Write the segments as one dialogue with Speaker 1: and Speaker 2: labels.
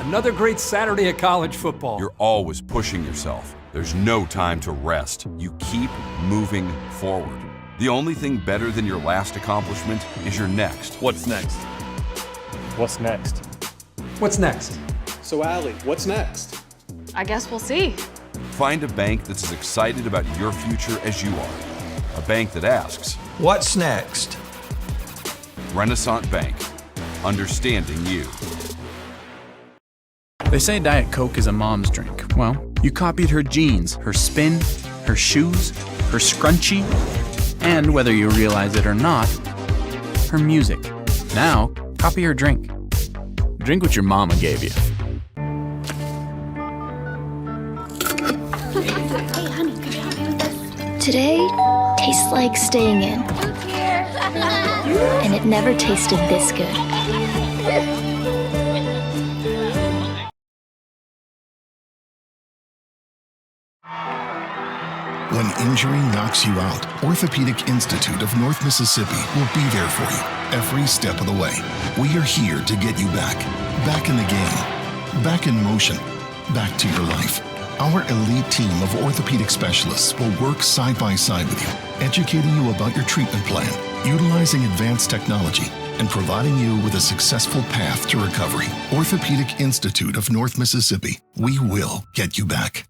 Speaker 1: Another great Saturday of college football.
Speaker 2: You're always pushing yourself. There's no time to rest. You keep moving forward. The only thing better than your last accomplishment is your next.
Speaker 3: What's next?
Speaker 4: What's next?
Speaker 1: What's next?
Speaker 5: So, Allie, what's next?
Speaker 6: I guess we'll see.
Speaker 2: Find a bank that's as excited about your future as you are. A bank that asks,
Speaker 7: what's next?
Speaker 2: Renaissance Bank. Understanding you.
Speaker 3: They say Diet Coke is a mom's drink. Well, you copied her jeans, her spin, her shoes, her scrunchie, and whether you realize it or not, her music. Now, copy her drink. Drink what your mama gave you.
Speaker 8: Hey, honey, could you help me with this? Today tastes like staying in. And it never tasted this good.
Speaker 9: When injury knocks you out, Orthopedic Institute of North Mississippi will be there for you every step of the way. We are here to get you back in the game, back in motion, back to your life. Our elite team of orthopedic specialists will work side by side with you, educating you about your treatment plan, utilizing advanced technology, and providing you with a successful path to recovery. Orthopedic Institute of North Mississippi. We will get you back.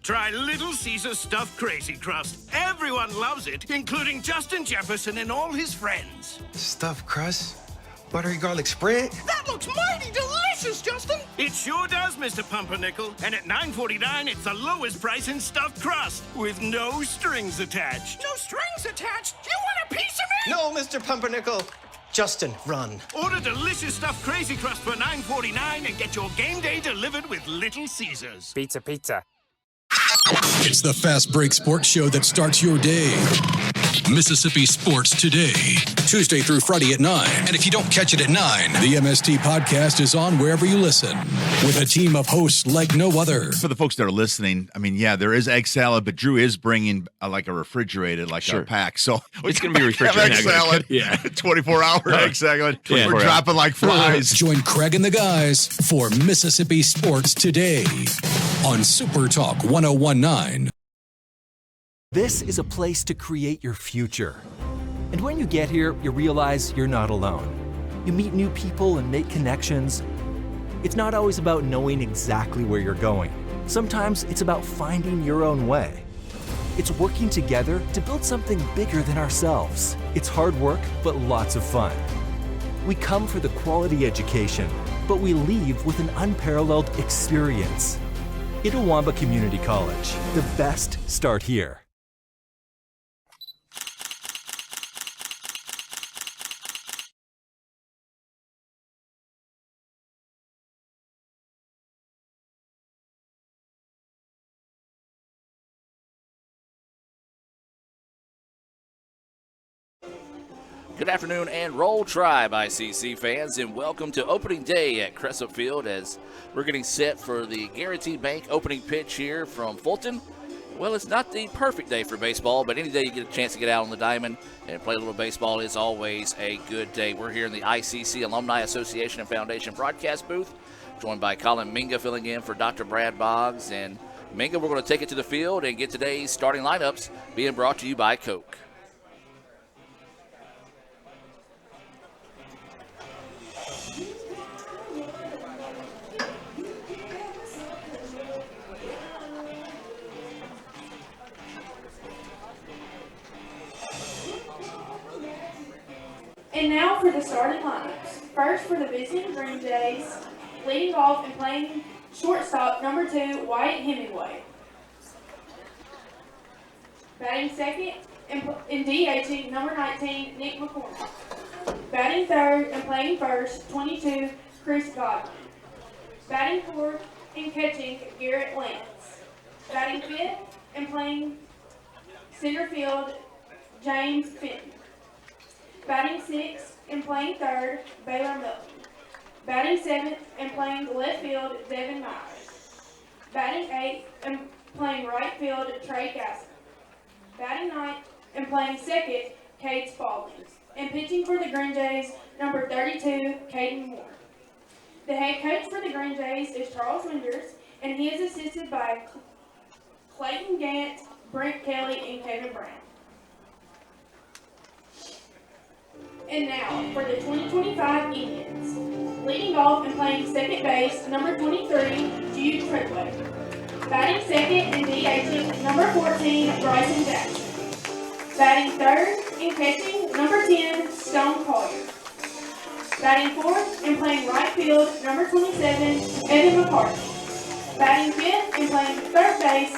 Speaker 10: Try Little Caesars Stuffed Crazy Crust. Everyone loves it, including Justin Jefferson and all his friends.
Speaker 11: Stuffed crust? Buttery garlic spread?
Speaker 10: That looks mighty delicious, Justin! It sure does, Mr. Pumpernickel. And at $9.49, it's the lowest price in stuffed crust, with no strings attached. No strings attached? You want a piece of me?
Speaker 11: No, Mr. Pumpernickel. Justin, run.
Speaker 10: Order delicious stuffed Crazy Crust for $9.49 and get your game day delivered with Little Caesars.
Speaker 4: Pizza, pizza.
Speaker 12: It's the Fast Break Sports Show that starts your day. Mississippi Sports Today, Tuesday through Friday at 9. And if you don't catch it at 9, the MST podcast is on wherever you listen, with a team of hosts like no other.
Speaker 13: For the folks that are listening, I mean, yeah, there is egg salad, but Drew is bringing like a refrigerated, like a pack. So
Speaker 3: it's going to be refrigerated.
Speaker 13: Egg salad,
Speaker 3: yeah.
Speaker 13: 24-hour egg salad. We're dropping like flies.
Speaker 12: Join Craig and the guys for Mississippi Sports Today on Super Talk 1019.
Speaker 14: This is a place to create your future. And when you get here, you realize you're not alone. You meet new people and make connections. It's not always about knowing exactly where you're going. Sometimes it's about finding your own way. It's working together to build something bigger than ourselves. It's hard work, but lots of fun. We come for the quality education, but we leave with an unparalleled experience. Itawamba Community College. The best start here.
Speaker 15: Good afternoon and Roll Tribe, ICC fans, and welcome to opening day at Crescent Field as we're getting set for the Guarantee Bank opening pitch here from Fulton. Well, it's not the perfect day for baseball, but any day you get a chance to get out on the diamond and play a little baseball is always a good day. We're here in the ICC Alumni Association and Foundation broadcast booth, joined by Colin Minga filling in for Dr. Brad Boggs. And Minga, we're going to take it to the field and get today's starting lineups being brought to you by Coke.
Speaker 16: And now for the starting lineups. First for the visiting Green Jays, leading off and playing shortstop, number 2, Wyatt Hemingway. Batting second and DHing, number 19, Nick McCormick. Batting third and playing first, 22, Chris Godwin. Batting fourth and catching, Garrett Lance. Batting fifth and playing center field, James Fenton. Batting sixth and playing third, Baylor Milton. Batting seventh and playing left field, Devin Myers. Batting eighth and playing right field, Trey Gasson. Batting ninth and playing second, Cade Spalding. And pitching for the Green Jays, number 32, Caden Moore. The head coach for the Green Jays is Charles Winders, and he is assisted by Clayton Gant, Brent Kelly, and Kevin Brown. And now for the 2025 Indians. Leading off and playing second base, number 23, Jude Treadway. Batting second and DHing, number 14, Bryson Jackson. Batting third and catching, number 10, Stone Collier. Batting fourth and playing right field, number 27, Evan McCarthy. Batting fifth and playing third base,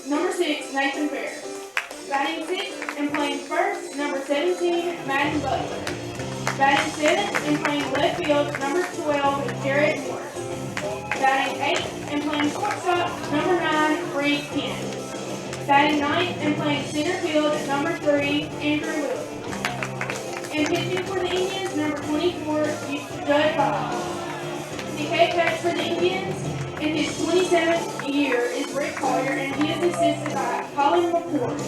Speaker 16: number 6, Nathan Ferris. Batting sixth and playing first, number 17, Madden Butler. Batting seventh and playing left field, number 12, Jared Morris. Batting eighth and playing shortstop, number 9, Reed Kent. Batting ninth and playing center field, number 3, Andrew Wilson. And pitching for the Indians, number 24, Judd Bob. The head coach for the Indians in his 27th year is Rick Collier, and he is assisted by Colin McCord.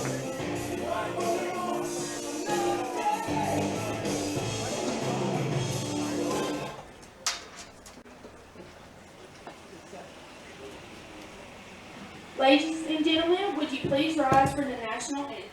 Speaker 16: Ladies and gentlemen, would you please rise for the national anthem?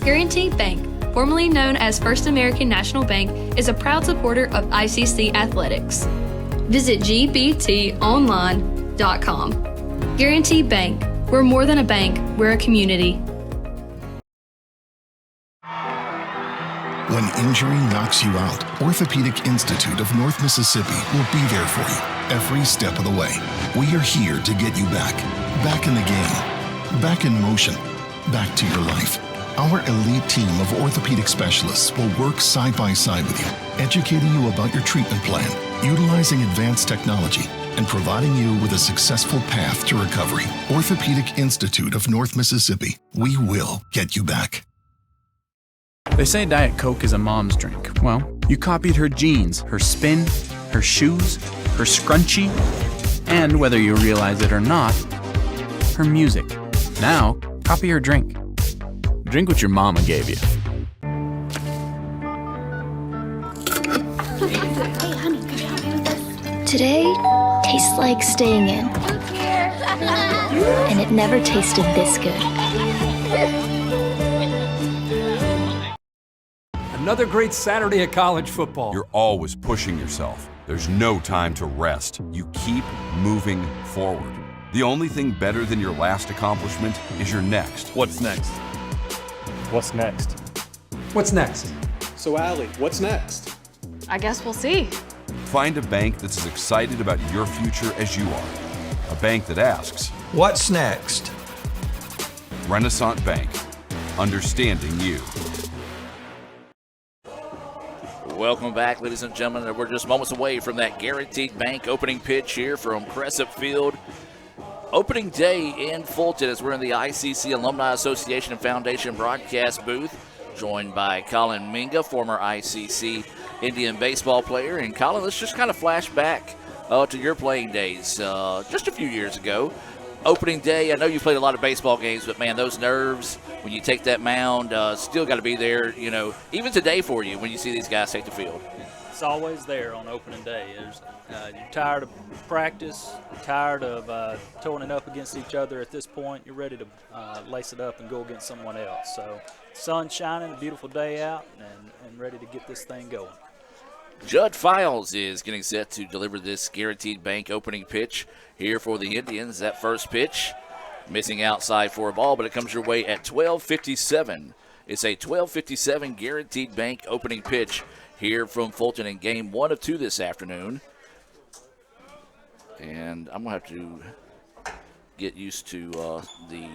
Speaker 6: Guaranty Bank, formerly known as First American National Bank, is a proud supporter of ICC Athletics. Visit gbtonline.com. Guaranty Bank, we're more than a bank, we're a community.
Speaker 9: When injury knocks you out, Orthopedic Institute of North Mississippi will be there for you every step of the way. We are here to get you back in the game, back in motion, back to your life. Our elite team of orthopedic specialists will work side by side with you, educating you about your treatment plan, utilizing advanced technology, and providing you with a successful path to recovery. Orthopedic Institute of North Mississippi. We will get you back.
Speaker 3: They say Diet Coke is a mom's drink. Well, you copied her jeans, her spin, her shoes, her scrunchie, and whether you realize it or not, her music. Now, copy her drink. Drink what your mama gave you.
Speaker 8: Hey, honey, could you help me with this? Today tastes like staying in. And it never tasted this good.
Speaker 1: Another great Saturday of college football.
Speaker 2: You're always pushing yourself. There's no time to rest. You keep moving forward. The only thing better than your last accomplishment is your next.
Speaker 4: What's next? What's next?
Speaker 1: What's next?
Speaker 5: So, Allie, what's next?
Speaker 7: I guess we'll see.
Speaker 2: Find a bank that's as excited about your future as you are. A bank that asks,
Speaker 17: what's next?
Speaker 2: Renaissance Bank, understanding you.
Speaker 15: Welcome back, ladies and gentlemen. We're just moments away from that Guaranteed Bank opening pitch here from Crescent Field. Opening day in Fulton as we're in the ICC Alumni Association and Foundation broadcast booth, joined by Colin Minga, former ICC Indian baseball player. And Colin, let's just kind of flash back to your playing days just a few years ago. opening day. I know you played a lot of baseball games, but, man, those nerves when you take that mound still got to be there, even today for you when you see these guys take the field.
Speaker 7: It's always there on opening day. You're tired of practice, you're tired of toeing up against each other at this point. You're ready to lace it up and go against someone else. So sun's shining, a beautiful day out, and ready to get this thing going.
Speaker 15: Judd Files is getting set to deliver this Guaranteed Bank opening pitch here for the Indians. That first pitch, missing outside for a ball, but it comes your way at 12:57. It's a 12:57 Guaranteed Bank opening pitch here from Fulton in game 1 of 2 this afternoon. And I'm going to have to get used to the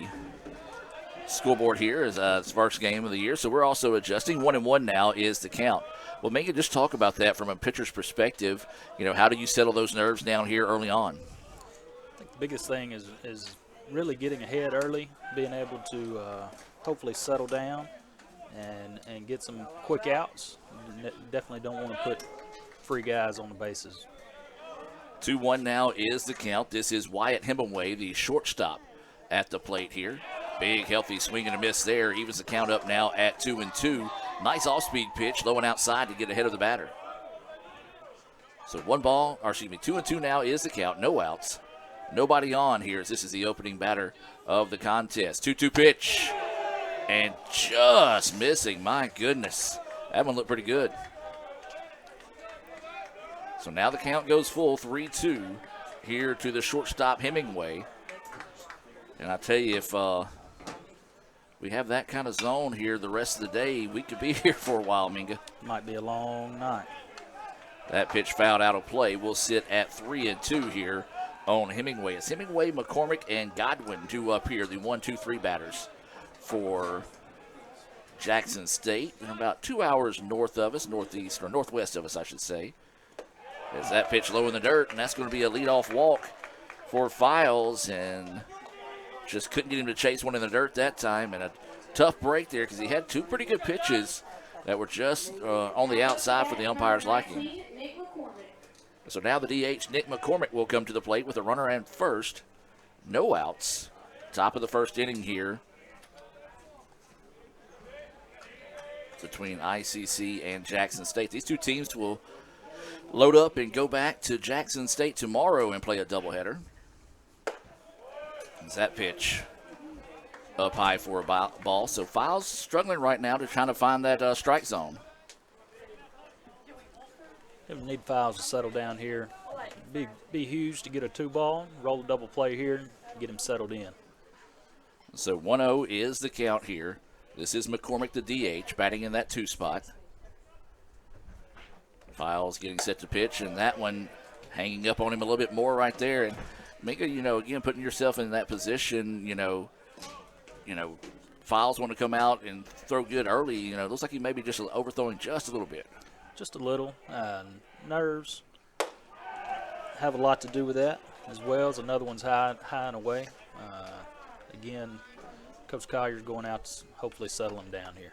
Speaker 15: scoreboard here as it's first game of the year. So we're also adjusting. 1-1 now is the count. Well, Megan, just talk about that from a pitcher's perspective. How do you settle those nerves down here early on?
Speaker 7: I think the biggest thing is really getting ahead early, being able to hopefully settle down and get some quick outs. Definitely don't want to put free guys on the bases.
Speaker 15: 2-1 now is the count. This is Wyatt Hemingway, the shortstop at the plate here. Big, healthy swing and a miss there. Evens the count up now at 2-2. Nice off-speed pitch, low and outside to get ahead of the batter. So 2-2 now is the count. No outs. Nobody on here as this is the opening batter of the contest. 2-2 pitch. And just missing. My goodness. That one looked pretty good. So now the count goes full, 3-2 here to the shortstop Hemingway. And I tell you, if we have that kind of zone here the rest of the day, we could be here for a while, Minga.
Speaker 7: Might be a long night.
Speaker 15: That pitch fouled out of play. We'll sit at 3-2 here on Hemingway. It's Hemingway, McCormick, and Godwin due up here, the 1-2-3 batters for Jackson State. They're about 2 hours north of us, northwest of us, I should say. As that pitch low in the dirt, and that's going to be a leadoff walk for Files, and just couldn't get him to chase one in the dirt that time, and a tough break there because he had 2 pretty good pitches that were just on the outside for the umpire's liking. So now the DH, Nick McCormick, will come to the plate with a runner at first. No outs. Top of the first inning here between ICC and Jackson State. These two teams will load up and go back to Jackson State tomorrow and play a doubleheader. As that pitch up high for a ball. So Files struggling right now to trying to find that strike zone.
Speaker 7: Need Files to settle down here. Be huge to get a 2-ball, roll a double play here, get him settled in.
Speaker 15: So 1-0 is the count here. This is McCormick, the DH, batting in that 2 spot. Files getting set to pitch, and that one hanging up on him a little bit more right there. And Minka, again, putting yourself in that position, Files want to come out and throw good early. Looks like he may be just overthrowing just a little bit.
Speaker 7: Just a little. Nerves have a lot to do with that, as well as another one's high and away. Again, Coach Collier's going out to hopefully settle him down here.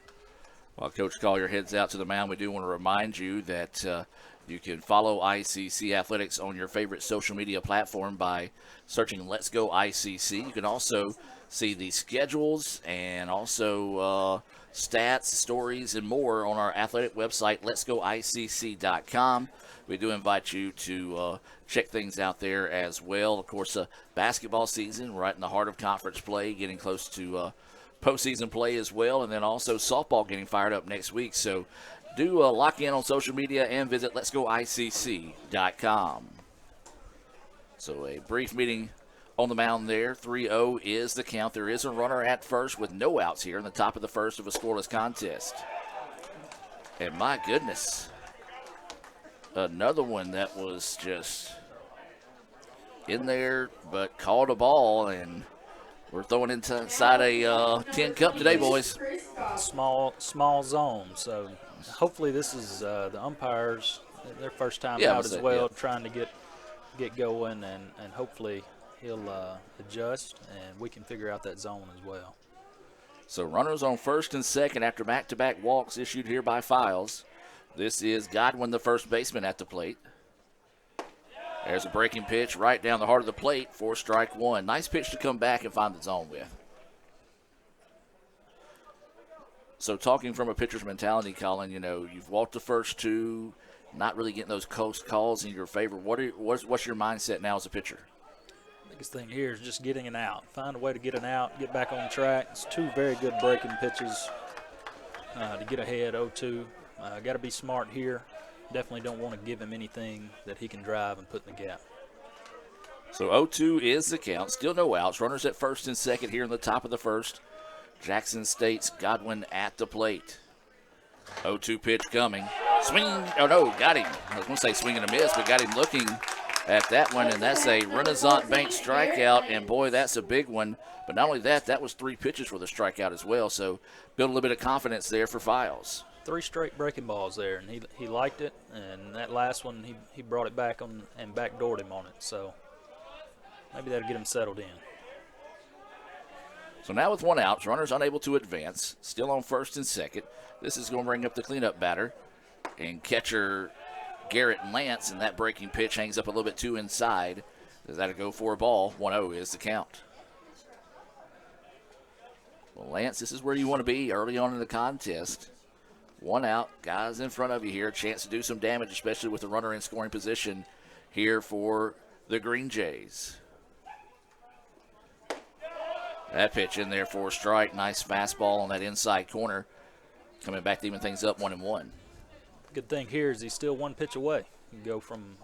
Speaker 15: While Coach Collier heads out to the mound, we do want to remind you that you can follow ICC Athletics on your favorite social media platform by searching Let's Go ICC. You can also see the schedules and also stats, stories, and more on our athletic website, letsgoicc.com. We do invite you to check things out there as well. Of course, basketball season right in the heart of conference play, getting close to postseason play as well, and then also softball getting fired up next week. So do lock in on social media and visit letsgoicc.com. So a brief meeting on the mound there. 3-0 is the count. There is a runner at first with no outs here in the top of the first of a scoreless contest. And my goodness, another one that was just in there but caught a ball, and we're throwing inside a tin cup today, boys.
Speaker 7: Small zone. So hopefully this is the umpires, their first time out as well, trying to get going, and hopefully he'll adjust, and we can figure out that zone as well.
Speaker 15: So runners on first and second after back-to-back walks issued here by Files. This is Godwin, the first baseman, at the plate. There's a breaking pitch right down the heart of the plate for strike one. Nice pitch to come back and find the zone with. So talking from a pitcher's mentality, Colin, you've walked the first two, not really getting those close calls in your favor. What's your mindset now as a pitcher?
Speaker 7: Biggest thing here is just getting an out. Find a way to get an out, get back on track. It's two very good breaking pitches to get ahead 0-2. Got to be smart here. Definitely don't want to give him anything that he can drive and put in the gap.
Speaker 15: So 0-2 is the count. Still no outs. Runners at first and second here in the top of the first. Jackson State's Godwin at the plate. 0-2 pitch coming. Swing. Oh, no, got him. I was going to say swing and a miss, but got him looking at that one, and that's a Renaissance Bank strikeout, and boy, that's a big one. But not only that, that was 3 pitches for the strikeout as well, so build a little bit of confidence there for Files.
Speaker 7: 3 straight breaking balls there, and he liked it, and that last one he brought it back on and backdoored him on it, so maybe that'll get him settled in.
Speaker 15: So now with 1 out, runners unable to advance, still on first and second. This is going to bring up the cleanup batter and catcher Garrett Lance, and that breaking pitch hangs up a little bit too inside. Does that go for a ball? 1-0 is the count. Well, Lance, this is where you want to be early on in the contest. 1 out, guys in front of you here, a chance to do some damage, especially with the runner in scoring position here for the Green Jays. That pitch in there for a strike. Nice fastball on that inside corner. Coming back to even things up 1-1.
Speaker 7: Good thing here is he's still 1 pitch away. You can go from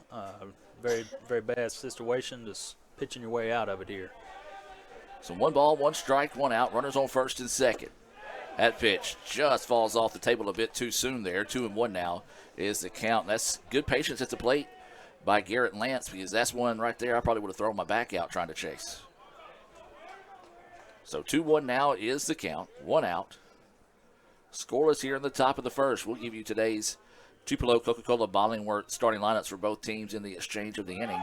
Speaker 7: very, very bad situation to pitching your way out of it here.
Speaker 15: So 1 ball, 1 strike, 1 out. Runners on first and second. That pitch just falls off the table a bit too soon there. 2-1 now is the count. That's good patience at the plate by Garrett Lance, because that's one right there I probably would have thrown my back out trying to chase. So 2-1 now is the count. 1 out. Scoreless here in the top of the first. We'll give you today's Tupelo Coca-Cola Bottling Works starting lineups for both teams in the exchange of the inning.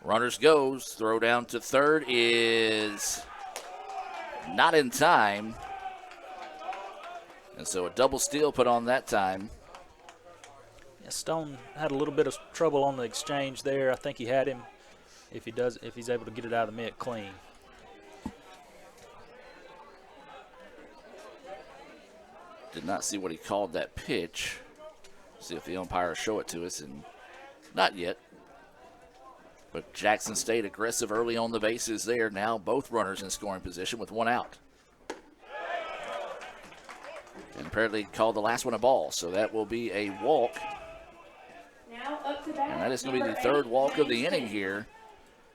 Speaker 15: Runners goes. Throw down to third is not in time. And so a double steal put on that time.
Speaker 7: Yeah, Stone had a little bit of trouble on the exchange there. I think he had him if he's able to get it out of the mitt clean.
Speaker 15: Did not see what he called that pitch. See if the umpire will show it to us, and not yet. But Jackson State aggressive early on the bases there. Now both runners in scoring position with 1 out. And apparently called the last one a ball, so that will be a walk.
Speaker 16: Now up to bat,
Speaker 15: and that is going to be the 3rd walk of the inning here.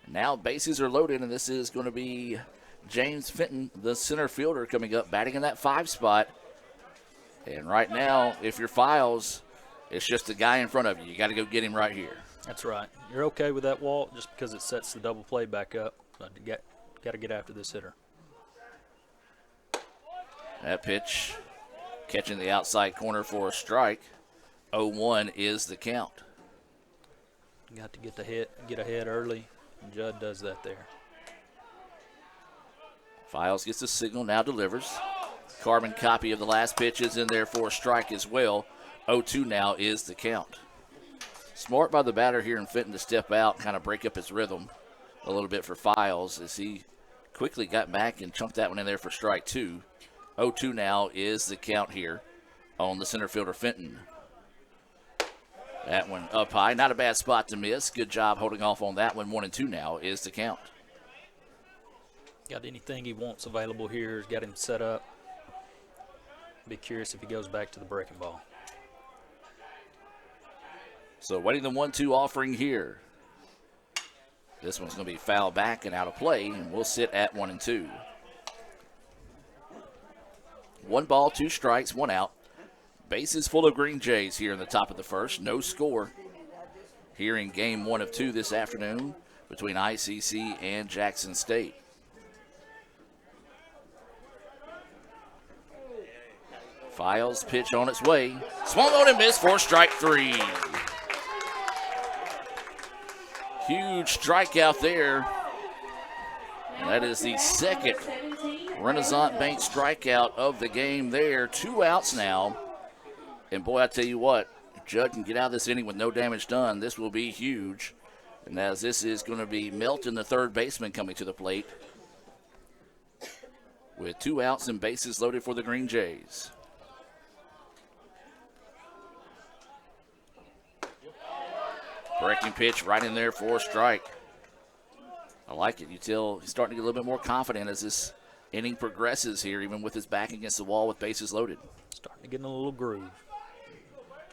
Speaker 15: Now bases are loaded, and this is going to be James Fenton, the center fielder, coming up, batting in that 5 spot. And right now, if you're Files, it's just the guy in front of you. You got to go get him right here.
Speaker 7: That's right. You're okay with that walk just because it sets the double play back up. But you got to get after this hitter.
Speaker 15: That pitch catching the outside corner for a strike. 0-1 is the count.
Speaker 7: You got to get ahead early, and Judd does that there.
Speaker 15: Files gets the signal, now delivers. Carbon copy of the last pitch is in there for a strike as well. 0-2 now is the count. Smart by the batter here in Fenton to step out, kind of break up his rhythm a little bit for Files as he quickly got back and chunked that one in there for strike 2. 0-2 now is the count here on the center fielder Fenton. That one up high, not a bad spot to miss. Good job holding off on that one. 1-2 now is the count.
Speaker 7: Got anything he wants available here. He's got him set up. Be curious if he goes back to the breaking ball.
Speaker 15: So waiting the 1-2 offering here. This one's going to be foul back and out of play, and we'll sit at 1-2. 1 ball, 2 strikes, 1 out. Bases full of Green Jays here in the top of the first. No score here in game 1 of 2 this afternoon between ICC and Jackson State. Files pitch on its way. Swung on and missed for strike 3. Huge strikeout there. And that is the 2nd Renaissance Bank strikeout of the game there. 2 outs now. And boy, I tell you what, if Judd can get out of this inning with no damage done, this will be huge. And as this is going to be Melton, the third baseman, coming to the plate with 2 outs and bases loaded for the Green Jays. Breaking pitch right in there for a strike. I like it. You tell he's starting to get a little bit more confident as this inning progresses here, even with his back against the wall with bases loaded.
Speaker 7: Starting to get in a little groove.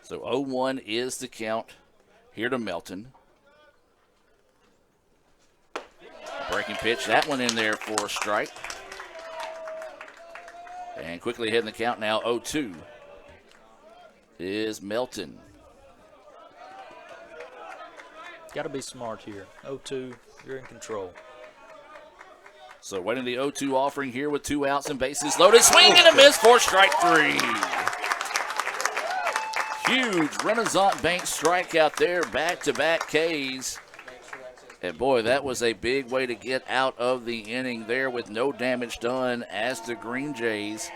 Speaker 15: So 0-1 is the count here to Melton. Breaking pitch, that one in there for a strike. And quickly ahead in the count now, 0-2 is Melton.
Speaker 7: Got to be smart here. 0-2, you're in control.
Speaker 15: So waiting the 0-2 offering here with 2 outs and bases loaded. Swing and a miss for strike 3. Huge Renaissance Bank strikeout there, back-to-back Ks. And boy, that was a big way to get out of the inning there with no damage done as the Green Jays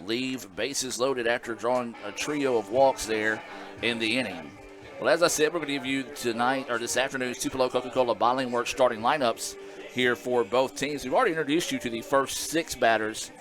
Speaker 15: leave bases loaded after drawing a trio of walks there in the inning. Well, as I said, we're going to give you tonight or this afternoon's Tupelo Coca-Cola Bottling Works starting lineups here for both teams. We've already introduced you to the first 6 batters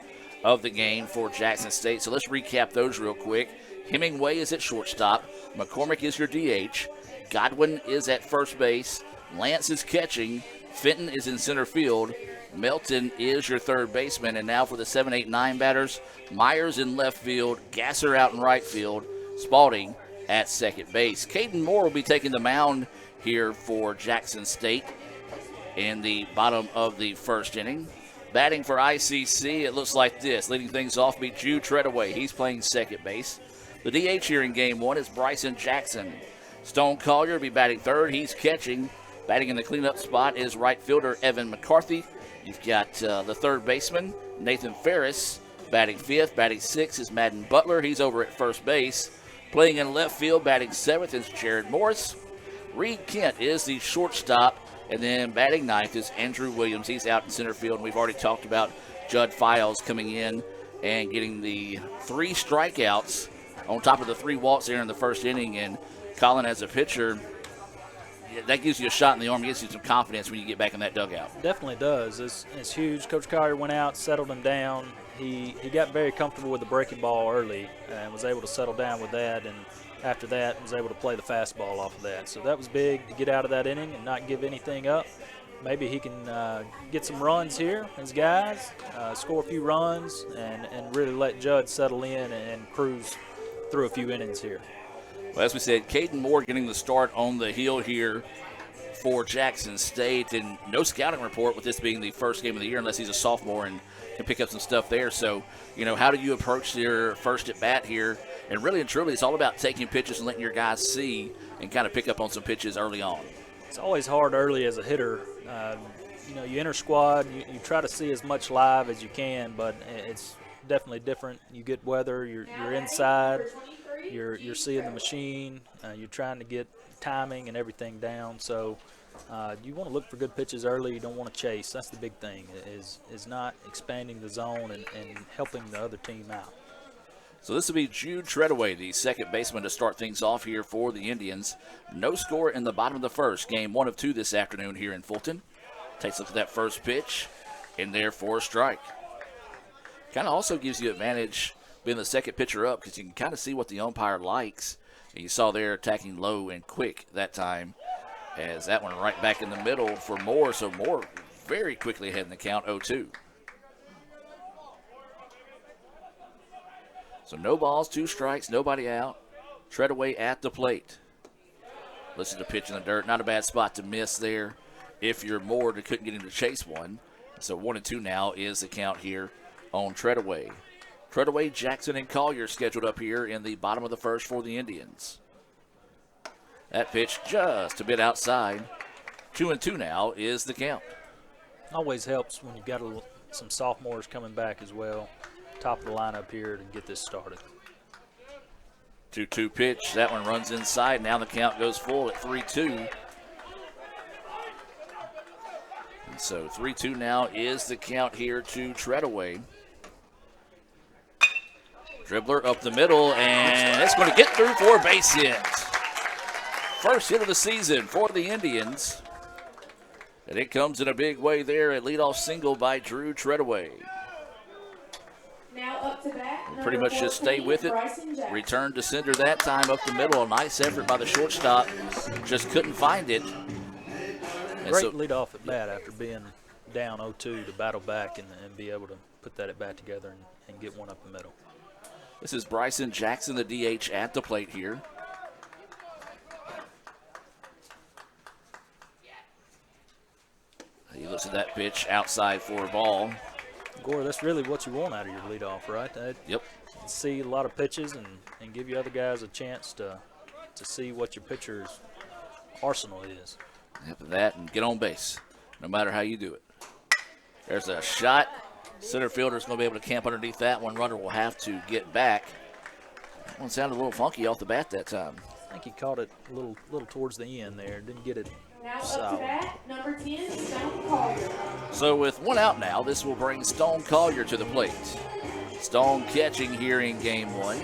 Speaker 15: of the game for Jackson State, so let's recap those real quick. Hemingway is at shortstop. McCormick is your DH. Godwin is at first base. Lance is catching. Fenton is in center field. Melton is your third baseman. And now for the 7, 8, 9 batters, Myers in left field. Gasser out in right field. Spalding at second base. Caden Moore will be taking the mound here for Jackson State in the bottom of the first inning. Batting for ICC, it looks like this. Leading things off will be Jude Treadaway. He's playing second base. The DH here in game 1 is Bryson Jackson. Stone Collier will be batting third. He's catching. Batting in the cleanup spot is right fielder Evan McCarthy. You've got the third baseman, Nathan Ferris, batting fifth. Batting sixth is Madden Butler. He's over at first base. Playing in left field, batting seventh is Jared Morris. Reed Kent is the shortstop. And then batting ninth is Andrew Williams. He's out in center field. And we've already talked about Judd Files coming in and getting the 3 strikeouts on top of the 3 walks there in the first inning. And Colin, as a pitcher, that gives you a shot in the arm, gives you some confidence when you get back in that dugout.
Speaker 7: Definitely does. It's huge. Coach Collier went out, settled him down. He got very comfortable with the breaking ball early and was able to settle down with that. And after that, was able to play the fastball off of that. So that was big to get out of that inning and not give anything up. Maybe he can get some runs here, his guys, score a few runs, and really let Judd settle in and cruise through a few innings here.
Speaker 15: Well, as we said, Caden Moore getting the start on the hill here for Jackson State, and no scouting report with this being the first game of the year unless he's a sophomore and can pick up some stuff there. So, how do you approach your first at bat here? And really and truly, it's all about taking pitches and letting your guys see and kind of pick up on some pitches early on.
Speaker 7: It's always hard early as a hitter. You enter squad, you try to see as much live as you can, but it's definitely different. You get weather, you're inside. You're seeing the machine. You're trying to get timing and everything down. So you want to look for good pitches early. You don't want to chase. That's the big thing, is not expanding the zone and helping the other team out.
Speaker 15: So this will be Jude Treadaway, the second baseman, to start things off here for the Indians. No score in the bottom of the first. Game 1 of 2 this afternoon here in Fulton. Takes a look at that first pitch, in there for a strike. Kind of also gives you advantage being the second pitcher up because you can kind of see what the umpire likes. And you saw there attacking low and quick that time as that one right back in the middle for Moore. So Moore very quickly ahead in the count, 0-2. So no balls, 2 strikes, nobody out. Treadaway at the plate. Listen to pitch in the dirt. Not a bad spot to miss there if you're Moore that couldn't get him to chase one. So 1-2 now is the count here on Treadaway. Treadaway, Jackson, and Collier scheduled up here in the bottom of the first for the Indians. That pitch just a bit outside. 2-2 now is the count.
Speaker 7: Always helps when you've got some sophomores coming back as well. Top of the lineup here to get this started.
Speaker 15: 2-2 pitch. That one runs inside. Now the count goes full at 3-2. And so 3-2 now is the count here to Treadaway. Dribbler up the middle, and it's going to get through for a base hit. First hit of the season for the Indians. And it comes in a big way there. A leadoff single by Drew Treadaway.
Speaker 16: Now up to bat.
Speaker 15: Pretty much just stay with it. Return to center that time up the middle. A nice effort by the shortstop. Just couldn't find it. And
Speaker 7: Great leadoff at bat after being down 0-2 to battle back and be able to put that at bat together and get one up the middle.
Speaker 15: This is Bryson Jackson, the DH, at the plate here. He looks at that pitch outside for a ball.
Speaker 7: Gore, that's really what you want out of your leadoff, right?
Speaker 15: Yep.
Speaker 7: See a lot of pitches and give you other guys a chance to see what your pitcher's arsenal is.
Speaker 15: Yep, that and get on base, no matter how you do it. There's a shot. Center fielder's going to be able to camp underneath that one. Runner will have to get back. That one sounded a little funky off the bat that time.
Speaker 7: I think he caught it a little towards the end there. Didn't get it
Speaker 16: Now
Speaker 7: solid.
Speaker 16: up to bat, number 10, Stone Collier.
Speaker 15: So with one out now, this will bring Stone Collier to the plate. Stone catching here in game one.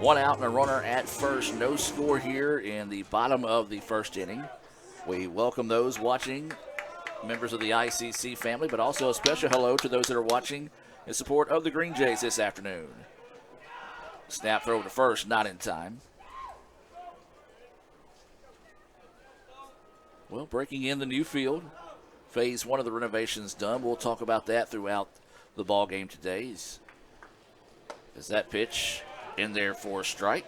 Speaker 15: One out and a runner at first. No score here in the bottom of the first inning. We welcome those watching, members of the ICC family, but also a special hello to those that are watching in support of the Green Jays this afternoon. Snap throw to first, not in time. Well, breaking in the new field. Phase one of the renovations done. We'll talk about that throughout the ball game today. Is that pitch in there for a strike?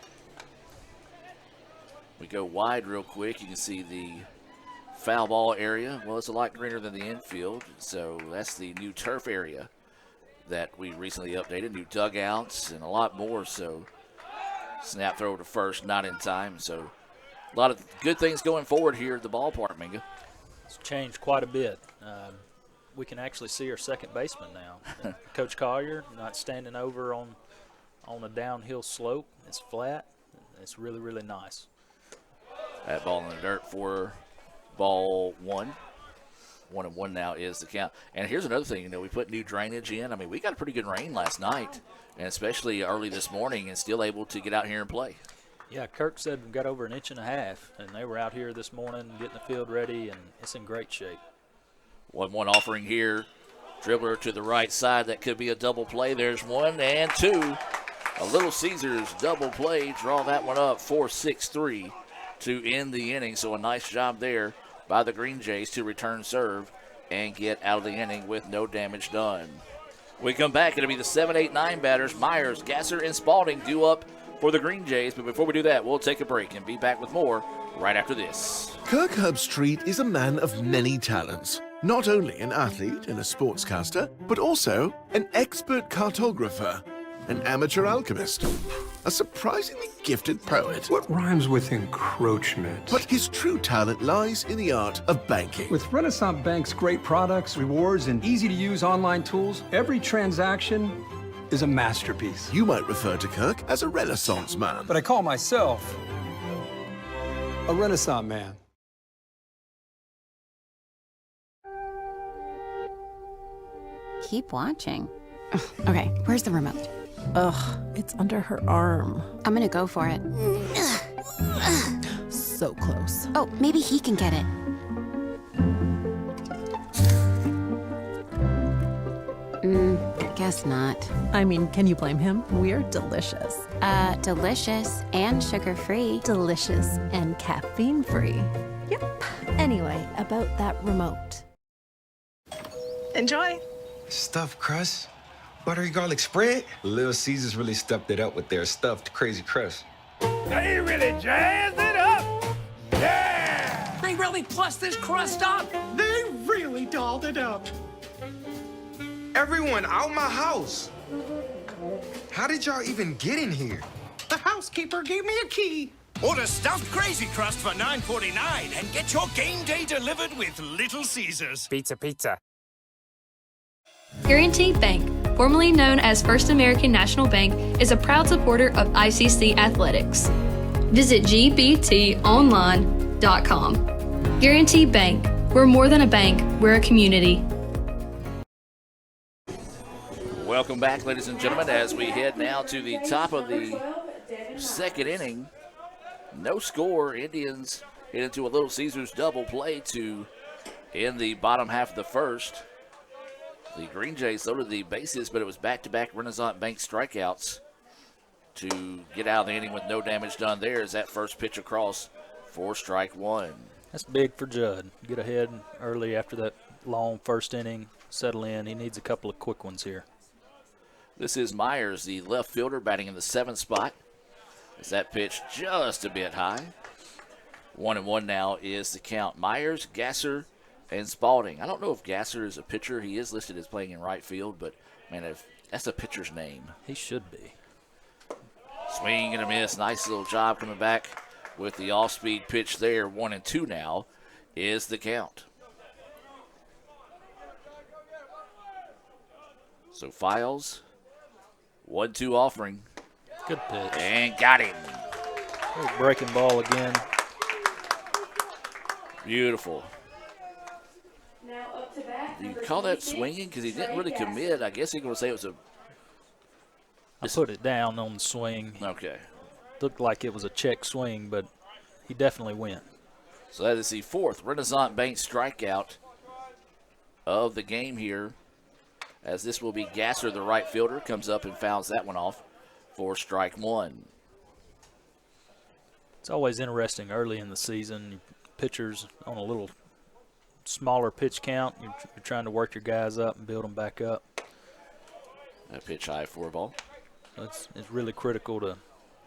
Speaker 15: We go wide real quick. You can see the foul ball area. Well, it's a lot greener than the infield, so that's the new turf area that we recently updated. New dugouts and a lot more, so snap throw to first, not in time. So a lot of good things going forward here at the ballpark, Minga.
Speaker 7: It's changed quite a bit. We can actually see our second baseman now. Coach Collier not standing over on a downhill slope. It's flat. It's really, really nice.
Speaker 15: That ball in the dirt for ball one. 1-1 now is the count. And here's another thing, we put new drainage in. I mean, we got a pretty good rain last night, and especially early this morning, and still able to get out here and play.
Speaker 7: Yeah, Kirk said we got over 1.5 inches, and they were out here this morning getting the field ready, and it's in great shape.
Speaker 15: 1-1 offering here. Dribbler to the right side. That could be a double play. There's 1 and 2. A Little Caesars double play. Draw that one up 4-6-3 to end the inning. So a nice job there by the Green Jays to return serve and get out of the inning with no damage done. We come back. It'll be the 7, 8, 9 batters. Myers, Gasser, and Spalding due up for the Green Jays. But before we do that, we'll take a break and be back with more right after this.
Speaker 17: Kirk Herbstreit is a man of many talents. Not only an athlete and a sportscaster, but also an expert cartographer, an amateur alchemist, a surprisingly gifted poet.
Speaker 1: What rhymes with encroachment?
Speaker 17: But his true talent lies in the art of banking.
Speaker 1: With Renaissance Bank's great products, rewards, and easy-to-use online tools, every transaction is a masterpiece.
Speaker 17: You might refer to Kirk as a Renaissance man.
Speaker 1: But I call myself a Renaissance man.
Speaker 18: Keep watching. Okay, where's the remote? Ugh, it's under her arm. I'm gonna go for it. So close. Oh, maybe he can get it. Guess not.
Speaker 19: I mean, can you blame him? We're delicious.
Speaker 18: Delicious and sugar-free.
Speaker 19: Delicious and caffeine-free. Yep. Anyway, about that remote.
Speaker 11: Enjoy. Stuffed crust, buttery garlic spread. Little Caesars really stepped it up with their stuffed crazy crust.
Speaker 10: They really jazzed it up. Yeah!
Speaker 20: They really plussed this crust up.
Speaker 11: They really dolled it up. Everyone out my house. How did y'all even get in here?
Speaker 10: The housekeeper gave me a key. Order stuffed crazy crust for $9.49 and get your game day delivered with Little Caesars.
Speaker 4: Pizza.
Speaker 6: Guaranty Bank, formerly known as First American National Bank, is a proud supporter of ICC athletics. Visit gbtonline.com. Guaranty Bank, we're more than a bank, we're a community.
Speaker 15: Welcome back, ladies and gentlemen, as we head now to the top of the second inning. No score. Indians hit into a Little Caesars double play to end the bottom half of the first. The Green Jays loaded the bases, but it was back-to-back Renaissance Bank strikeouts to get out of the inning with no damage done there as that first pitch across for strike one.
Speaker 7: That's big for Judd. Get ahead early after that long first inning, settle in. He needs a couple of quick ones here.
Speaker 15: This is Myers, the left fielder, batting in the 7th spot. As that pitch just a bit high. 1-1 now is the count. Myers, Gasser, and Spalding. I don't know if Gasser is a pitcher. He is listed as playing in right field, but, man, if that's a pitcher's name.
Speaker 7: He should be.
Speaker 15: Swing and a miss. Nice little job coming back with the off-speed pitch there. 1-2 now is the count. So Files, 1-2 offering.
Speaker 7: Good pitch.
Speaker 15: And got him.
Speaker 7: Breaking ball again.
Speaker 15: Beautiful.
Speaker 16: Now up to bat.
Speaker 15: Do you call that swinging? Because he didn't really commit. I guess he's going to say it was a...
Speaker 7: I put it down on the swing.
Speaker 15: Okay.
Speaker 7: Looked like it was a check swing, but he definitely went.
Speaker 15: So that is the 4th Renaissance Bank strikeout of the game here, as this will be Gasser, the right fielder, comes up and fouls that one off for strike one.
Speaker 7: It's always interesting early in the season. Pitchers on a little smaller pitch count. You're trying to work your guys up and build them back up.
Speaker 15: That pitch high for a ball.
Speaker 7: It's really critical to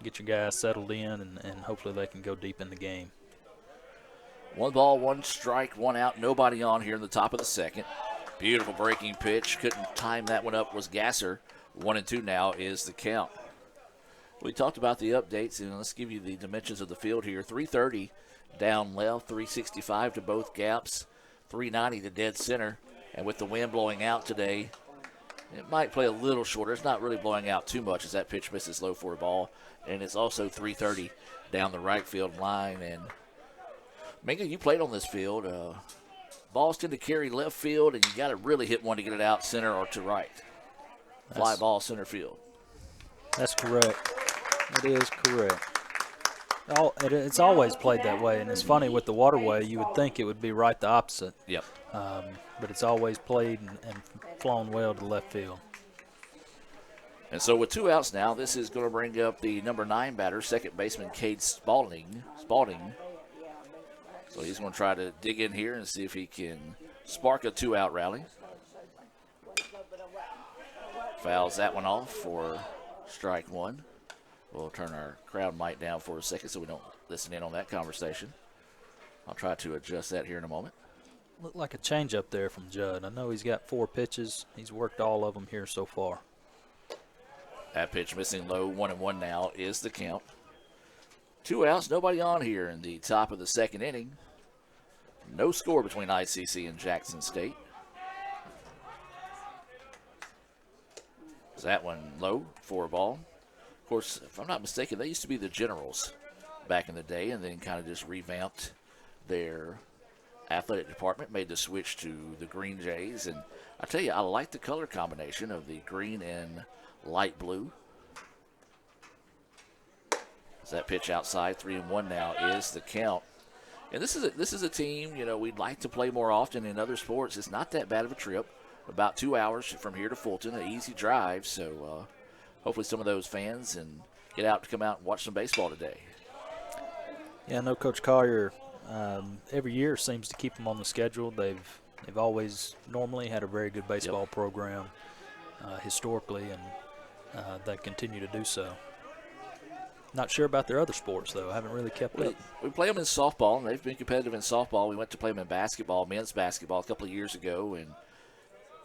Speaker 7: get your guys settled in, and hopefully they can go deep in the game.
Speaker 15: 1 ball, 1 strike, 1 out, nobody on here in the top of the 2nd. Beautiful breaking pitch. Couldn't time that one up was Gasser. 1-2 now is the count. We talked about the updates, and let's give you the dimensions of the field here. 330 down left, 365 to both gaps, 390 to dead center. And with the wind blowing out today, it might play a little shorter. It's not really blowing out too much as that pitch misses low for a ball. And it's also 330 down the right field line. And Minka, you played on this field. Balls tend to carry left field, and you got to really hit one to get it out center or to right. Fly ball center field.
Speaker 7: That's correct. It is correct. It's always played that way, and it's funny with the waterway, you would think it would be right the opposite.
Speaker 15: Yep.
Speaker 7: But it's always played and flown well to left field.
Speaker 15: And so with 2 outs now, this is going to bring up the number 9 batter, second baseman Cade Spalding. So he's going to try to dig in here and see if he can spark a 2-out rally. Fouls that one off for strike one. We'll turn our crowd mic down for a second so we don't listen in on that conversation. I'll try to adjust that here in a moment.
Speaker 7: Looked like a changeup there from Judd. I know he's got 4 pitches. He's worked all of them here so far.
Speaker 15: That pitch missing low. 1-1 now is the count. 2 outs, nobody on here in the top of the 2nd inning. No score between ICC and Jackson State. Is that one low for a ball? Of course, if I'm not mistaken, they used to be the Generals back in the day and then kind of just revamped their athletic department, made the switch to the Green Jays. And I tell you, I like the color combination of the green and light blue. As that pitch outside, 3-1 now is the count. And this is a team, you know, we'd like to play more often in other sports. It's not that bad of a trip. About 2 hours from here to Fulton, an easy drive. So hopefully some of those fans and get out to come out and watch some baseball today.
Speaker 7: Yeah, I know Coach Collier every year seems to keep them on the schedule. They've always normally had a very good baseball program historically, and they continue to do so. Not sure about their other sports, though. I haven't really kept up.
Speaker 15: We play them in softball, and they've been competitive in softball. We went to play them in basketball, men's basketball, a couple of years ago, and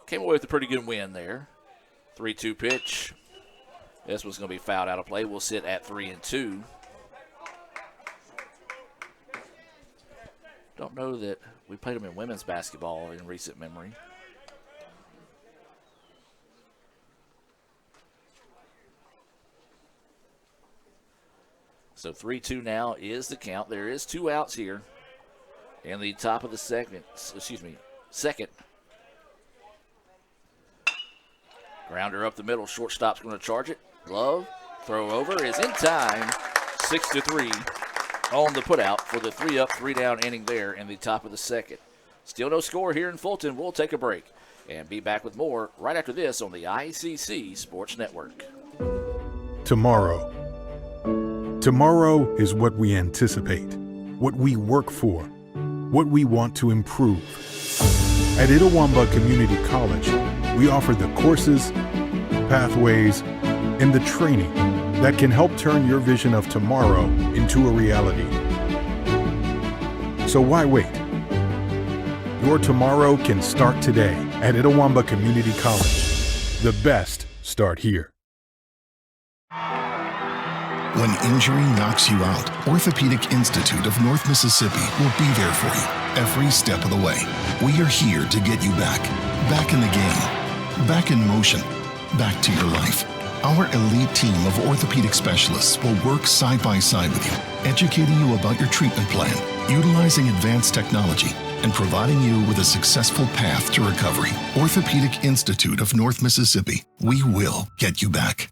Speaker 15: came away with a pretty good win there. 3-2 pitch. This one's going to be fouled out of play. We'll sit at 3-2. Don't know that we played them in women's basketball in recent memory. So 3-2 now is the count. There is 2 outs here in the top of the second. Grounder up the middle. Shortstop's going to charge it. Glove. Throw over is in time. 6-3. on the putout for the 3-up, 3-down inning there in the top of the second. Still no score here in Fulton. We'll take a break and be back with more right after this on the ICC Sports Network.
Speaker 21: Tomorrow. Tomorrow is what we anticipate, what we work for, what we want to improve. At Itawamba Community College, we offer the courses, pathways, and the training that can help turn your vision of tomorrow into a reality. So why wait? Your tomorrow can start today at Itawamba Community College. The best start here.
Speaker 9: When injury knocks you out, Orthopedic Institute of North Mississippi will be there for you every step of the way. We are here to get you back in the game, back in motion, back to your life. Our elite team of orthopedic specialists will work side by side with you, educating you about your treatment plan, utilizing advanced technology, and providing you with a successful path to recovery. Orthopedic Institute of North Mississippi. We will get you back.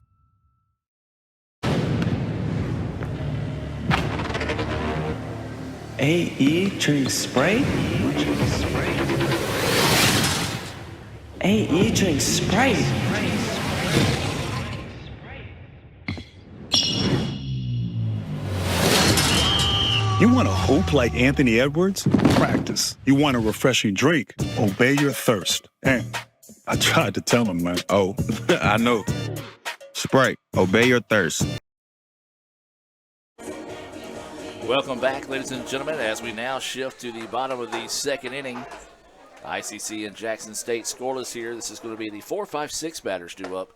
Speaker 22: AE drink Sprite? AE drink Sprite.
Speaker 23: You want to hoop like Anthony Edwards? Practice. You want a refreshing drink? Obey your thirst. And I tried to tell him, man.
Speaker 24: Oh, I know. Sprite, obey your thirst.
Speaker 15: Welcome back, ladies and gentlemen, as we now shift to the bottom of the second inning. ICC and Jackson State scoreless here. This is going to be the 4-5-6 batters due up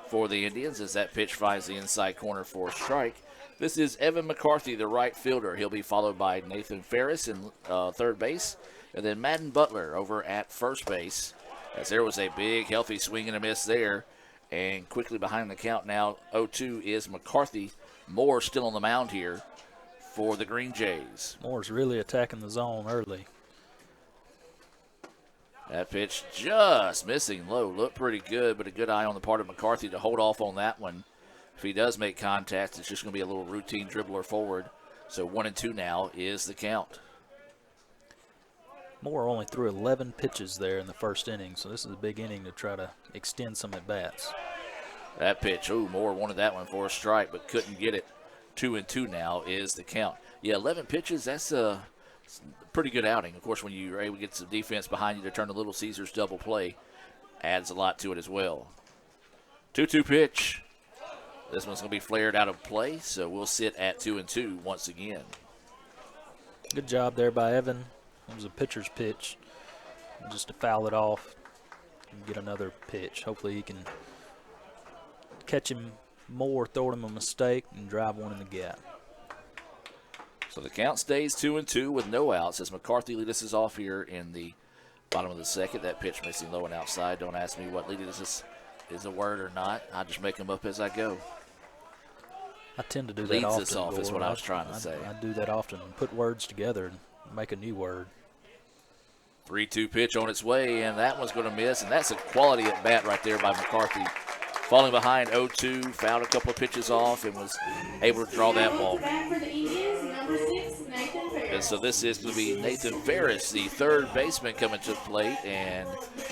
Speaker 15: for the Indians as that pitch finds the inside corner for a strike. This is Evan McCarthy, the right fielder. He'll be followed by Nathan Ferris in third base, and then Madden Butler over at first base, as there was a big, healthy swing and a miss there. And quickly behind the count now, 0-2 is McCarthy. Moore still on the mound here for the Green Jays.
Speaker 7: Moore's really attacking the zone early.
Speaker 15: That pitch just missing low. Looked pretty good, but a good eye on the part of McCarthy to hold off on that one. If he does make contact, it's just going to be a little routine dribbler forward. So 1-2 now is the count.
Speaker 7: Moore only threw 11 pitches there in the first inning, so this is a big inning to try to extend some at-bats.
Speaker 15: That pitch, Moore wanted that one for a strike, but couldn't get it. 2-2 now is the count. Yeah, 11 pitches, that's a pretty good outing. Of course, when you're able to get some defense behind you to turn the Little Caesars double play, adds a lot to it as well. 2-2 pitch. This one's going to be flared out of play, so we'll sit at 2-2 once again.
Speaker 7: Good job there by Evan. It was a pitcher's pitch. Just to foul it off and get another pitch. Hopefully he can catch him more, throw him a mistake, and drive one in the gap.
Speaker 15: So the count stays 2-2 with no outs as McCarthy leads us off here in the bottom of the second. That pitch missing low and outside. Don't ask me what lead is a word or not. I just make them up as I go.
Speaker 7: I tend to do that often.
Speaker 15: Leads us off is what I was trying to say.
Speaker 7: I do that often. Put words together and make a new word.
Speaker 15: 3-2 pitch on its way, and that one's going to miss, and that's a quality at bat right there by McCarthy. Falling behind 0-2, fouled a couple of pitches off, and was able to draw that ball. And so this is going to be Nathan Ferris, the third baseman, coming to the plate. And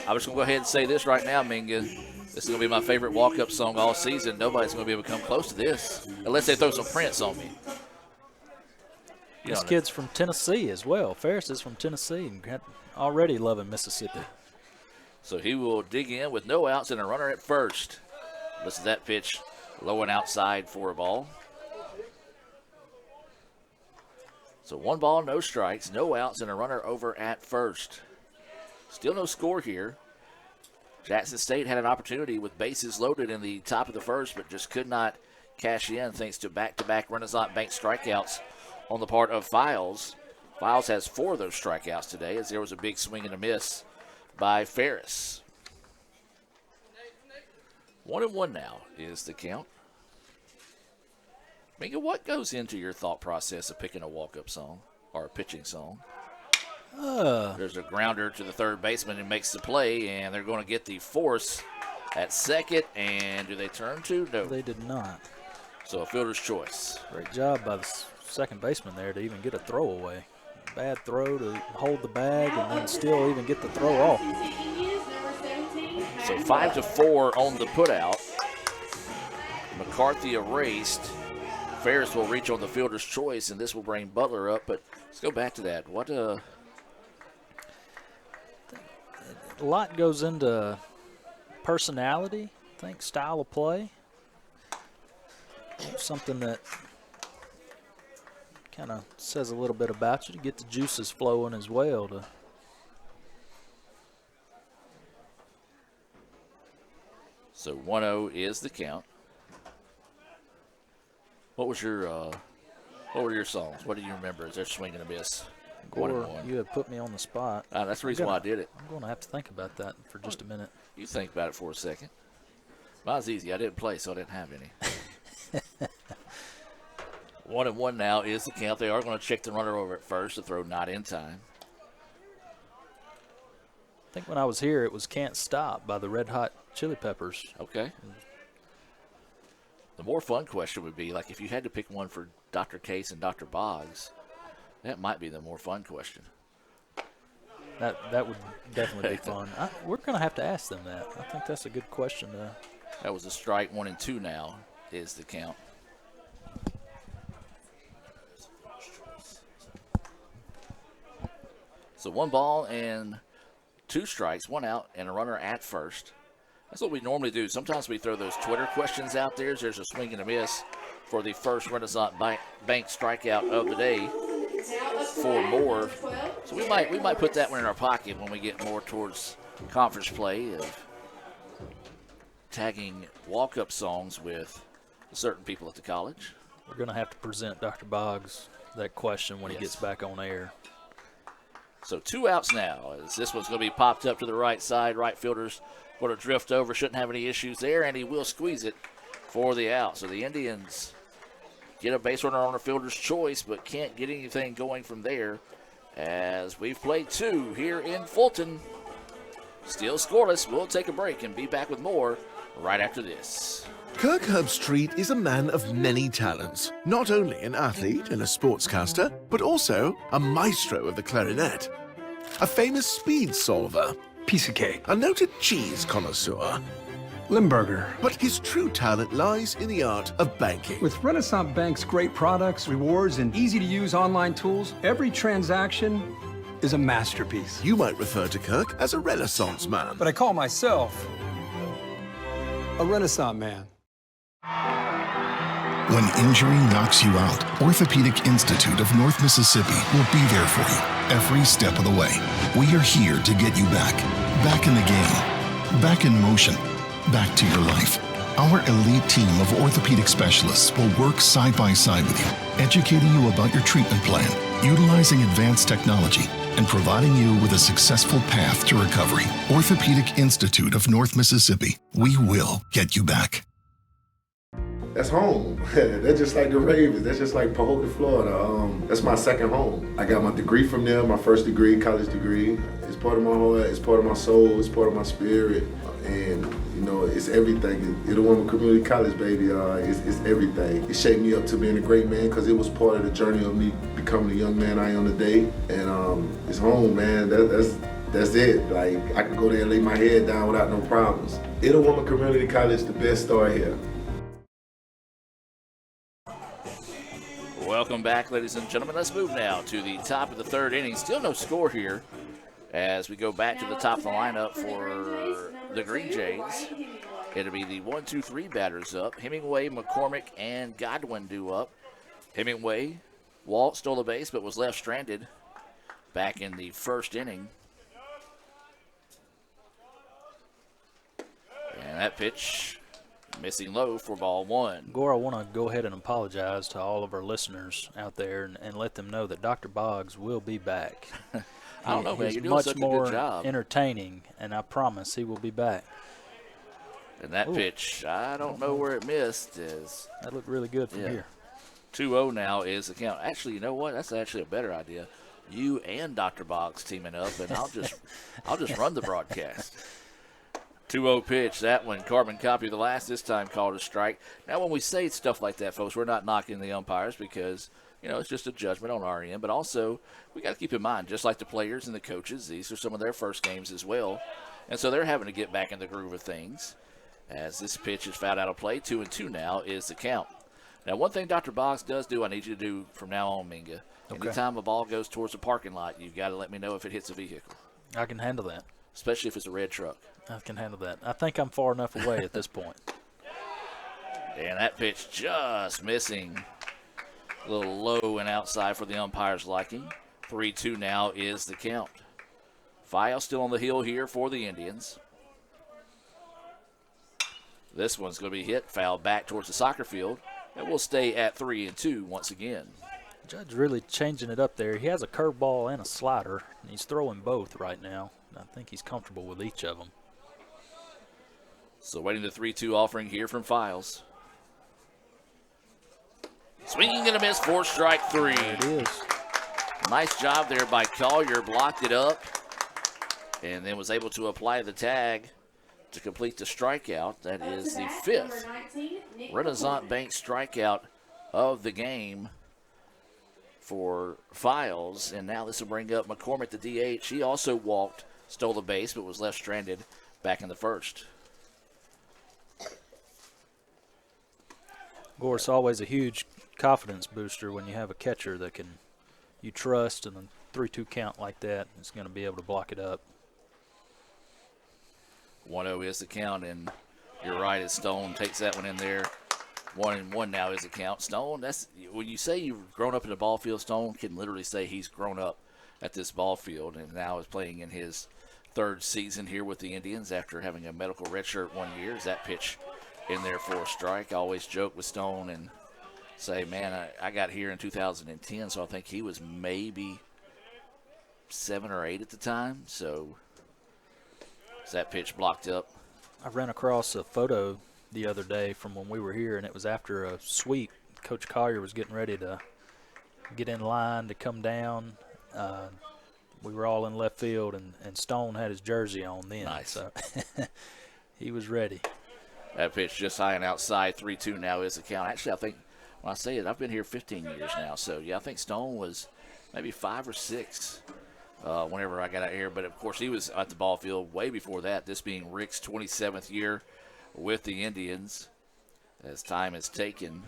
Speaker 15: I'm just going to go ahead and say this right now, Minga. This is going to be my favorite walk-up song all season. Nobody's going to be able to come close to this unless they throw some Prince on me.
Speaker 7: This kid's from Tennessee as well. Ferris is from Tennessee and already loving Mississippi.
Speaker 15: So he will dig in with no outs and a runner at first. Listen to that pitch, low and outside for a ball. So 1 ball, no strikes, no outs, and a runner over at first. Still no score here. Jackson State had an opportunity with bases loaded in the top of the first, but just could not cash in thanks to back-to-back Renaissance Bank strikeouts on the part of Files. Files has 4 of those strikeouts today as there was a big swing and a miss by Ferris. 1-1 now is the count. Minga, what goes into your thought process of picking a walk-up song or a pitching song? There's a grounder to the third baseman who makes the play, and they're going to get the force at second. And do they turn to? No.
Speaker 7: They did not.
Speaker 15: So a fielder's choice.
Speaker 7: Great job by the second baseman there to even get a throw away. Bad throw to hold the bag and then still even get the throw off.
Speaker 15: So 5-4 on the putout. McCarthy erased. Ferris will reach on the fielder's choice, and this will bring Butler up. But let's go back to that. A
Speaker 7: lot goes into personality, I think, style of play. Something that kind of says a little bit about you to get the juices flowing as well.
Speaker 15: So 1-0 is the count. What were your songs? What do you remember? Is there swing and a miss?
Speaker 7: Gore, you have put me on the spot.
Speaker 15: That's the reason why I did it.
Speaker 7: I'm going to have to think about that for just a minute.
Speaker 15: You think about it for a second. Mine's easy. I didn't play, so I didn't have any. 1-1 now is the count. They are going to check the runner over at first. The throw not in time.
Speaker 7: I think when I was here, it was Can't Stop by the Red Hot Chili Peppers.
Speaker 15: Okay. The more fun question would be, like, if you had to pick one for Dr. Case and Dr. Boggs, that might be the more fun question.
Speaker 7: That would definitely be fun. We're going to have to ask them that. I think that's a good question.
Speaker 15: That was a strike. 1-2 now is the count. So 1 ball and 2 strikes, 1 out, and a runner at first. That's what we normally do. Sometimes we throw those Twitter questions out there. There's a swing and a miss for the first Renaissance Bank strikeout of the day for Moore. So we might put that one in our pocket when we get more towards conference play of tagging walk-up songs with certain people at the college.
Speaker 7: We're going to have to present Dr. Boggs that question when he gets back on air.
Speaker 15: So 2 outs now, as this one's going to be popped up to the right side. Right fielder's going to drift over, shouldn't have any issues there, and he will squeeze it for the out. So the Indians get a base runner on a fielder's choice, but can't get anything going from there, as we've played 2 here in Fulton. Still scoreless. We'll take a break and be back with more right after this.
Speaker 17: Kirk Herbstreit is a man of many talents, not only an athlete and a sportscaster, but also a maestro of the clarinet, a famous speed solver,
Speaker 1: piece of cake,
Speaker 17: a noted cheese connoisseur,
Speaker 1: Limburger.
Speaker 17: But his true talent lies in the art of banking.
Speaker 1: With Renaissance Bank's great products, rewards, and easy-to-use online tools, every transaction is a masterpiece.
Speaker 17: You might refer to Kirk as a Renaissance man.
Speaker 1: But I call myself a Renaissance man.
Speaker 9: When injury knocks you out, Orthopedic Institute of North Mississippi will be there for you every step of the way. We are here to get you back in the game, back in motion, back to your life. Our elite team of orthopedic specialists will work side by side with you, educating you about your treatment plan, utilizing advanced technology, and providing you with a successful path to recovery. Orthopedic Institute of North Mississippi. We will get you back.
Speaker 3: That's home. That's just like the Ravens. That's just like Pahokee, Florida. That's my second home. I got my degree from there, my first degree, college degree. It's part of my heart, it's part of my soul, it's part of my spirit. And, you know, it's everything. Itawamba Community College, baby, it's everything. It shaped me up to being a great man because it was part of the journey of me becoming the young man I am today. And it's home, man. That's it. Like, I could go there and lay my head down without no problems. Itawamba Community College, the best start here.
Speaker 15: Welcome back, ladies and gentlemen. Let's move now to the top of the third inning. Still no score here as we go back to the top of the lineup for the Green Jays. It'll be the 1-2-3 batters up. Hemingway, McCormick, and Godwin due up. Hemingway, Walt stole a base but was left stranded back in the first inning. And that pitch missing low for ball 1.
Speaker 7: Gore, I want to go ahead and apologize to all of our listeners out there and let them know that Dr. Boggs will be back.
Speaker 15: I don't know, man. You're doing
Speaker 7: much
Speaker 15: such
Speaker 7: more
Speaker 15: a good job.
Speaker 7: Entertaining, and I promise he will be back.
Speaker 15: And that pitch, I don't know where it missed.
Speaker 7: That looked really good from here.
Speaker 15: 2-0 now is the count. Actually, you know what? That's actually a better idea. You and Dr. Boggs teaming up, and I'll just run the broadcast. 2-0 pitch. That one, carbon copy of the last, this time called a strike. Now, when we say stuff like that, folks, we're not knocking the umpires because, it's just a judgment on our end. But also, we got to keep in mind, just like the players and the coaches, these are some of their first games as well. And so they're having to get back in the groove of things. As this pitch is fouled out of play, 2-2 now is the count. Now, one thing Dr. Boggs does do, I need you to do from now on, Minga.
Speaker 7: Okay.
Speaker 15: Anytime a ball goes towards the parking lot, you've got to let me know if it hits a vehicle.
Speaker 7: I can handle that.
Speaker 15: Especially if it's a red truck.
Speaker 7: I can handle that. I think I'm far enough away at this point.
Speaker 15: And that pitch just missing. A little low and outside for the umpire's liking. 3-2 now is the count. Files still on the hill here for the Indians. This one's going to be hit, fouled back towards the soccer field, and we'll stay at 3-2 once again.
Speaker 7: Judge really changing it up there. He has a curveball and a slider, and he's throwing both right now. I think he's comfortable with each of them.
Speaker 15: So waiting the 3-2 offering here from Files. Swinging and a miss for strike 3.
Speaker 7: There it is.
Speaker 15: Nice job there by Collier. Blocked it up and then was able to apply the tag to complete the strikeout. That is the 5th Renaissance Bank strikeout of the game for Files. And now this will bring up McCormick, the DH. He also walked, stole the base, but was left stranded back in the first.
Speaker 7: Of course, always a huge confidence booster when you have a catcher that you trust, and a 3-2 count like that is going to be able to block it up.
Speaker 15: 1-0 is the count, and you're right, as Stone takes that one in there. 1-1 now is the count. Stone, that's when you say you've grown up in the ball field, Stone can literally say he's grown up at this ball field and now is playing in his 3rd season here with the Indians after having a medical redshirt 1 year. Is that pitch in there for a strike? I always joke with Stone and say, man, I got here in 2010, so I think he was maybe 7 or 8 at the time. So is that pitch blocked up?
Speaker 7: I ran across a photo the other day from when we were here, and it was after a sweep. Coach Collier was getting ready to get in line to come down. We were all in left field, and Stone had his jersey on then.
Speaker 15: Nice.
Speaker 7: So he was ready.
Speaker 15: That pitch just high and outside. 3-2 now is the count. Actually, I think when I say it, I've been here 15 years now. So, yeah, I think Stone was maybe 5 or 6 whenever I got out here. But, of course, he was at the ball field way before that, this being Rick's 27th year with the Indians as time is taken.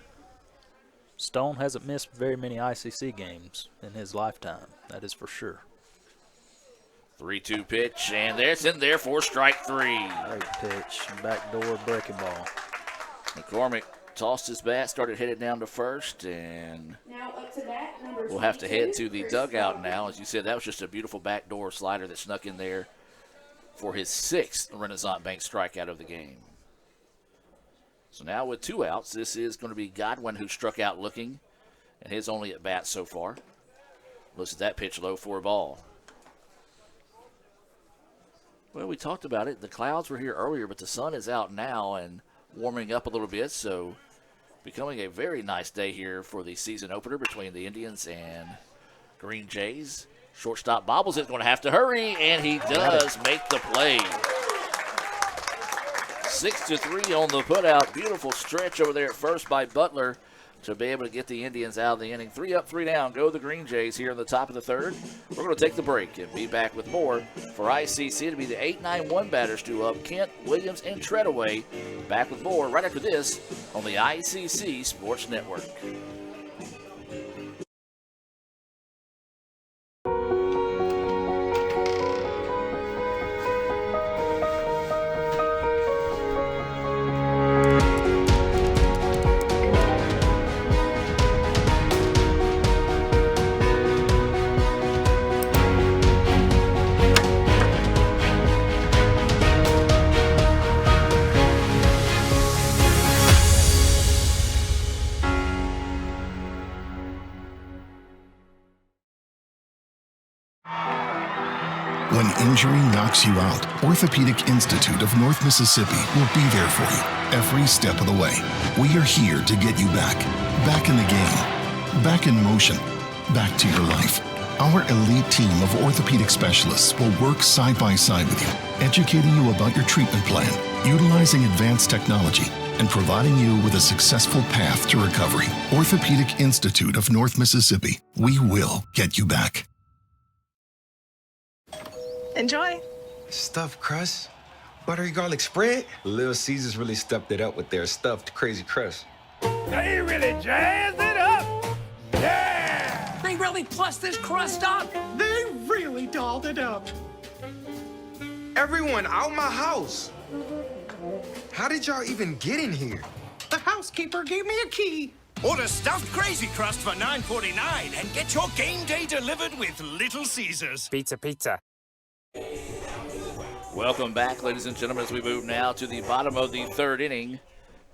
Speaker 7: Stone hasn't missed very many ICC games in his lifetime. That is for sure.
Speaker 15: 3-2 pitch, and there's in there for strike 3.
Speaker 7: Great pitch, backdoor breaking ball.
Speaker 15: McCormick tossed his bat, started headed down to first, and
Speaker 16: now up to bat, number
Speaker 15: we'll have to head to the
Speaker 16: Chris
Speaker 15: dugout
Speaker 16: Scott.
Speaker 15: now. As you said, that was just a beautiful backdoor slider that snuck in there for his 6th Renaissance Bank strikeout of the game. So now with 2 outs, this is going to be Godwin who struck out looking, and his only at bat so far. Looks at that pitch low for a ball. Well, we talked about it. The clouds were here earlier, but the sun is out now and warming up a little bit, so becoming a very nice day here for the season opener between the Indians and Green Jays. Shortstop bobbles it, going to have to hurry, and he does make the play. 6-3 on the putout. Beautiful stretch over there at first by Butler to be able to get the Indians out of the inning. 3 up, 3 down. Go the Green Jays here in the top of the 3rd. We're going to take the break and be back with more for ICC to be the 8-9-1 batters to up. Kent, Williams, and Treadaway. Back with more right after this on the ICC Sports Network.
Speaker 9: When injury knocks you out, Orthopedic Institute of North Mississippi will be there for you every step of the way. We are here to get you back in the game, back in motion, back to your life. Our elite team of orthopedic specialists will work side by side with you educating you about your treatment plan, utilizing advanced technology, and providing you with a successful path to recovery. Orthopedic Institute of North Mississippi. We will get you back.
Speaker 22: Enjoy.
Speaker 11: Stuffed crust, buttery garlic spread. Little Caesars really stepped it up with their stuffed crazy crust.
Speaker 20: They really jazzed it up. Yeah! They really plussed this crust up. They really dolled it up.
Speaker 11: Everyone out my house. How did y'all even get in here?
Speaker 20: The housekeeper gave me a key.
Speaker 10: Order stuffed crazy crust for $9.49 and get your game day delivered with Little Caesars.
Speaker 4: Pizza, pizza.
Speaker 15: Welcome back, ladies and gentlemen, as we move now to the bottom of the third inning.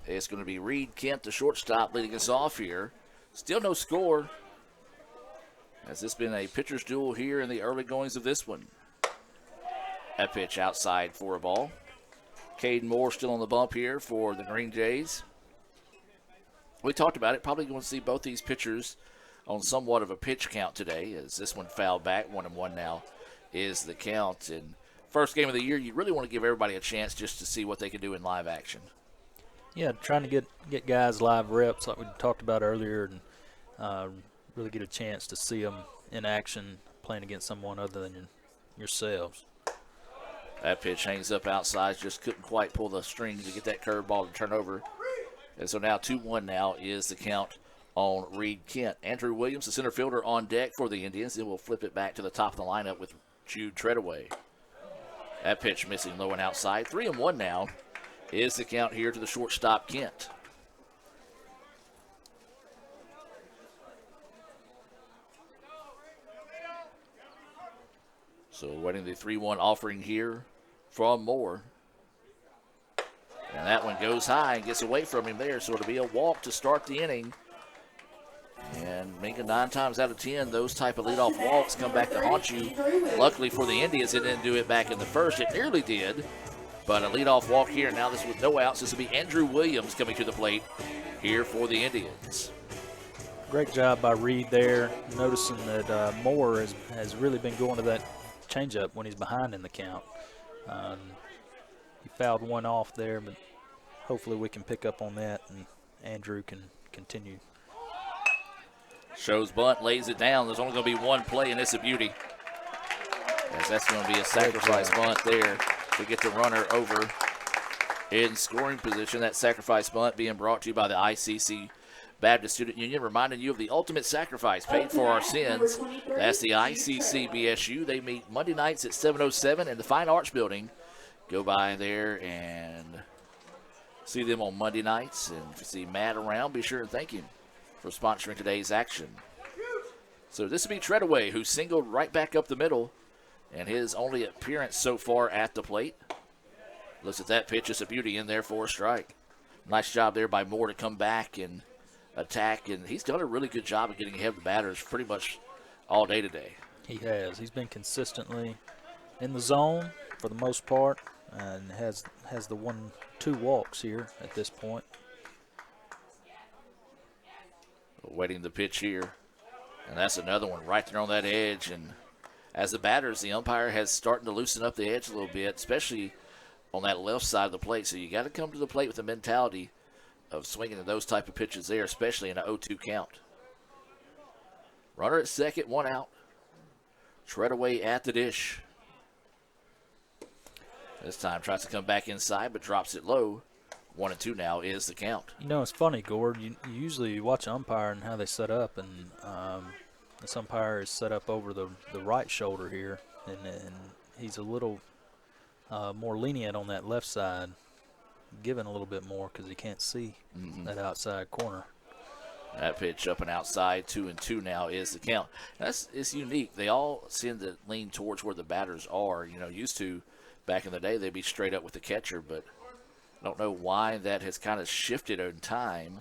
Speaker 15: It's going to be Reed Kent, the shortstop, leading us off here. Still no score. Has this been a pitcher's duel here in the early goings of this one? That pitch outside for a ball. Caden Moore still on the bump here for the Green Jays. We talked about it. Probably going to see both these pitchers on somewhat of a pitch count today, as this one fouled back. 1-1 now is the count. And first game of the year, you really want to give everybody a chance just to see what they can do in live action.
Speaker 7: Yeah, trying to get guys live reps like we talked about earlier, and really get a chance to see them in action playing against someone other than yourselves.
Speaker 15: That pitch hangs up outside, just couldn't quite pull the string to get that curveball to turn over. And so now 2-1 now is the count on Reed Kent. Andrew Williams, the center fielder, on deck for the Indians. Then we'll flip it back to the top of the lineup with Jude Treadaway. That pitch missing low and outside. 3-1 now is the count here to the shortstop, Kent. So waiting the 3-1 offering here from Moore. And that one goes high and gets away from him there, so it'll be a walk to start the inning. And Minka, 9 times out of 10, those type of leadoff walks come back to haunt you. Luckily for the Indians, it didn't do it back in the first. It nearly did, but a leadoff walk here. Now this with no outs. This will be Andrew Williams coming to the plate here for the Indians.
Speaker 7: Great job by Reed there, noticing that Moore has really been going to that changeup when he's behind in the count. He fouled one off there, but hopefully we can pick up on that and Andrew can continue.
Speaker 15: Shows bunt, lays it down. There's only going to be one play, and it's a beauty. As that's going to be a sacrifice bunt there to get the runner over in scoring position. That sacrifice bunt being brought to you by the ICC Baptist Student Union, reminding you of the ultimate sacrifice paid for our sins. That's the ICC BSU. They meet Monday nights at 7:07 in the Fine Arts Building. Go by there and see them on Monday nights. And if you see Matt around, be sure and thank him for sponsoring today's action. So this will be Treadaway, who singled right back up the middle, and his only appearance so far at the plate. Looks at that pitch. It's a beauty in there for a strike. Nice job there by Moore to come back and attack, and he's done a really good job of getting ahead of the batters pretty much all day today.
Speaker 7: He has. He's been consistently in the zone for the most part, and has the 1-2 walks here at this point.
Speaker 15: Waiting the pitch here, and that's another one right there on that edge. And as the batters, the umpire has starting to loosen up the edge a little bit, especially on that left side of the plate. So you got to come to the plate with the mentality of swinging to those type of pitches there, especially in an 0-2 count. Runner at second, 1 out. Treadaway at the dish. This time tries to come back inside, but drops it low. 1-2 now is the count.
Speaker 7: You know, it's funny, Gord. You usually watch an umpire and how they set up, and this umpire is set up over the right shoulder here, and he's a little more lenient on that left side, giving a little bit more because he can't see that outside corner.
Speaker 15: That pitch up and outside, 2-2 now is the count. It's unique. They all seem to lean towards where the batters are. You know, used to back in the day they'd be straight up with the catcher, but I don't know why that has kind of shifted in time.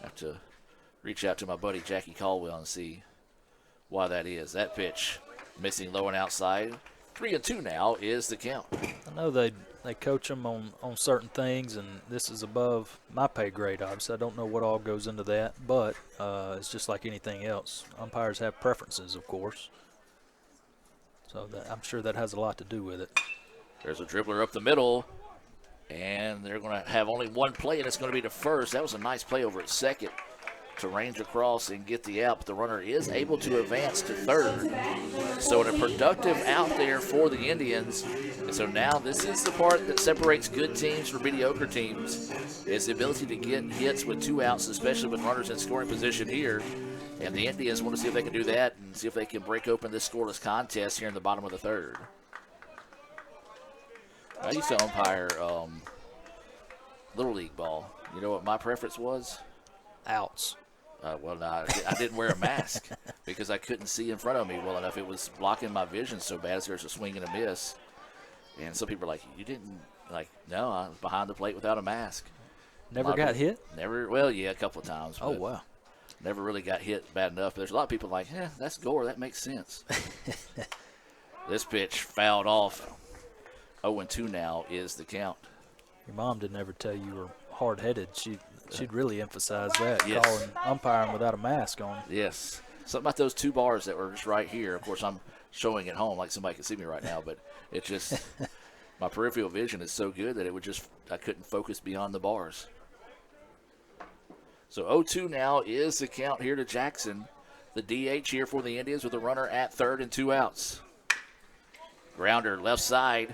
Speaker 15: I have to reach out to my buddy Jackie Caldwell and see why that is. That pitch missing low and outside. 3-2 now is the count.
Speaker 7: I know they coach them on certain things, and this is above my pay grade, obviously. I don't know what all goes into that, but it's just like anything else. Umpires have preferences, of course. So I'm sure that has a lot to do with it.
Speaker 15: There's a dribbler up the middle, and they're going to have only one play, and it's going to be to first. That was a nice play over at second to range across and get the out, but the runner is able to advance to third. So a productive out there for the Indians. And so now this is the part that separates good teams from mediocre teams, is the ability to get hits with 2 outs, especially with runners in scoring position here. And the Indians want to see if they can do that and see if they can break open this scoreless contest here in the bottom of the third. I used to umpire Little League ball. You know what my preference was?
Speaker 7: Outs.
Speaker 15: Well, no, I didn't wear a mask because I couldn't see in front of me well enough. It was blocking my vision so bad, so there's a swing and a miss. And some people are like, you didn't, like, no, I was behind the plate without a mask.
Speaker 7: Never got hit?
Speaker 15: Never, well, yeah, a couple of times.
Speaker 7: Oh, wow.
Speaker 15: Never really got hit bad enough. There's a lot of people like, that's Gore, that makes sense. This pitch fouled off. 0-2 now is the count.
Speaker 7: Your mom didn't ever tell you were hard-headed. She'd really emphasize that,
Speaker 15: yes.
Speaker 7: Calling umpiring without a mask on.
Speaker 15: Yes. Something about those 2 bars that were just right here. Of course, I'm showing at home like somebody can see me right now, but it just, my peripheral vision is so good that it would just, I couldn't focus beyond the bars. So 0-2 now is the count here to Jackson. The DH here for the Indians with a runner at third and 2 outs. Grounder left side.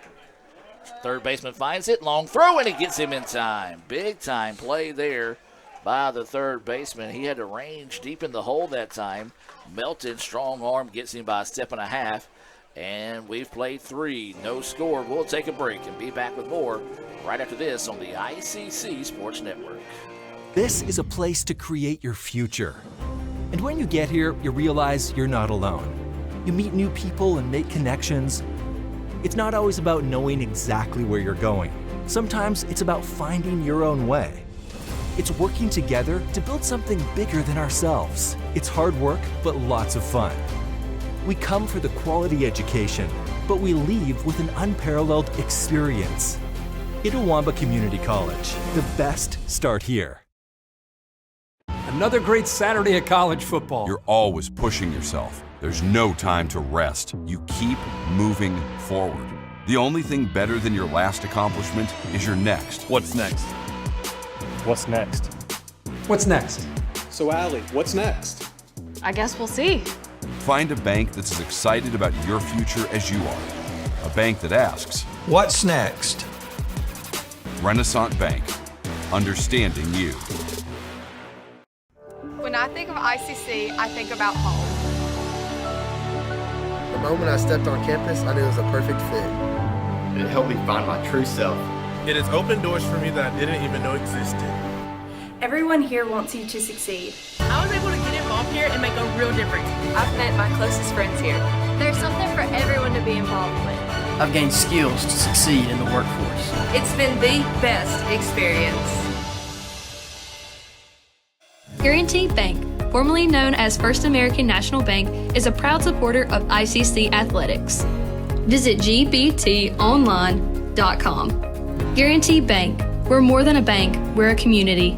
Speaker 15: Third baseman finds it. Long throw, and he gets him in time. Big time play there by the third baseman. He had to range deep in the hole that time. Melton, strong arm, gets him by a step and a half. And we've played 3. No score. We'll take a break and be back with more right after this on the ICC Sports Network.
Speaker 8: This is a place to create your future. And when you get here, you realize you're not alone. You meet new people and make connections. It's not always about knowing exactly where you're going. Sometimes it's about finding your own way. It's working together to build something bigger than ourselves. It's hard work, but lots of fun. We come for the quality education, but we leave with an unparalleled experience. Itawamba Community College. The best start here.
Speaker 1: Another great Saturday of college football.
Speaker 2: You're always pushing yourself. There's no time to rest. You keep moving forward. The only thing better than your last accomplishment is your next.
Speaker 24: What's next?
Speaker 4: What's next?
Speaker 5: What's next? So, Allie, what's next?
Speaker 6: I guess we'll see.
Speaker 2: Find a bank that's as excited about your future as you are. A bank that asks,
Speaker 12: what's next?
Speaker 2: Renaissance Bank. Understanding you.
Speaker 13: When I think of ICC, I think about home.
Speaker 14: The moment I stepped on campus, I knew it was a perfect fit.
Speaker 25: It helped me find my true self.
Speaker 26: It has opened doors for me that I didn't even know existed.
Speaker 27: Everyone here wants you to succeed.
Speaker 28: I was able to get involved here and make a real difference.
Speaker 13: I've met my closest friends here.
Speaker 6: There's something for everyone to be involved with.
Speaker 29: I've gained skills to succeed in the workforce.
Speaker 13: It's been the best experience.
Speaker 6: Guaranty Bank, formerly known as First American National Bank, is a proud supporter of ICC athletics. Visit gbtonline.com. Guaranty Bank, we're more than a bank, we're a community.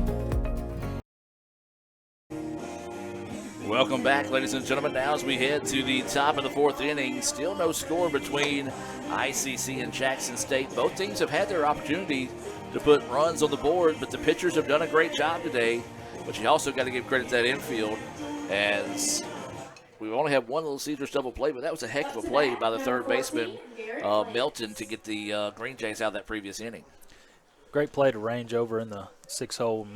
Speaker 15: Welcome back, ladies and gentlemen. Now as we head to the top of the 4th inning, still no score between ICC and Jackson State. Both teams have had their opportunity to put runs on the board, but the pitchers have done a great job today. But you also got to give credit to that infield, as we only have one Little Caesars double play, but that was a heck of a play by the third baseman, Melton, to get the Green Jays out of that previous inning.
Speaker 7: Great play to range over in the 6-hole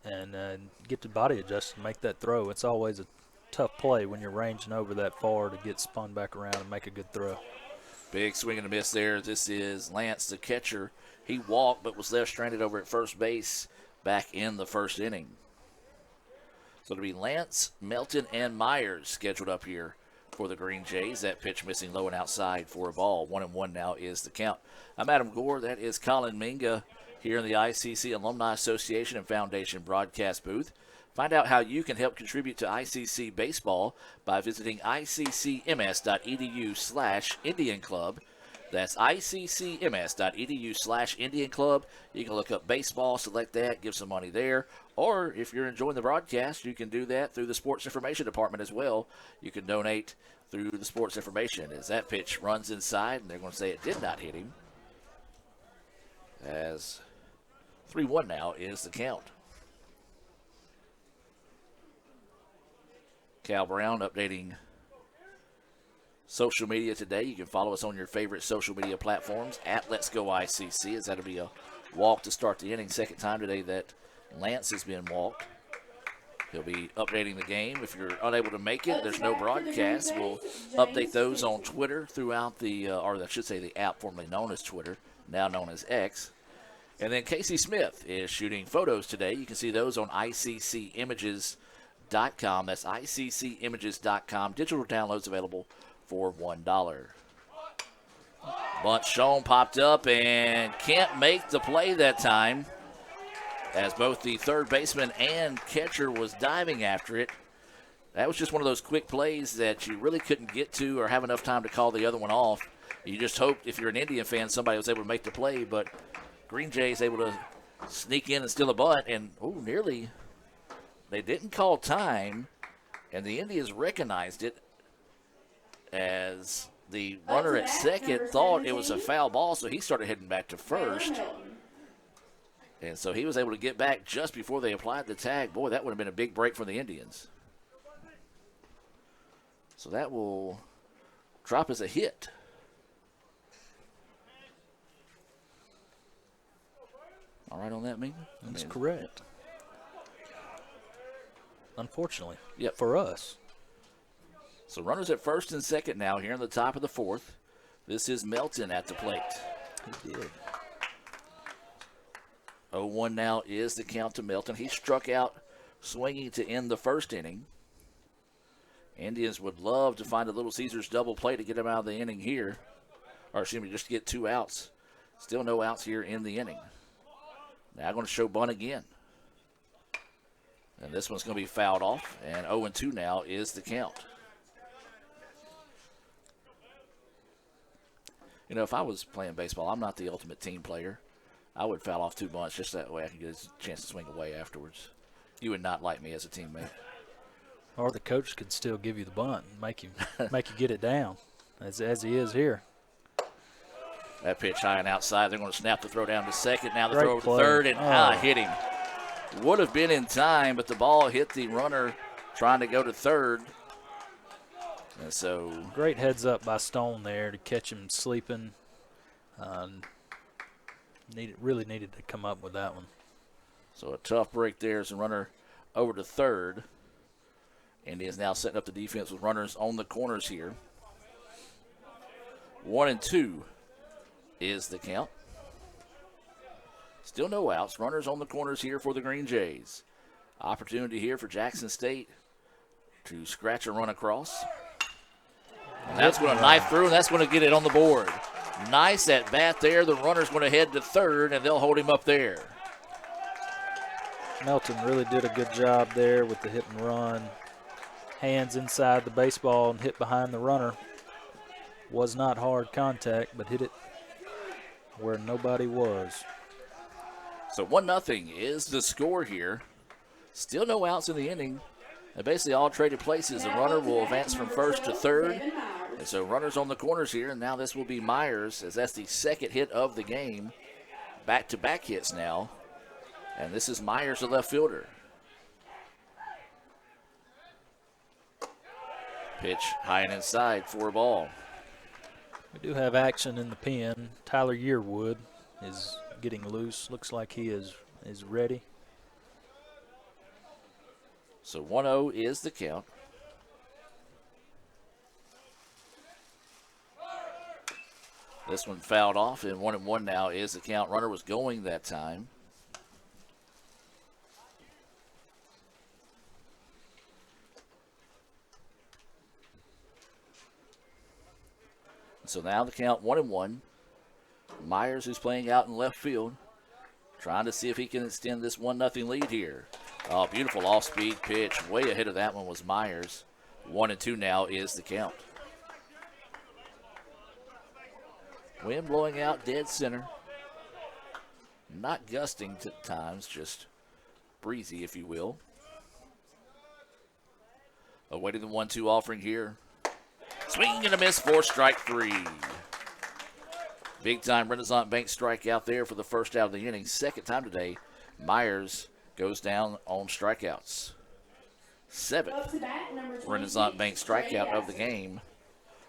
Speaker 7: and get the body adjusted and make that throw. It's always a tough play when you're ranging over that far to get spun back around and make a good throw.
Speaker 15: Big swing and a miss there. This is Lance, the catcher. He walked but was left stranded over at first base back in the first inning. So it'll be Lance, Melton, and Myers scheduled up here for the Green Jays. That pitch missing low and outside for a ball. 1-1 now is the count. I'm Adam Gore. That is Colin Minga here in the ICC Alumni Association and Foundation broadcast booth. Find out how you can help contribute to ICC baseball by visiting iccms.edu/Indian Club. That's iccms.edu/Indian Club. You can look up baseball, select that, give some money there. Or if you're enjoying the broadcast, you can do that through the Sports Information Department as well. You can donate through the Sports Information. As that pitch runs inside, and they're going to say it did not hit him. As 3-1 now is the count. Cal Brown updating social media today. You can follow us on your favorite social media platforms at Let's Go ICC, as that'll be a walk to start the inning. Second time today that Lance has been walked. He'll be updating the game. If you're unable to make it, there's no broadcast. We'll update those on Twitter throughout the, or I should say the app formerly known as Twitter, now known as X. And then Casey Smith is shooting photos today. You can see those on iccImages.com. That's iccImages.com. Digital downloads available for $1. Bunt shown, popped up, and can't make the play that time, as both the third baseman and catcher was diving after it. That was just one of those quick plays that you really couldn't get to or have enough time to call the other one off. You just hoped, if you're an Indian fan, somebody was able to make the play, but Green Jays able to sneak in and steal a bunt, and nearly. They didn't call time, and the Indians recognized it, as the runner at second thought it was a foul ball, so he started heading back to first. And so he was able to get back just before they applied the tag. Boy, that would have been a big break for the Indians. So that will drop as a hit. All right on that, Megan?
Speaker 7: That's correct. Unfortunately,
Speaker 15: yep,
Speaker 7: for us.
Speaker 15: So runners at first and second now here in the top of the fourth. This is Melton at the plate.
Speaker 7: He did.
Speaker 15: 0-1 now is the count to Melton. He struck out swinging to end the first inning. Indians would love to find a Little Caesars double play to get him out of the inning here. Or excuse me, just to get 2 outs. Still no outs here in the inning. Now going to show bunt again. And this one's going to be fouled off. And 0-2 now is the count. You know, if I was playing baseball, I'm not the ultimate team player. I would foul off 2 bunts just that way I can get a chance to swing away afterwards. You would not like me as a teammate.
Speaker 7: Or the coach could still give you the bunt and make you get it down, as he is here.
Speaker 15: That pitch high and outside. They're going to snap the throw down to second. Now the
Speaker 7: Great
Speaker 15: throw to
Speaker 7: play.
Speaker 15: third, and hit him. Would have been in time, but the ball hit the runner trying to go to third. And so
Speaker 7: great heads up by Stone there to catch him sleeping. Really needed to come up with that one.
Speaker 15: So a tough break there as the runner over to third. Indians now setting up the defense with runners on the corners here. 1-2 is the count. Still no outs. Runners on the corners here for the Green Jays. Opportunity here for Jackson State to scratch a run across. And that's going to knife through, and that's going to get it on the board. Nice at bat there. The runner's going to head to third, and they'll hold him up there.
Speaker 7: Melton really did a good job there with the hit and run. Hands inside the baseball and hit behind the runner. Was not hard contact, but hit it where nobody was.
Speaker 15: So 1-0 is the score here. Still no outs in the inning. And basically all traded places. The runner will advance from first to third. And so runners on the corners here. And now this will be Myers, as that's the second hit of the game. Back-to-back hits now. And this is Myers, the left fielder. Pitch high and inside for a ball.
Speaker 7: We do have action in the pen. Tyler Yearwood is getting loose. Looks like he is ready.
Speaker 15: So 1-0 is the count. This one fouled off, and 1-1 now is the count. Runner was going that time. So now the count 1-1. Myers, who's playing out in left field, trying to see if he can extend this 1-0 lead here. Oh, beautiful off-speed pitch. Way ahead of that one was Myers. 1-2 now is the count. Wind blowing out dead center. Not gusting at times, just breezy, if you will. Awaiting the 1-2 offering here. Swing and a miss for strike 3. Big time Renaissance Bank strikeout there for the first out of the inning. Second time today, Myers goes down on strikeouts. 7th Renaissance Bank strikeout of the game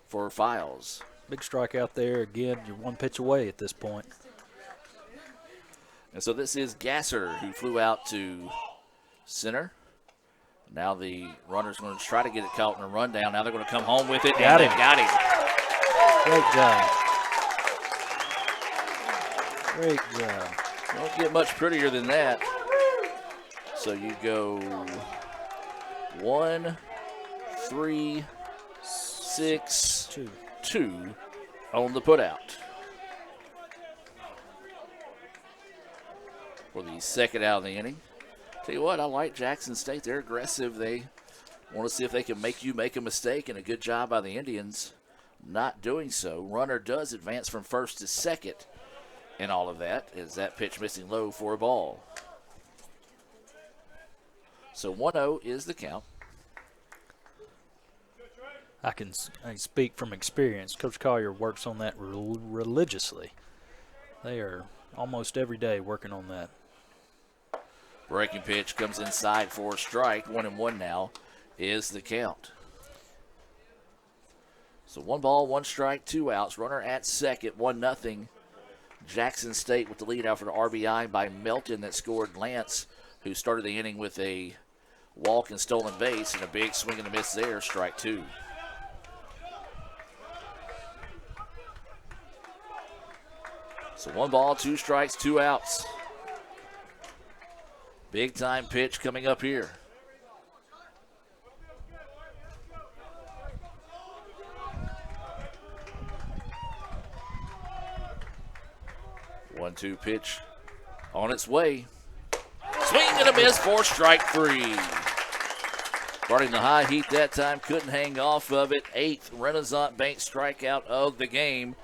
Speaker 15: for Files.
Speaker 7: Big strikeout there. Again, you're one pitch away at this point.
Speaker 15: And so this is Gasser, who flew out to center. Now the runner's going to try to get it caught in a rundown. Now they're going to come home with it.
Speaker 7: Got him.
Speaker 15: Got him.
Speaker 7: Great job. Great job.
Speaker 15: Don't get much prettier than that. So you go 1, 3, 6, 2 on the putout. For the second out of the inning. Tell you what, I like Jackson State. They're aggressive. They want to see if they can make you make a mistake, and a good job by the Indians not doing so. Runner does advance from first to second in all of that. Is that pitch missing low for a ball? So 1-0 is the count.
Speaker 7: I can speak from experience. Coach Collier works on that religiously. They are almost every day working on that.
Speaker 15: Breaking pitch comes inside for a strike. 1-1 now is the count. So 1 ball, 1 strike, 2 outs. Runner at second, 1-0. Jackson State with the lead after the RBI by Melton that scored Lance, who started the inning with a walk and stolen base, and a big swing and a miss there, strike 2. So 1 ball, 2 strikes, 2 outs. Big time pitch coming up here. One-two pitch on its way. Swing and a miss for strike 3. Starting the high heat that time, couldn't hang off of it. 8th Renaissance Bank strikeout of the game.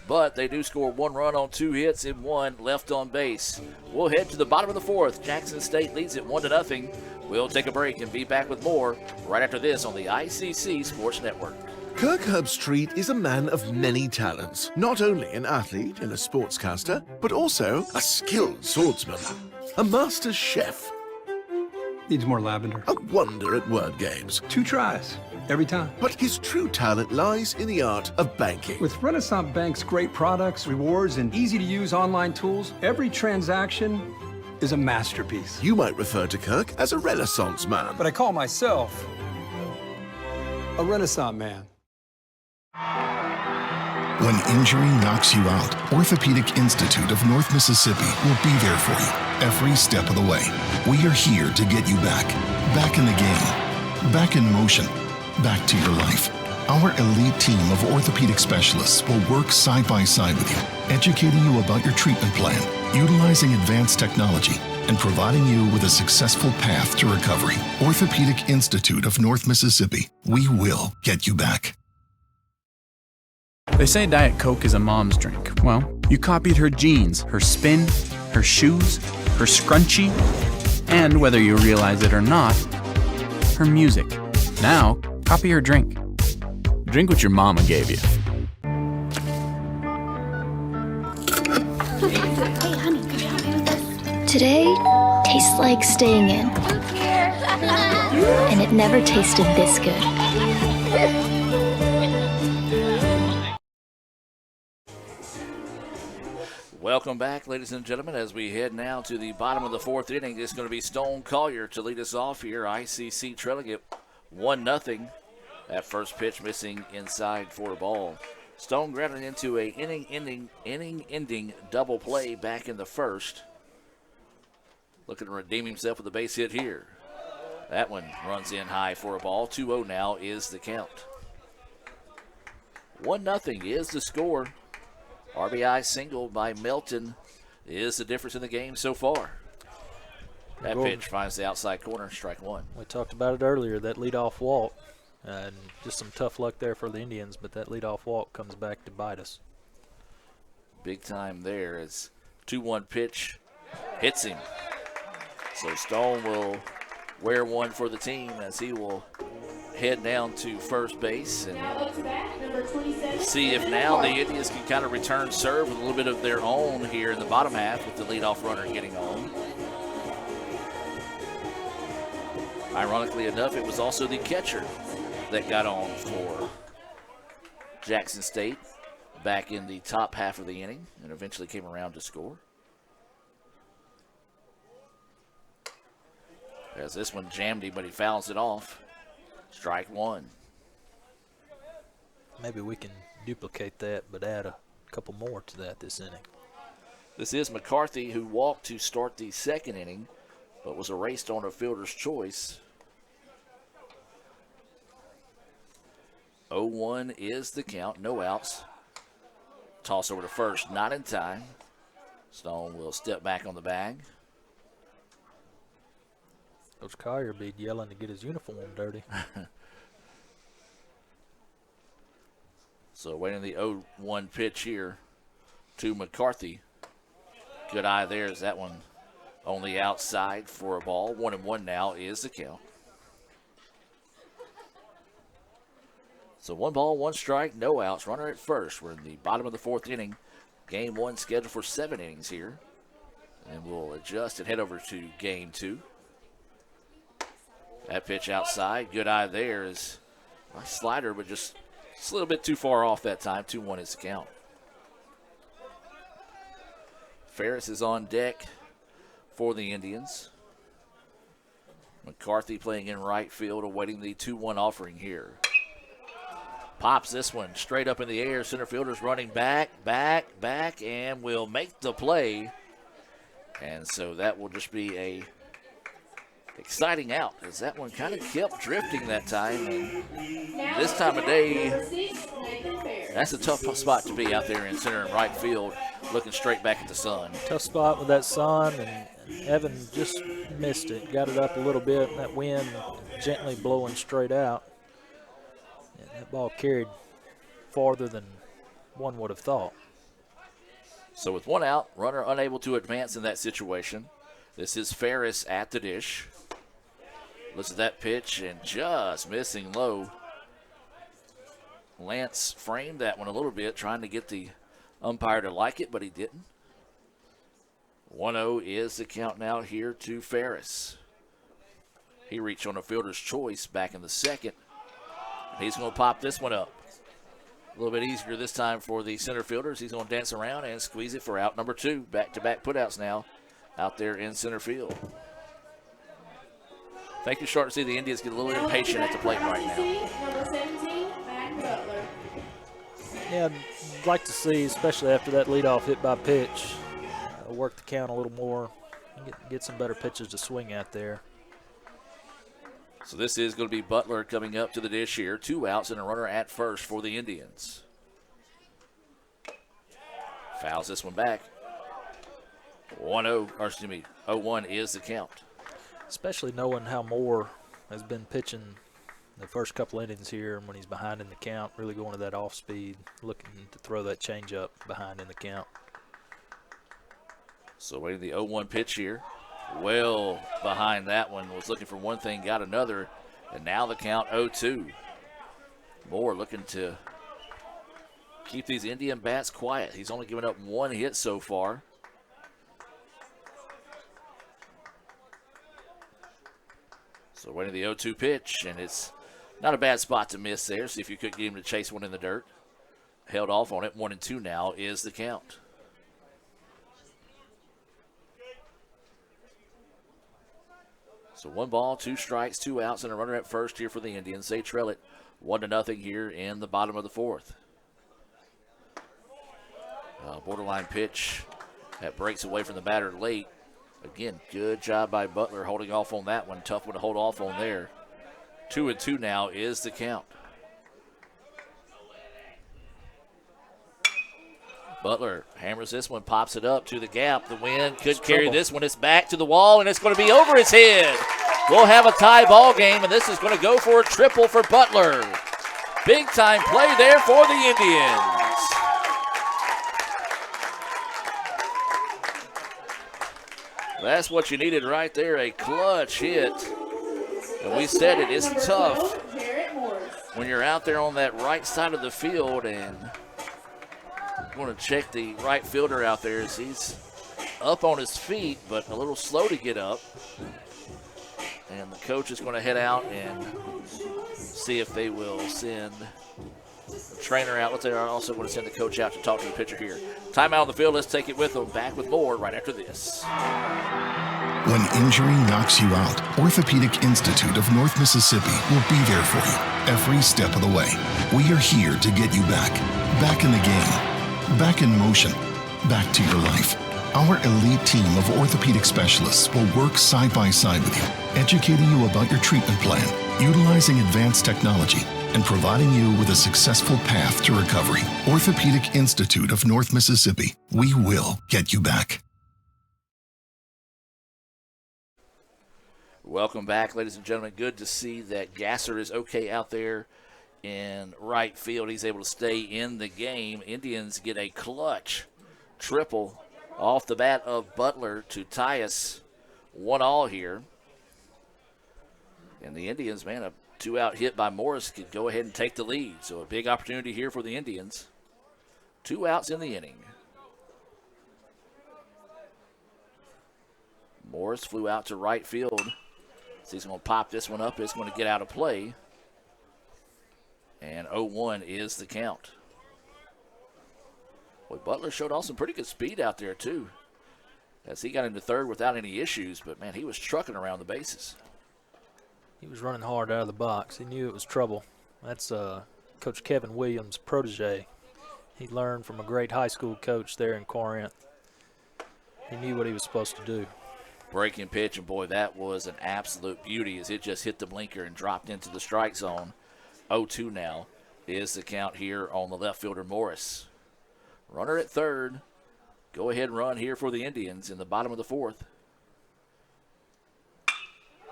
Speaker 15: But they do score 1 run on 2 hits and 1 left on base. We'll head to the bottom of the 4th. Jackson State leads it 1-0. We'll take a break and be back with more right after this on the ICC Sports Network.
Speaker 3: Kirk Herbstreit is a man of many talents. Not only an athlete and a sportscaster, but also a skilled swordsman, a master chef.
Speaker 1: Needs more lavender.
Speaker 3: A wonder at word games.
Speaker 1: 2 tries, every time.
Speaker 3: But his true talent lies in the art of banking.
Speaker 1: With Renaissance Bank's great products, rewards, and easy-to-use online tools, every transaction is a masterpiece.
Speaker 3: You might refer to Kirk as a Renaissance man.
Speaker 1: But I call myself a Renaissance man.
Speaker 9: When injury knocks you out, Orthopedic Institute of North Mississippi will be there for you every step of the way. We are here to get you back. Back in the game. Back in motion. Back to your life. Our elite team of orthopedic specialists will work side by side with you, educating you about your treatment plan, utilizing advanced technology, and providing you with a successful path to recovery. Orthopedic Institute of North Mississippi. We will get you back.
Speaker 12: They say Diet Coke is a mom's drink. Well, you copied her jeans, her spin, her shoes, her scrunchie, and whether you realize it or not, her music. Now, copy her drink. Drink what your mama gave you.
Speaker 16: Hey, honey, could you help me with this? Today tastes like staying in. And it never tasted this good.
Speaker 15: Welcome back, ladies and gentlemen, as we head now to the bottom of the 4th inning. It's going to be Stone Collier to lead us off here. ICC trailing it 1-0. That first pitch missing inside for a ball. Stone grounded into a inning-ending double play back in the first. Looking to redeem himself with a base hit here. That one runs in high for a ball. 2-0 now is the count. 1-0 is the score. RBI single by Melton is the difference in the game so far. That pitch finds the outside corner, strike 1.
Speaker 7: We talked about it earlier, that leadoff walk. And just some tough luck there for the Indians, but that leadoff walk comes back to bite us.
Speaker 15: big time there as 2-1 pitch hits him. So Stone will wear one for the team as he will head down to first base and see if now the Indians can kind of return serve with a little bit of their own here in the bottom half with the leadoff runner getting on. Ironically enough, it was also the catcher that got on for Jackson State back in the top half of the inning and eventually came around to score. As this one jammed him, but he fouls it off. Strike one.
Speaker 11: Maybe we can duplicate that, but add a couple more to that this inning.
Speaker 15: This is McCarthy, who walked to start the second inning, but was erased on a fielder's choice. 0-1 is the count, no outs. Toss over to first, not in time. Stone will step back on the bag.
Speaker 11: Coach Collier be yelling to get his uniform dirty.
Speaker 15: So waiting the 0-1 pitch here to McCarthy. Good eye there as that one on the outside for a ball. 1-1 now is the count. So 1 ball, 1 strike, no outs. Runner at first. We're in the bottom of the 4th inning. Game 1 scheduled for 7 innings here. And we'll adjust and head over to game 2. That pitch outside. Good eye there is a slider, but just a little bit too far off that time. 2-1 is the count. Ferris is on deck for the Indians. McCarthy playing in right field, awaiting the 2-1 offering here. Pops this one straight up in the air. Center fielder's running back, and will make the play. And so that will just be a exciting out, as that one kind of kept drifting that time. And this time of day, that's a tough spot to be out there in center and right field, looking straight back at the sun.
Speaker 11: Tough spot with that sun, and Evan just missed it. Got it up a little bit, and that wind gently blowing straight out. And that ball carried farther than one would have thought.
Speaker 15: So with 1 out, runner unable to advance in that situation. This is Ferris at the dish. Looks at that pitch and just missing low. Lance framed that one a little bit, trying to get the umpire to like it, but he didn't. 1-0 is the count now here to Ferris. He reached on a fielder's choice back in the second. He's going to pop this one up. A little bit easier this time for the center fielders. He's going to dance around and squeeze it for out number 2. Back-to-back putouts now out there in center field. I think you're starting to see the Indians get a little impatient at the plate right now.
Speaker 28: Number 17, Matt Butler.
Speaker 11: Yeah, I'd like to see, especially after that leadoff hit by pitch, work the count a little more, and get some better pitches to swing at there.
Speaker 15: So this is going to be Butler coming up to the dish here. 2 outs and a runner at first for the Indians. Fouls this one back. 0-1 is the count.
Speaker 11: Especially knowing how Moore has been pitching the first couple innings here, and when he's behind in the count, really going to that off speed, looking to throw that changeup behind in the count.
Speaker 15: So waiting the 0-1 pitch here. Well behind that one, was looking for one thing, got another, and now the count 0-2. Moore looking to keep these Indian bats quiet. He's only given up 1 hit so far. So waiting the 0-2 pitch, and it's not a bad spot to miss there. See if you could get him to chase one in the dirt. Held off on it. 1-2 now is the count. So 1 ball, 2 strikes, 2 outs, and a runner at first here for the Indians. They trail it 1-0 here in the bottom of the 4th. Borderline pitch that breaks away from the batter late. Again, good job by Butler holding off on that one. Tough one to hold off on there. 2-2 now is the count. Butler hammers this one, pops it up to the gap. The wind could carry this one. It's back to the wall, and it's going to be over his head. We'll have a tie ball game, and this is going to go for a triple for Butler. Big time play there for the Indians. That's what you needed right there, a clutch hit. And we said it, it's tough when you're out there on that right side of the field, and I want to check the right fielder out there as he's up on his feet, but a little slow to get up. And the coach is going to head out and see if they will send the trainer out. They're also going to send the coach out to talk to the pitcher here. Timeout on the field. Let's take it with them. Back with more right after this.
Speaker 9: When injury knocks you out, Orthopedic Institute of North Mississippi will be there for you every step of the way. We are here to get you back in the game, back in motion, back to your life. Our elite team of orthopedic specialists will work side by side with you, educating you about your treatment plan, utilizing advanced technology, and providing you with a successful path to recovery. Orthopedic Institute of North Mississippi. We will get you back.
Speaker 15: Welcome back, ladies and gentlemen. Good to see that Gasser is okay out there in right field. He's able to stay in the game. Indians get a clutch triple off the bat of Butler to tie us 1-1 here. And the Indians, man, a 2-out hit by Morris could go ahead and take the lead. So a big opportunity here for the Indians. 2 outs in the inning. Morris flew out to right field. So he's going to pop this one up. It's going to get out of play. And 0-1 is the count. Boy, Butler showed off some pretty good speed out there, too, as he got into third without any issues. But, man, he was trucking around the bases.
Speaker 11: He was running hard out of the box. He knew it was trouble. That's Coach Kevin Williams' protege. He learned from a great high school coach there in Corinth. He knew what he was supposed to do.
Speaker 15: Breaking pitch, and boy, that was an absolute beauty as it just hit the blinker and dropped into the strike zone. 0-2 now is the count here on the left fielder, Morris. Runner at third. Go ahead and run here for the Indians in the bottom of the fourth.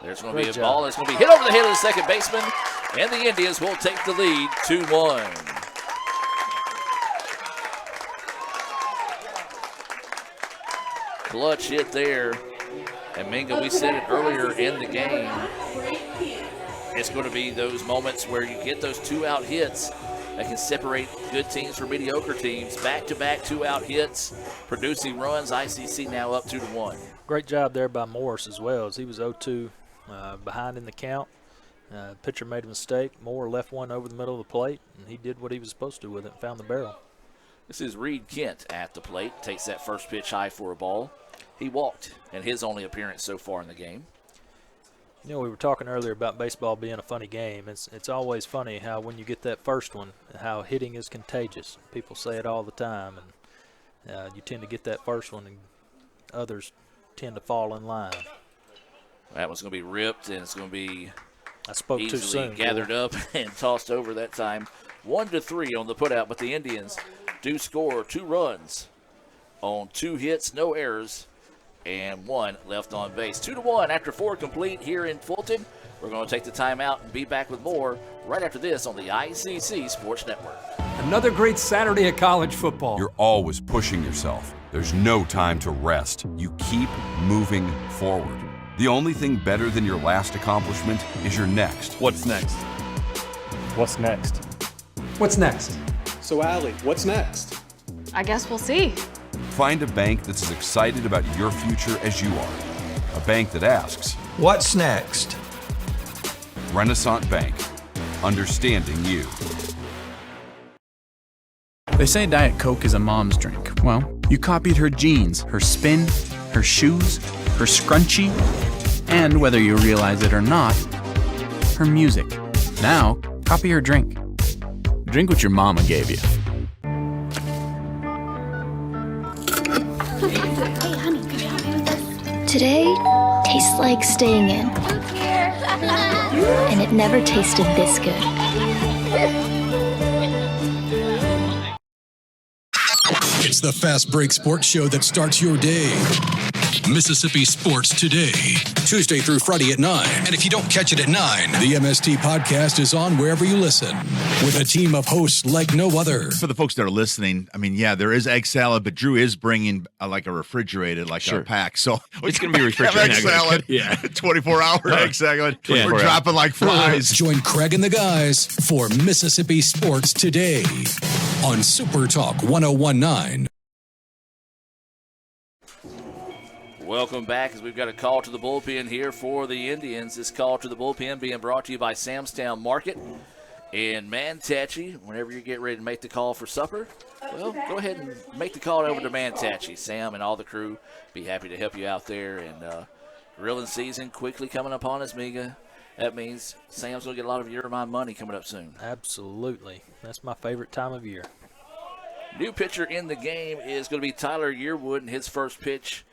Speaker 15: There's going to be a ball that's going to be hit over the head of the second baseman, and the Indians will take the lead 2-1. Clutch hit there. And Minga, we said it earlier in the game, it's going to be those moments where you get those 2-out hits that can separate good teams from mediocre teams. Back-to-back 2-out hits, producing runs. ICC now up 2-1.
Speaker 11: Great job there by Morris as well, as he was 0-2 behind in the count. Pitcher made a mistake. Moore left one over the middle of the plate, and he did what he was supposed to with it and found the barrel.
Speaker 15: This is Reed Kent at the plate. Takes that first pitch high for a ball. He walked in his only appearance so far in the game.
Speaker 11: You know, we were talking earlier about baseball being a funny game. It's always funny how when you get that first one, how hitting is contagious. People say it all the time, and you tend to get that first one, and others tend to fall in line.
Speaker 15: That one's going to be ripped, and it's going to be
Speaker 11: too soon,
Speaker 15: gathered up and tossed over that time. 1-3 on the putout, but the Indians do score 2 runs on 2 hits, no errors, and 1 left on base. 2-1 after 4 complete here in Fulton. We're going to take the timeout and be back with more right after this on the ICC Sports Network.
Speaker 1: Another great Saturday of college football.
Speaker 2: You're always pushing yourself. There's no time to rest. You keep moving forward. The only thing better than your last accomplishment is your next.
Speaker 24: What's next?
Speaker 4: What's next?
Speaker 1: What's next?
Speaker 5: So, Allie, what's next?
Speaker 13: I guess we'll see.
Speaker 2: Find a bank that's as excited about your future as you are. A bank that asks,
Speaker 10: what's next?
Speaker 2: Renaissance Bank. Understanding you.
Speaker 12: They say Diet Coke is a mom's drink. Well, you copied her jeans, her spin, her shoes, her scrunchie, and whether you realize it or not, her music. Now, copy her drink. Drink what your mama gave you.
Speaker 16: Hey, honey, could you help me with this? Today tastes like staying in. And it never tasted this good.
Speaker 17: It's the Fast Break Sports Show that starts your day.
Speaker 10: Mississippi Sports Today, Tuesday through Friday at 9. And if you don't catch it at 9, the MST podcast is on wherever you listen, with a team of hosts like no other.
Speaker 17: For the folks that are listening, I mean, yeah, there is egg salad, but Drew is bringing like a refrigerated, like a pack. So
Speaker 18: it's going to be refrigerated.
Speaker 17: Egg salad,
Speaker 18: yeah.
Speaker 17: 24-hour egg salad.
Speaker 18: Yeah.
Speaker 17: We're dropping like flies.
Speaker 10: Join Craig and the guys for Mississippi Sports Today on Super Talk 1019.
Speaker 15: Welcome back as we've got a call to the bullpen here for the Indians. This call to the bullpen being brought to you by Samstown Market in Manatee. Whenever you get ready to make the call for supper, well, go ahead and make the call over to Manatee. Sam and all the crew be happy to help you out there. And grilling season quickly coming upon us, Miga. That means Sam's going to get a lot of your mind money coming up soon.
Speaker 11: Absolutely. That's my favorite time of year.
Speaker 15: New pitcher in the game is going to be Tyler Yearwood, and his first pitch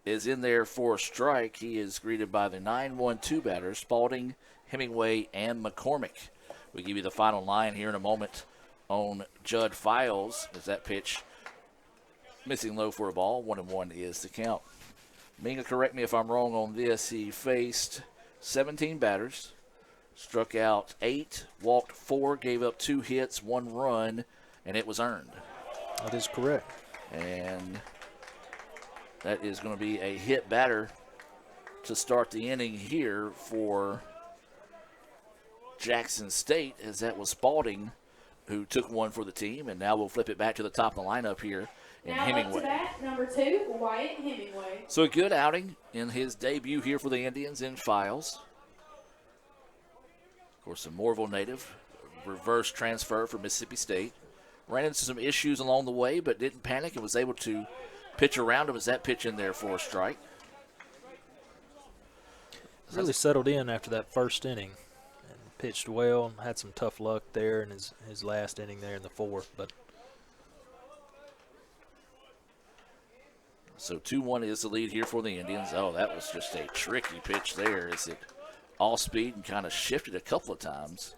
Speaker 15: is in there for a strike. He is greeted by the 9-1-2 batters, Spalding, Hemingway, and McCormick. We'll give you the final line here in a moment on Judd Files as that pitch missing low for a ball. 1-1 is the count. Minga, correct me if I'm wrong on this. He faced 17 batters, struck out 8, walked 4, gave up 2 hits, 1 run, and it was earned.
Speaker 11: That is correct.
Speaker 15: And that is going to be a hit batter to start the inning here for Jackson State, as that was Spalding who took one for the team. And now we'll flip it back to the top of the lineup here in Hemingway.
Speaker 28: Up to bat, number 2, Wyatt Hemingway.
Speaker 15: So a good outing in his debut here for the Indians in Files. Of course, a Moorville native, reverse transfer from Mississippi State. Ran into some issues along the way, but didn't panic and was able to pitch around him as that pitch in there for a strike.
Speaker 11: Really settled in after that first inning and pitched well. Had some tough luck there in his last inning there in the 4th. But
Speaker 15: so 2-1 is the lead here for the Indians. Oh, that was just a tricky pitch there as it off speed and kind of shifted a couple of times.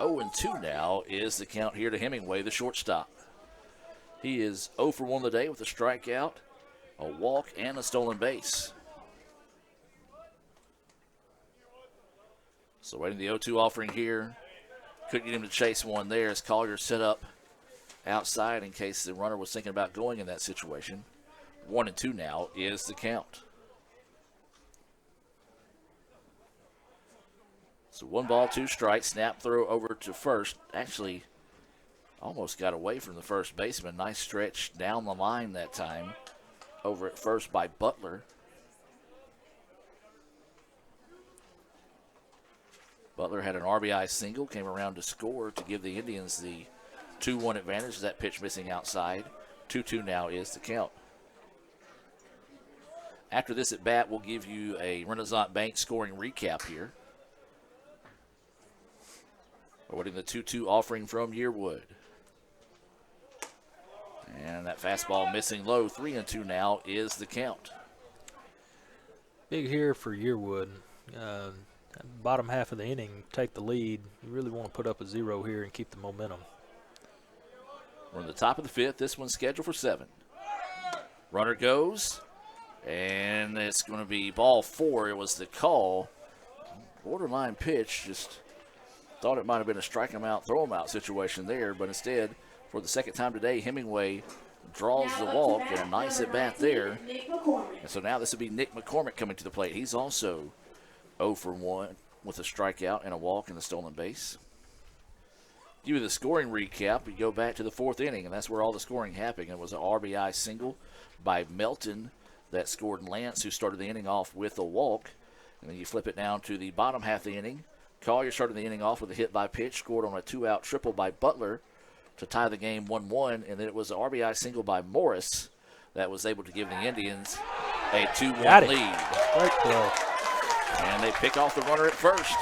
Speaker 15: 0-2 now is the count here to Hemingway, the shortstop. He is 0 for 1 today with a strikeout, a walk, and a stolen base. So waiting the 0-2 offering here. Couldn't get him to chase one there as Collier set up outside in case the runner was thinking about going in that situation. 1-2 now is the count. So 1 ball, 2 strikes, snap throw over to first. Actually, almost got away from the first baseman. Nice stretch down the line that time. Over at first by Butler. Butler had an RBI single, came around to score to give the Indians the 2-1 advantage. That pitch missing outside. 2-2 now is the count. After this at bat, we'll give you a Renaissance Bank scoring recap here. Awarding the 2-2 offering from Yearwood. And that fastball missing low. 3-2 now is the count.
Speaker 11: Big here for Yearwood. Bottom half of the inning, take the lead. You really want to put up a 0 here and keep the momentum.
Speaker 15: We're in the top of the 5th. This one's scheduled for 7. Runner goes. And it's going to be ball 4. It was the call. Borderline pitch. Just thought it might have been a strike him out, throw him out situation there. But instead, for the second time today, Hemingway draws the walk and a nice at bat there. And so now this will be Nick McCormick coming to the plate. He's also 0 for 1 with a strikeout and a walk and a stolen base. Give you the scoring recap. We go back to the 4th inning, and that's where all the scoring happened. It was an RBI single by Melton that scored Lance, who started the inning off with a walk. And then you flip it down to the bottom half of the inning. Collier started the inning off with a hit by pitch, scored on a 2-out triple by Butler to tie the game 1-1, and then it was an RBI single by Morris that was able to give the Indians a 2-1 lead.
Speaker 11: Great play.
Speaker 15: And they pick off the runner at first.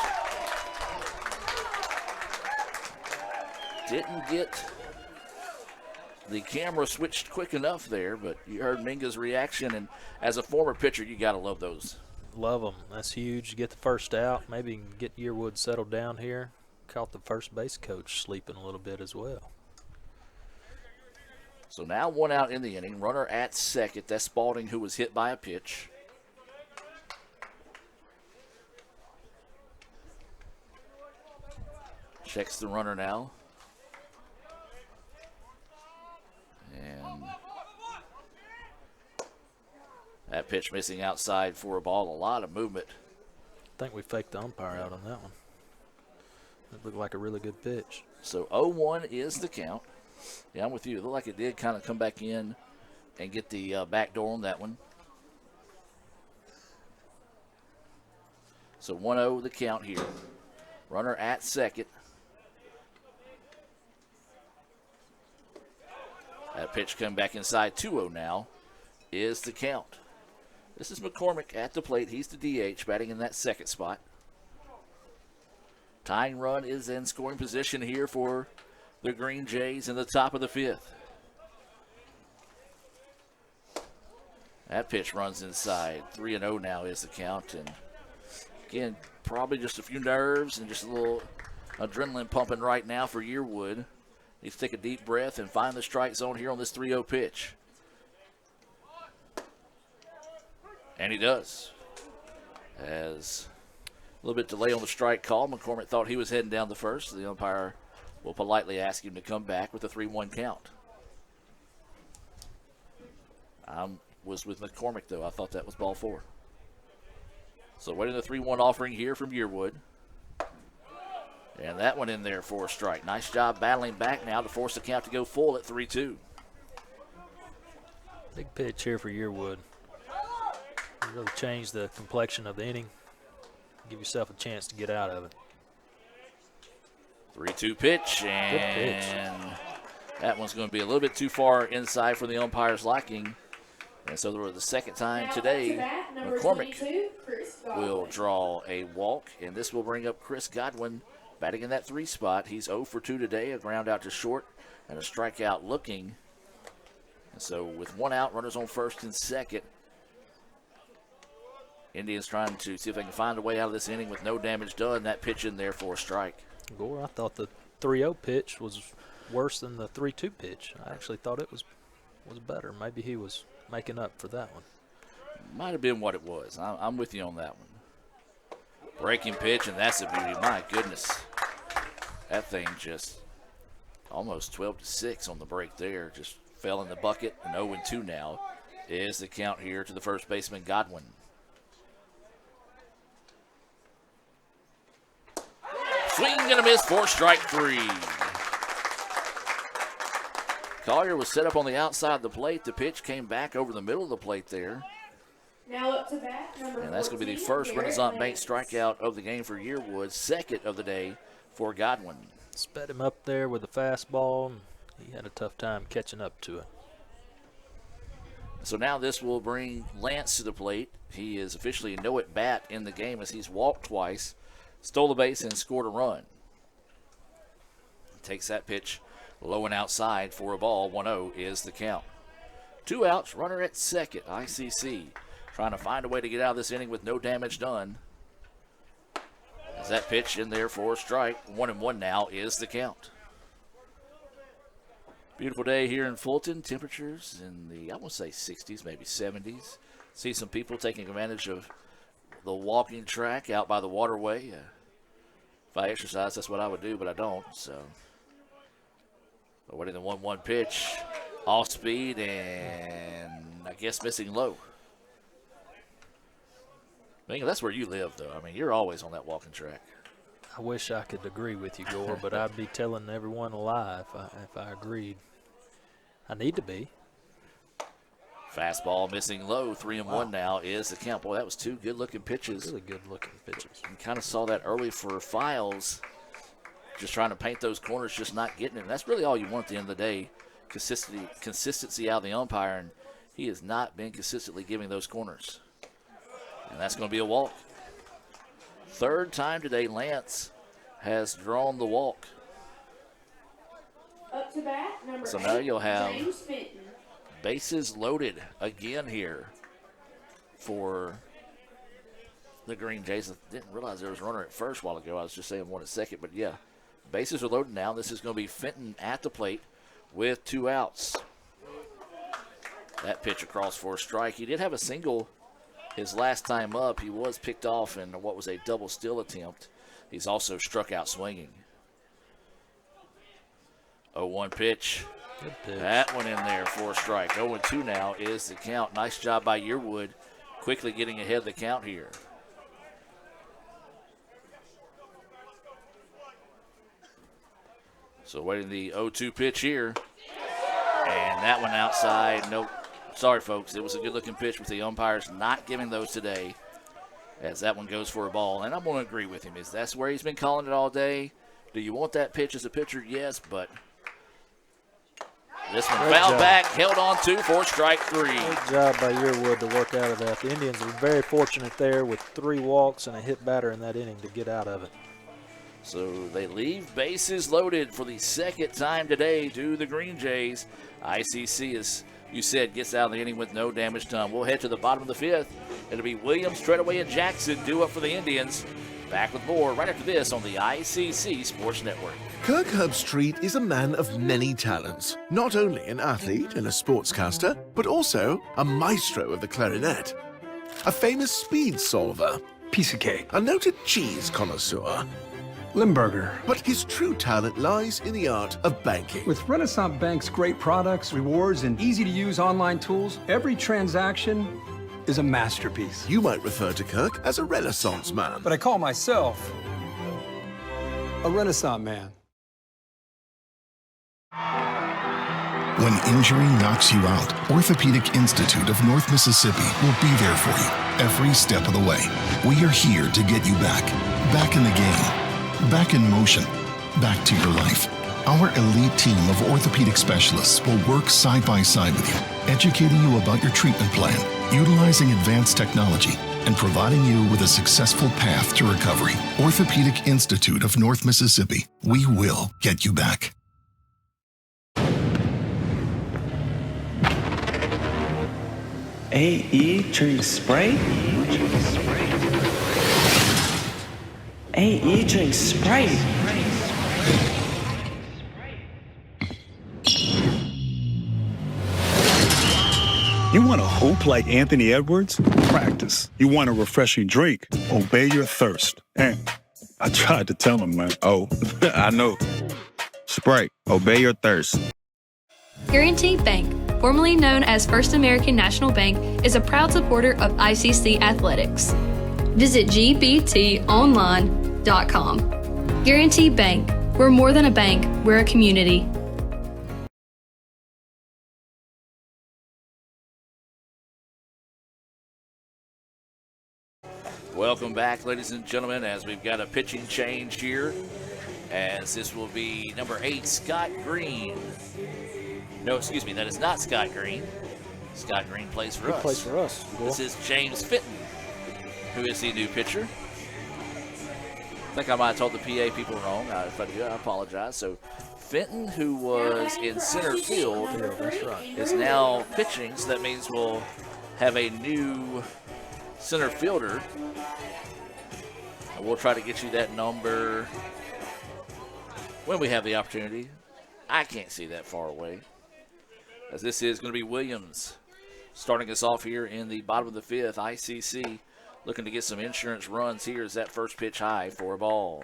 Speaker 15: Didn't get the camera switched quick enough there, but you heard Minga's reaction, and as a former pitcher, you got to love those.
Speaker 11: Love them. That's huge. Get the first out. Maybe get Yearwood settled down here. Caught the first base coach sleeping a little bit as well.
Speaker 15: So now 1 out in the inning. Runner at second. That's Spalding, who was hit by a pitch. Checks the runner now. And that pitch missing outside for a ball. A lot of movement.
Speaker 11: I think we faked the umpire out on that one. It looked like a really good pitch.
Speaker 15: So 0-1 is the count. Yeah, I'm with you. It looked like it did kind of come back in and get the back door on that one. So 1-0 the count here. Runner at second. That pitch coming back inside. 2-0 now is the count. This is McCormick at the plate. He's the DH, batting in that second spot. Tying run is in scoring position here for the Green Jays in the top of the 5th. That pitch runs inside. 3-0 now is the count. And again, probably just a few nerves and just a little adrenaline pumping right now for Yearwood. Needs to take a deep breath and find the strike zone here on this 3-0 pitch. And he does. As a little bit delay on the strike call, McCormick thought he was heading down the first. The umpire will politely ask him to come back with a 3-1 count. I was with McCormick, though. I thought that was ball 4. So waiting the 3-1 offering here from Yearwood. And that one in there for a strike. Nice job battling back now to force the count to go full at 3-2.
Speaker 11: Big pitch here for Yearwood. Really change the complexion of the inning. Give yourself a chance to get out of it.
Speaker 15: 3-2 pitch, and that one's going to be a little bit too far inside for the umpire's liking. And so for the second time today, McCormick will draw a walk, and this will bring up Chris Godwin batting in that 3 spot. He's 0 for 2 today, a ground out to short and a strikeout looking. And so with 1 out, runners on first and second. Indians trying to see if they can find a way out of this inning with no damage done. That pitch in there for a strike.
Speaker 11: Gore, I thought the 3-0 pitch was worse than the 3-2 pitch. I actually thought it was better. Maybe he was making up for that one.
Speaker 15: Might have been what it was. I'm with you on that one. Breaking pitch, and that's a beauty. My goodness. That thing just almost 12-6 on the break there. Just fell in the bucket, and 0-2 now is the count here to the first baseman, Godwin. Swing and a miss for strike 3. Collier was set up on the outside of the plate. The pitch came back over the middle of the plate there.
Speaker 28: Now up to bat, number 14.
Speaker 15: And that's going to be the first Renaissance Bank strikeout of the game for Yearwood, second of the day for Godwin.
Speaker 11: Sped him up there with a fastball, and he had a tough time catching up to it.
Speaker 15: So now this will bring Lance to the plate. He is officially a no at bat in the game as he's walked twice, stole the base, and scored a run. Takes that pitch low and outside for a ball. 1-0 is the count. 2 outs, runner at second. ICC trying to find a way to get out of this inning with no damage done. As that pitch in there for a strike. 1-1 now is the count. Beautiful day here in Fulton. Temperatures in the, I want to say 60s, maybe 70s. See some people taking advantage of the walking track out by the waterway. If I exercise, that's what I would do, but I don't. So, waiting the 1-1 pitch, off speed, and I guess missing low. I mean, that's where you live, though. I mean, you're always on that walking track.
Speaker 11: I wish I could agree with you, Gore, but I'd be telling everyone a lie if I agreed. I need to be.
Speaker 15: Fastball missing low. 3-1 now is the count. Boy, that was 2 good-looking pitches.
Speaker 11: Really good-looking pitches.
Speaker 15: You kind of saw that early for Files. Just trying to paint those corners, just not getting it. And that's really all you want at the end of the day. Consistency out of the umpire, and he has not been consistently giving those corners. And that's going to be a walk. Third time today, Lance has drawn the walk.
Speaker 28: Up to bat, number
Speaker 15: So now
Speaker 28: 8,
Speaker 15: you'll have
Speaker 28: James Fenton.
Speaker 15: bases loaded again here for the Green Jays. I didn't realize there was a runner at first a while ago. I was just saying 1 at second, but yeah. Bases are loaded now. This is going to be Fenton at the plate with 2 outs. That pitch across for a strike. He did have a single his last time up. He was picked off in what was a double steal attempt. He's also struck out swinging. 0-1 pitch.
Speaker 11: Good pitch.
Speaker 15: That one in there for a strike. 0-2 now is the count. Nice job by Yearwood, quickly getting ahead of the count here. So waiting the 0-2 pitch here. And that one outside. Nope. Sorry, folks. It was a good-looking pitch with the umpires not giving those today, as that one goes for a ball. And I'm going to agree with him. That's where he's been calling it all day. Do you want that pitch as a pitcher? Yes, but this one fouled back, held on to for strike 3.
Speaker 11: Good job by Yearwood to work out of that. The Indians were very fortunate there with 3 walks and a hit batter in that inning to get out of it.
Speaker 15: So they leave bases loaded for the second time today to the Green Jays. ICC, as you said, gets out of the inning with no damage done. We'll head to the bottom of the 5th. It'll be Williams, Treadaway, and Jackson due up for the Indians. Back with more right after this on the ICC Sports Network.
Speaker 3: Kirk Herbstreit is a man of many talents. Not only an athlete and a sportscaster, but also a maestro of the clarinet. A famous speed solver.
Speaker 1: Piece of cake.
Speaker 3: A noted cheese connoisseur.
Speaker 1: Limburger.
Speaker 3: But his true talent lies in the art of banking.
Speaker 1: With Renaissance Bank's great products, rewards, and easy-to-use online tools, every transaction is a masterpiece.
Speaker 3: You might refer to Kirk as a Renaissance man.
Speaker 1: But I call myself a Renaissance man.
Speaker 9: When injury knocks you out, Orthopedic Institute of North Mississippi will be there for you every step of the way. We are here to get you back in the game, back in motion, back to your life. Our elite team of orthopedic specialists will work side by side with you, educating you about your treatment plan, utilizing advanced technology, and providing you with a successful path to recovery. Orthopedic Institute of North Mississippi. We will get you back.
Speaker 8: AE drink Sprite? AE drink Sprite.
Speaker 24: You want to hoop like Anthony Edwards? Practice. You want a refreshing drink? Obey your thirst. And I tried to tell him, man. Oh, I know.
Speaker 14: Sprite. Obey your thirst.
Speaker 6: Guaranty Bank, formerly known as First American National Bank, is a proud supporter of ICC Athletics. Visit gbtonline.com. Guaranty Bank. We're more than a bank, we're a community.
Speaker 15: Welcome back, ladies and gentlemen, as we've got a pitching change here, as this will be number 8, Scott Green. No, excuse me, that is not Scott Green. Scott Green plays for us.
Speaker 11: He plays for us. Cool.
Speaker 15: This is James Fitton, who is the new pitcher. I think I might have told the PA people wrong. If I do, I apologize. So Fenton, who was in center field, is now pitching, so that means we'll have a new center fielder. And we'll try to get you that number when we have the opportunity. I can't see that far away, as this is going to be Williams starting us off here in the bottom of the 5th. ICC looking to get some insurance runs here as that first pitch high for a ball.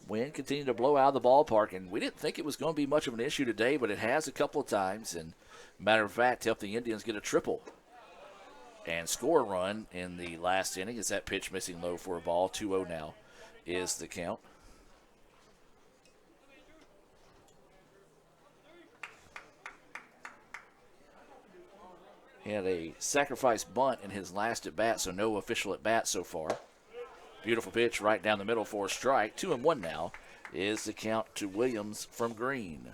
Speaker 15: Wind continued to blow out of the ballpark, and we didn't think it was going to be much of an issue today, but it has a couple of times, and matter of fact, helped the Indians get a triple and score a run in the last inning as that pitch missing low for a ball. 2-0 now is the count. He had a sacrifice bunt in his last at bat, so no official at bat so far. Beautiful pitch right down the middle for a strike. 2-1 now is the count to Williams from Green.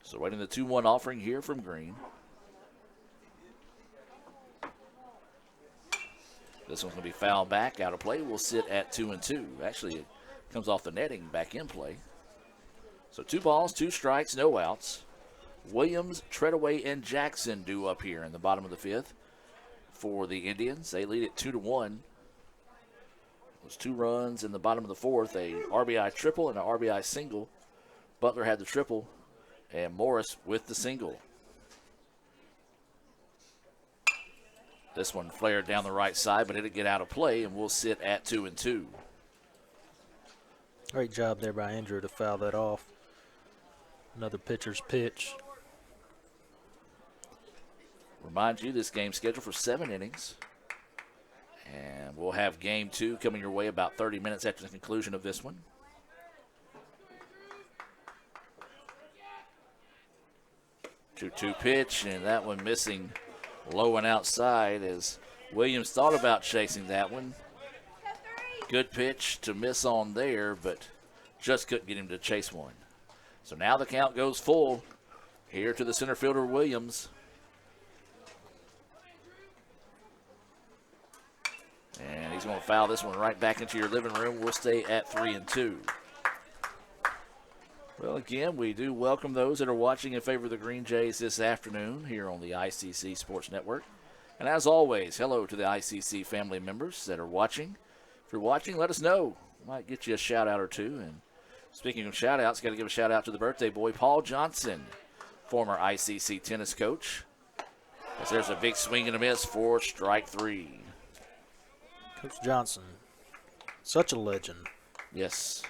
Speaker 15: So waiting the 2-1 offering here from Green. This one's going to be fouled back, out of play. We'll sit at 2-2. Actually, it comes off the netting, back in play. So 2 balls, 2 strikes, no outs. Williams, Treadaway, and Jackson due up here in the bottom of the 5th for the Indians. They lead it 2-1. Those 2 runs in the bottom of the 4th, a RBI triple and an RBI single. Butler had the triple, and Morris with the single. This one flared down the right side, but it'll get out of play, and we'll sit at 2-2.
Speaker 11: Great job there by Andrew to foul that off. Another pitcher's pitch.
Speaker 15: Remind you, this game's scheduled for 7 innings. And we'll have game 2 coming your way about 30 minutes after the conclusion of this one. Two pitch, and that one missing low and outside as Williams thought about chasing that one. Good pitch to miss on there, but just couldn't get him to chase one. So now the count goes full here to the center fielder, Williams. And he's going to foul this one right back into your living room. We'll stay at 3-2. Well, again, we do welcome those that are watching in favor of the Green Jays this afternoon here on the ICC Sports Network. And as always, hello to the ICC family members that are watching. If you're watching, let us know. Might get you a shout-out or two. And speaking of shout-outs, got to give a shout-out to the birthday boy, Paul Johnson, former ICC tennis coach. As there's a big swing and a miss for strike 3.
Speaker 11: Coach Johnson, such a legend.
Speaker 15: Yes.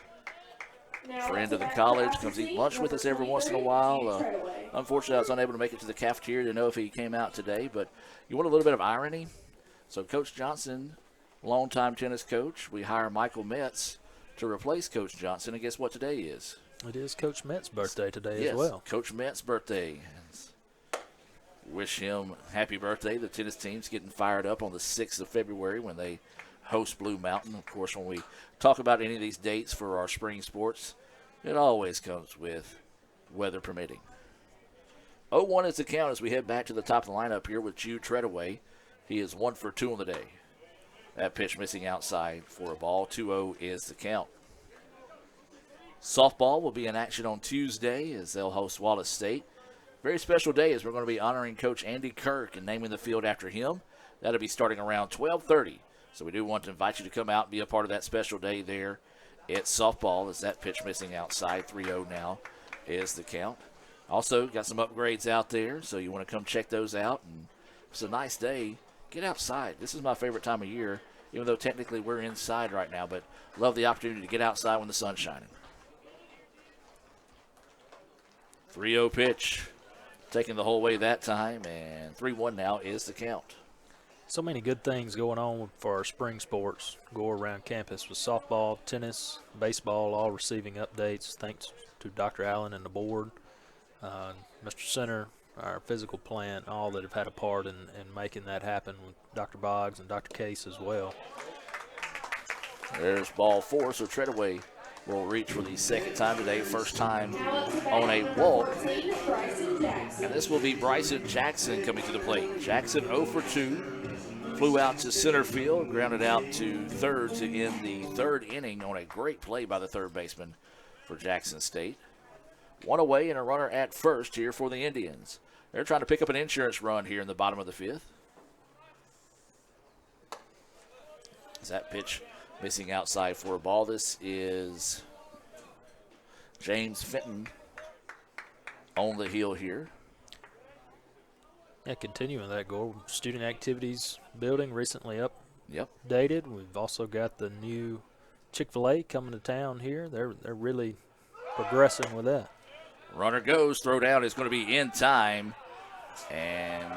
Speaker 15: Friend of the college, comes eat lunch with us every once in a while. Unfortunately, I was unable to make it to the cafeteria to know if he came out today, but you want a little bit of irony? So Coach Johnson, longtime tennis coach, we hire Michael Metz to replace Coach Johnson, and guess what today is?
Speaker 11: It is Coach Metz's birthday today
Speaker 15: yes,
Speaker 11: as well.
Speaker 15: Coach Metz's birthday. Wish him happy birthday. The tennis team's getting fired up on the 6th of February when they host Blue Mountain. Of course, when we talk about any of these dates for our spring sports, it always comes with weather permitting. 0-1 is the count as we head back to the top of the lineup here with Jude Treadaway. He is 1 for 2 on the day. That pitch missing outside for a ball. 2-0 is the count. Softball will be in action on Tuesday as they'll host Wallace State. Very special day as we're going to be honoring Coach Andy Kirk and naming the field after him. That'll be starting around 12:30. So we do want to invite you to come out and be a part of that special day there at softball as that pitch missing outside. 3-0 now is the count. Also got some upgrades out there, so you want to come check those out. And it's a nice day. Get outside. This is my favorite time of year, even though technically we're inside right now, but love the opportunity to get outside when the sun's shining. 3-0 pitch. Taking the whole way that time, and 3-1 now is the count.
Speaker 11: So many good things going on for our spring sports. Go around campus with softball, tennis, baseball, all receiving updates. Thanks to Dr. Allen and the board, Mr. Center, our physical plant, all that have had a part in making that happen with Dr. Boggs and Dr. Case as well.
Speaker 15: There's ball 4, so Treadaway will reach for the second time today, first time on a walk. And this will be Bryson Jackson coming to the plate. Jackson 0 for 2. Flew out to center field, grounded out to third to end the 3rd inning on a great play by the third baseman for Jackson State. 1 away and a runner at first here for the Indians. They're trying to pick up an insurance run here in the bottom of the 5th. Is that pitch missing outside for a ball? This is James Fenton on the hill here.
Speaker 11: Yeah, continuing that goal. Student activities building recently
Speaker 15: Yep.
Speaker 11: updated. We've also got the new Chick-fil-A coming to town here. They're really progressing with that.
Speaker 15: Runner goes, throw down is going to be in time, and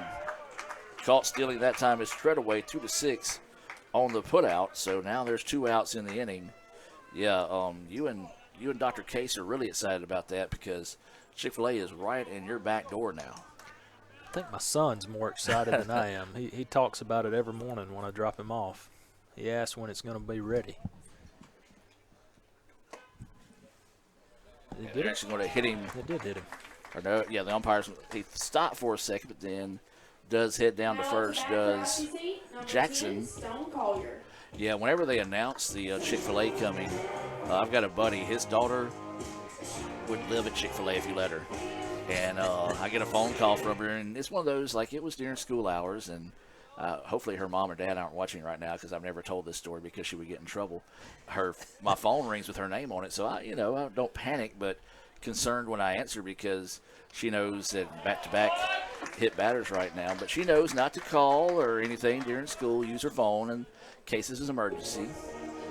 Speaker 15: caught stealing that time is Treadaway. 2-6 on the putout. So now there's 2 outs in the inning. Yeah, you and Dr. Case are really excited about that because Chick-fil-A is right in your back door now.
Speaker 11: I think my son's more excited than I am. He talks about it every morning when I drop him off. He asks when it's going to be ready.
Speaker 15: They're actually going to hit him.
Speaker 11: It did hit him.
Speaker 15: Or no, yeah, the umpires, he stopped for a second, but then does head down to first, does Jackson. Yeah, whenever they announce the Chick-fil-A coming, I've got a buddy, his daughter would live at Chick-fil-A if you let her. And I get a phone call from her, and it's one of those, like it was during school hours, and hopefully her mom or dad aren't watching right now because I've never told this story because she would get in trouble. My phone rings with her name on it, so I don't panic, but concerned when I answer because she knows that back-to-back hit batters right now. But she knows not to call or anything during school, use her phone in case this is an emergency.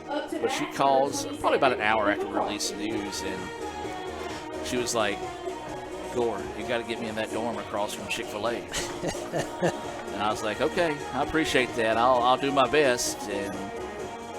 Speaker 15: But she calls probably about an hour after we release the news, and she was like, Gore, you got to get me in that dorm across from Chick-fil-A. And I was like, okay, I appreciate that. I'll do my best. And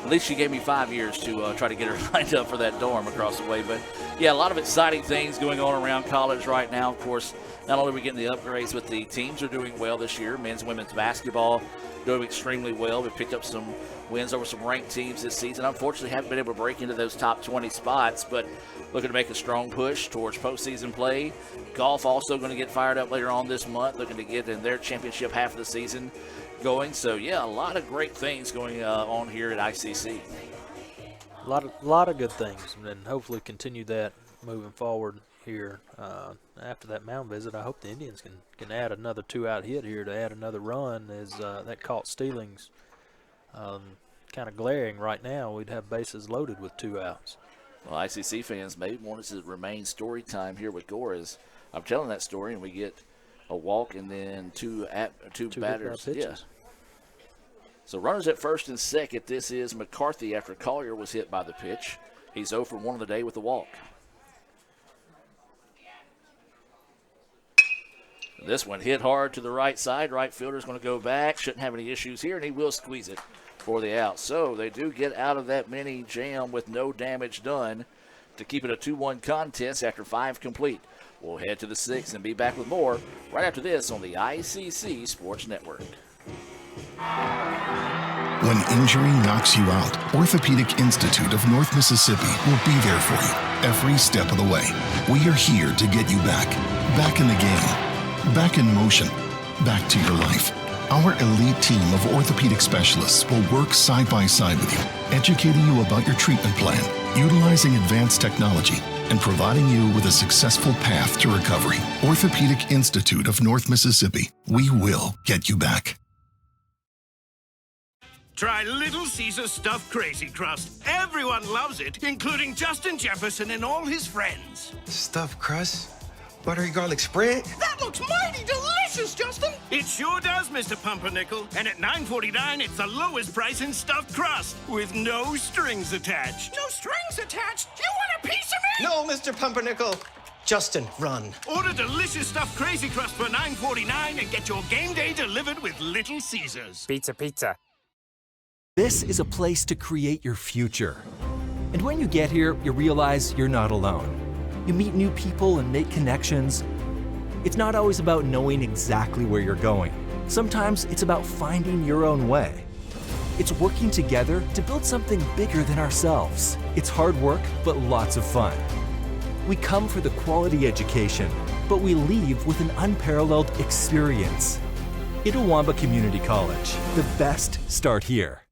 Speaker 15: at least she gave me 5 years to try to get her lined up for that dorm across the way. But, yeah, a lot of exciting things going on around college right now. Of course, not only are we getting the upgrades, but the teams are doing well this year. Men's and women's basketball doing extremely well. We picked up some wins over some ranked teams this season. Unfortunately, haven't been able to break into those top 20 spots, but looking to make a strong push towards postseason play. Golf also going to get fired up later on this month, looking to get in their championship half of the season going. So, yeah, a lot of great things going on here at ICC.
Speaker 11: A lot of good things, and hopefully continue that moving forward here. After that mound visit, I hope the Indians can add another 2-out hit here to add another run, as that caught Steeling's kind of glaring right now. We'd have bases loaded with 2 outs.
Speaker 15: Well, ICC fans may want us to remain story time here with Gore. As I'm telling that story, and we get a walk and then two batters. Yeah. So runners at first and second. This is McCarthy after Collier was hit by the pitch. He's 0 for 1 of the day with a walk. This one hit hard to the right side. Right fielder's going to go back. Shouldn't have any issues here, and he will squeeze it for the out. So they do get out of that mini jam with no damage done to keep it a 2-1 contest after 5 complete. We'll head to the 6th and be back with more right after this on the ICC Sports Network.
Speaker 9: When injury knocks you out, Orthopedic Institute of North Mississippi will be there for you every step of the way. We are here to get you back in the game, back in motion, back to your life. Our elite team of orthopedic specialists will work side by side with you, educating you about your treatment plan, utilizing advanced technology, and providing you with a successful path to recovery. Orthopedic Institute of North Mississippi. We will get you back.
Speaker 18: Try Little Caesars Stuffed Crazy Crust. Everyone loves it, including Justin Jefferson and all his friends.
Speaker 19: Stuffed crust? Buttery garlic spread?
Speaker 18: That looks mighty delicious, Justin! It sure does, Mr. Pumpernickel. And at $9.49, it's the lowest price in stuffed crust, with no strings attached. No strings attached? You want a piece of me?
Speaker 19: No, Mr. Pumpernickel. Justin, run.
Speaker 18: Order delicious stuffed Crazy Crust for $9.49 and get your game day delivered with Little Caesars.
Speaker 20: Pizza.
Speaker 21: This is a place to create your future. And when you get here, you realize you're not alone. You meet new people and make connections. It's not always about knowing exactly where you're going. Sometimes it's about finding your own way. It's working together to build something bigger than ourselves. It's hard work, but lots of fun. We come for the quality education, but we leave with an unparalleled experience. Itawamba Community College. The best start here.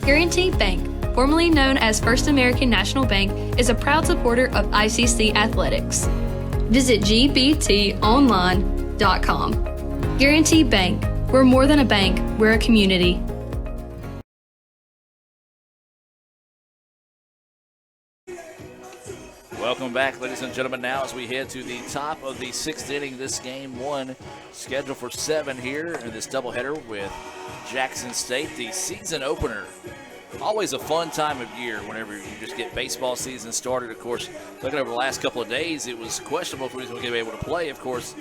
Speaker 6: Guaranty Bank, formerly known as First American National Bank, is a proud supporter of ICC athletics. Visit gbtonline.com. Guaranty Bank. We're more than a bank, we're a community.
Speaker 15: Welcome back, ladies and gentlemen, now as we head to the top of the 6th inning. This game 1 scheduled for 7 here in this doubleheader with Jackson State, the season opener. Always a fun time of year whenever you just get baseball season started. Of course, looking over the last couple of days, it was questionable if we were going to be able to play. Of course,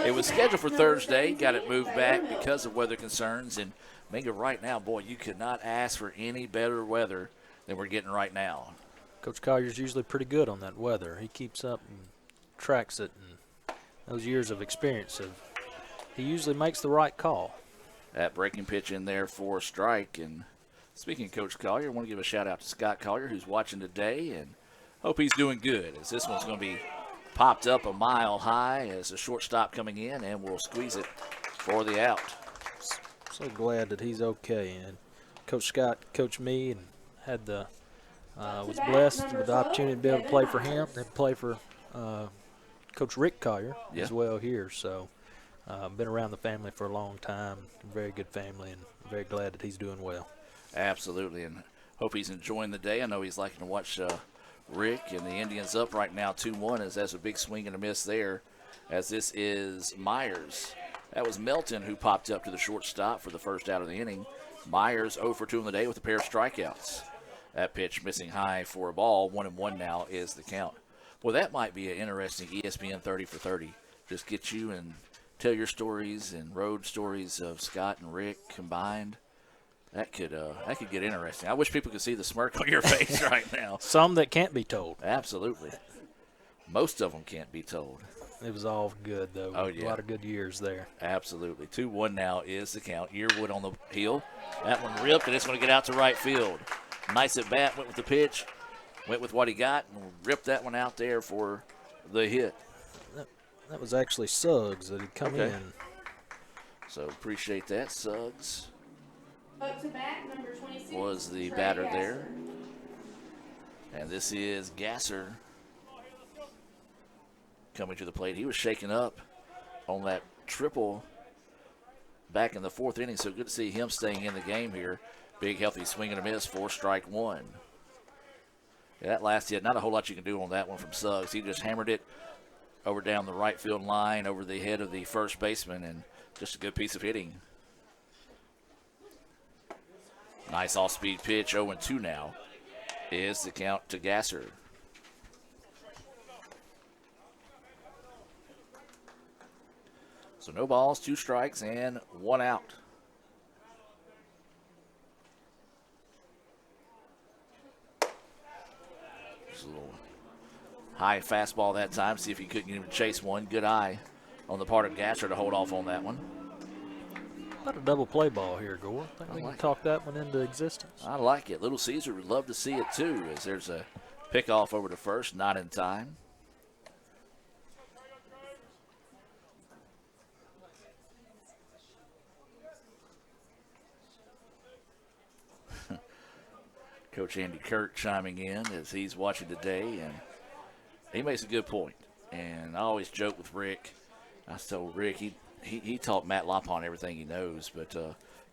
Speaker 15: it was scheduled for Thursday, got it moved back because of weather concerns. And Minga, right now, boy, you could not ask for any better weather than we're getting right now.
Speaker 11: Coach Collier's usually pretty good on that weather. He keeps up and tracks it, and those years of experience, he usually makes the right call.
Speaker 15: That breaking pitch in there for a strike. And speaking of Coach Collier, I want to give a shout-out to Scott Collier, who's watching today, and hope he's doing good, as this one's going to be popped up a mile high as a shortstop coming in, and we'll squeeze it for the out.
Speaker 11: So glad that he's okay. And Coach Scott coached me and had the was blessed with the opportunity to be able to play for him and play for Coach Rick Collier as well here. So Been around the family for a long time. Very good family, and very glad that he's doing well.
Speaker 15: Absolutely, and hope he's enjoying the day. I know he's liking to watch Rick and the Indians up right now 2-1 as that's a big swing and a miss there, as this is Myers. That was Melton who popped up to the shortstop for the first out of the inning. Myers 0 for 2 on the day with a pair of strikeouts. That pitch missing high for a ball. 1-1 now is the count. Well, that might be an interesting ESPN 30 for 30. Just get you and tell your stories and road stories of Scott and Rick combined. That could get interesting. I wish people could see the smirk on your face right now.
Speaker 11: Some that can't be told.
Speaker 15: Absolutely. Most of them can't be told.
Speaker 11: It was all good, though.
Speaker 15: Oh, yeah.
Speaker 11: A lot of good years there.
Speaker 15: Absolutely. 2-1 now is the count. Yearwood on the heel. That one ripped, and it's going to get out to right field. Nice at bat, went with the pitch, went with what he got, and ripped that one out there for the hit.
Speaker 11: That was actually Suggs that had come in.
Speaker 15: So appreciate that. Suggs
Speaker 28: Up to bat, number 26.
Speaker 15: was the
Speaker 28: Trey
Speaker 15: batter
Speaker 28: Gasser.
Speaker 15: there. And this is Gasser coming to the plate. He was shaken up on that triple back in the 4th inning, so good to see him staying in the game here. Big, healthy swing and a miss for strike one. Yeah, that last hit, not a whole lot you can do on that one from Suggs. He just hammered it over down the right field line, over the head of the first baseman, and just a good piece of hitting. Nice off-speed pitch, 0-2 now is the count to Gasser. So no balls, 2 strikes, and 1 out. Just a little high fastball that time. See if he couldn't even chase one. Good eye on the part of Gasser to hold off on that one.
Speaker 11: About a double play ball here, Gore. I think we can talk that one into existence.
Speaker 15: I like it. Little Caesar would love to see it too, as there's a pickoff over to first, not in time. Coach Andy Kirk chiming in as he's watching today, and he makes a good point. And I always joke with Rick. I told Rick he taught Matt Lopon everything he knows, but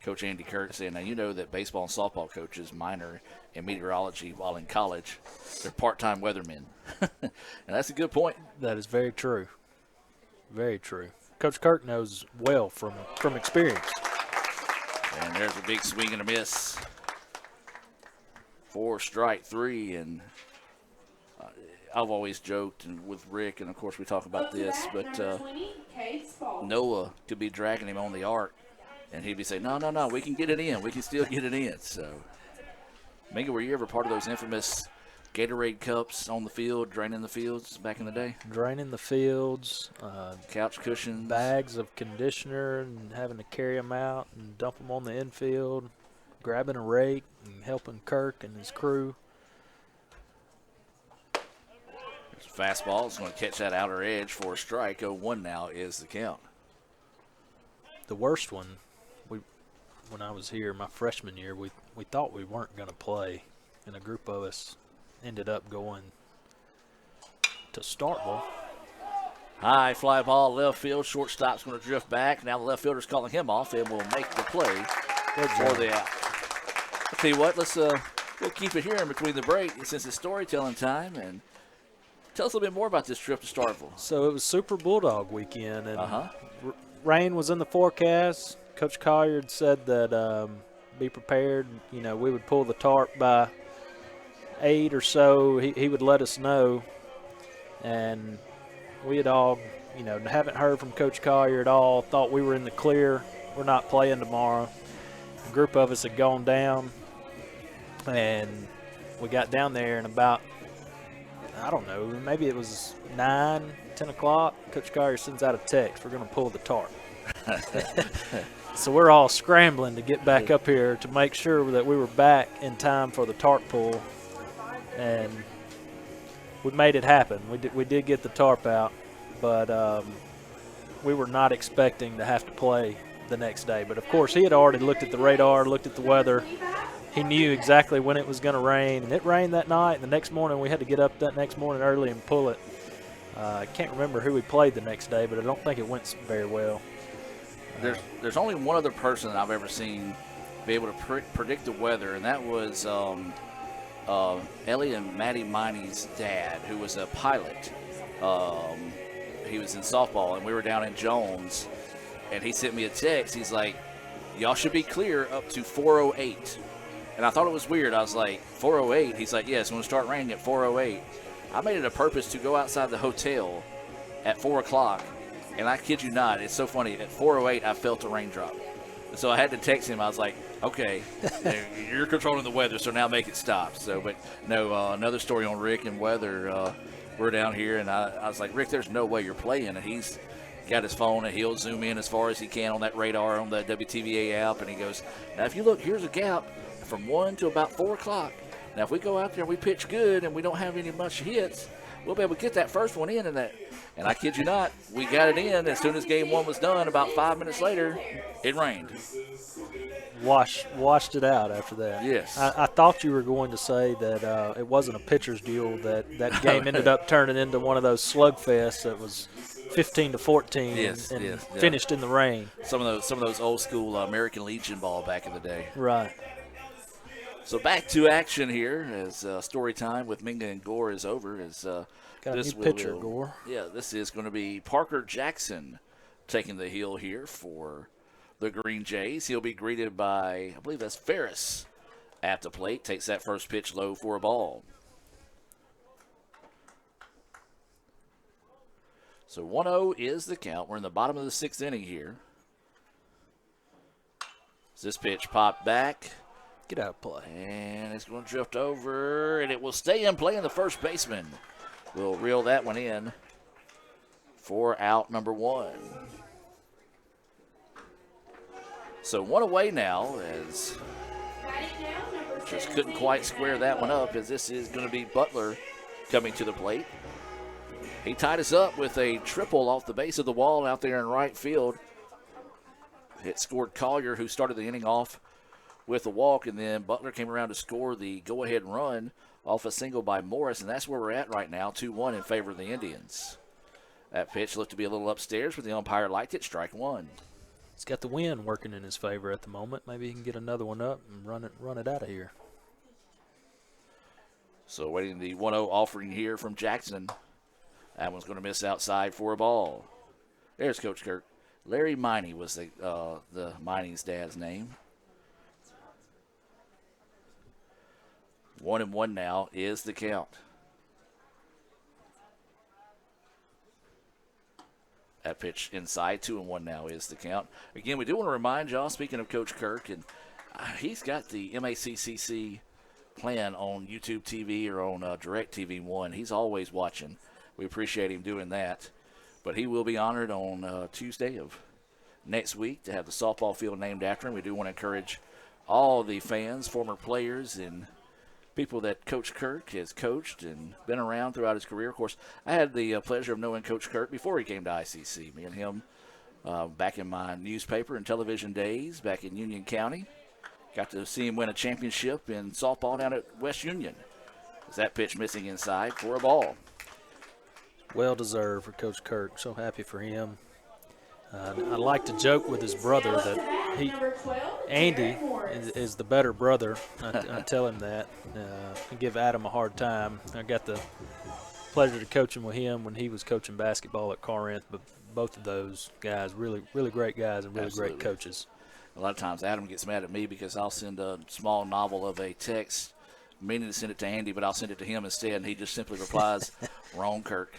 Speaker 15: Coach Andy Kirk said, now you know that baseball and softball coaches minor in meteorology while in college. They're part-time weathermen. And that's a good point.
Speaker 11: That is very true. Very true. Coach Kirk knows well from experience.
Speaker 15: And there's a big swing and a miss for strike 3, and I've always joked and with Rick, and of course we talk about this, but Noah could be dragging him on the arc, and he'd be saying, no, we can get it in. We can still get it in. So, Mingo, were you ever part of those infamous Gatorade cups on the field, draining the fields back in the day?
Speaker 11: Draining the fields.
Speaker 15: Couch cushions.
Speaker 11: Bags of conditioner and having to carry them out and dump them on the infield. Grabbing a rake and helping Kirk and his crew.
Speaker 15: There's a fastball. It's going to catch that outer edge for a strike. 0-1 now is the count.
Speaker 11: The worst one, when I was here my freshman year, we thought we weren't going to play, and a group of us ended up going to Starkville.
Speaker 15: High fly ball, left field. Shortstop's going to drift back. Now the left fielder's calling him off and will make the play for the out. I'll tell you what, we'll keep it here in between the break since it's storytelling time, and tell us a little bit more about this trip to Starkville.
Speaker 11: So it was Super Bulldog weekend, and rain was in the forecast. Coach Colliard said that be prepared. You know, we would pull the tarp by 8 or so. He would let us know, and we had all, haven't heard from Coach Collier at all, thought we were in the clear. We're not playing tomorrow. A group of us had gone down, and we got down there, and about, I don't know, maybe it was 9, 10 o'clock. Coach Collier sends out a text, we're going to pull the tarp. So we're all scrambling to get back up here to make sure that we were back in time for the tarp pull, and we made it happen. We did get the tarp out, but we were not expecting to have to play the next day. But, of course, he had already looked at the radar, looked at the weather. He knew exactly when it was going to rain, and it rained that night. And the next morning we had to get up that next morning early and pull it. I can't remember who we played the next day, but I don't think it went very well.
Speaker 15: There's only one other person that I've ever seen be able to predict the weather, and that was Ellie and Maddie Miney's dad, who was a pilot. He was in softball, and we were down in Jones, and he sent me a text. He's like, y'all should be clear up to 4:08. And I thought it was weird. I was like, 4:08? He's like, yes, it's going to start raining at 4:08. I made it a purpose to go outside the hotel at 4 o'clock, and I kid you not, it's so funny. At 4:08, I felt a raindrop. So I had to text him. I was like, okay, you're controlling the weather, so now make it stop. So, but no, another story on Rick and weather. We're down here, and I was like, Rick, there's no way you're playing. And he's got his phone, and he'll zoom in as far as he can on that radar on the WTVA app, and he goes, now if you look, here's a gap from 1 to about 4 o'clock. Now if we go out there and we pitch good and we don't have any much hits, we'll be able to get that first one in. And I kid you not, we got it in. As soon as game 1 was done, about 5 minutes later, it rained.
Speaker 11: Washed it out after that.
Speaker 15: Yes.
Speaker 11: I thought you were going to say that it wasn't a pitcher's deal, that game ended up turning into one of those slugfests that was 15-14 and finished in the rain.
Speaker 15: Some of those old school American Legion ball back in the day.
Speaker 11: Right.
Speaker 15: So back to action here as story time with Minga and Gore is over.
Speaker 11: Got a new pitcher, Gore.
Speaker 15: Yeah, this is going to be Parker Jackson taking the hill here for the Green Jays. He'll be greeted by, I believe that's Ferris at the plate. Takes that first pitch low for a ball. So 1-0 is the count. We're in the bottom of the 6th inning here. As this pitch popped back.
Speaker 11: Get out of play.
Speaker 15: And it's going to drift over, and it will stay in play, and the first baseman will reel that one in for out number 1. So 1 away now, as just couldn't quite square that one up, as this is going to be Butler coming to the plate. He tied us up with a triple off the base of the wall out there in right field. It scored Collier, who started the inning off with a walk, and then Butler came around to score the go-ahead run off a single by Morris, and that's where we're at right now, 2-1 in favor of the Indians. That pitch looked to be a little upstairs, but the umpire liked it, strike 1.
Speaker 11: He's got the wind working in his favor at the moment. Maybe he can get another one up and run it out of here.
Speaker 15: So waiting the 1-0 offering here from Jackson. That one's going to miss outside for a ball. There's Coach Kirk. Larry Miney was the Miney's dad's name. 1-1 now is the count. That pitch inside, 2-1 now is the count. Again, we do want to remind y'all, speaking of Coach Kirk, and he's got the MACCC plan on YouTube TV or on DirecTV 1. He's always watching. We appreciate him doing that. But he will be honored on Tuesday of next week to have the softball field named after him. We do want to encourage all the fans, former players, and people that Coach Kirk has coached and been around throughout his career. Of course, I had the pleasure of knowing Coach Kirk before he came to ICC. Me and him back in my newspaper and television days back in Union County. Got to see him win a championship in softball down at West Union. Is that pitch missing inside for a ball?
Speaker 11: Well deserved for Coach Kirk. So happy for him. I like to joke with his brother that Andy is the better brother. I tell him that. I give Adam a hard time. I got the pleasure to coaching with him when he was coaching basketball at Corinth, but both of those guys, really, really great guys and really
Speaker 15: Absolutely.
Speaker 11: Great coaches.
Speaker 15: A lot of times Adam gets mad at me because I'll send a small novel of a text meaning to send it to Andy, but I'll send it to him instead, and he just simply replies, wrong Kirk.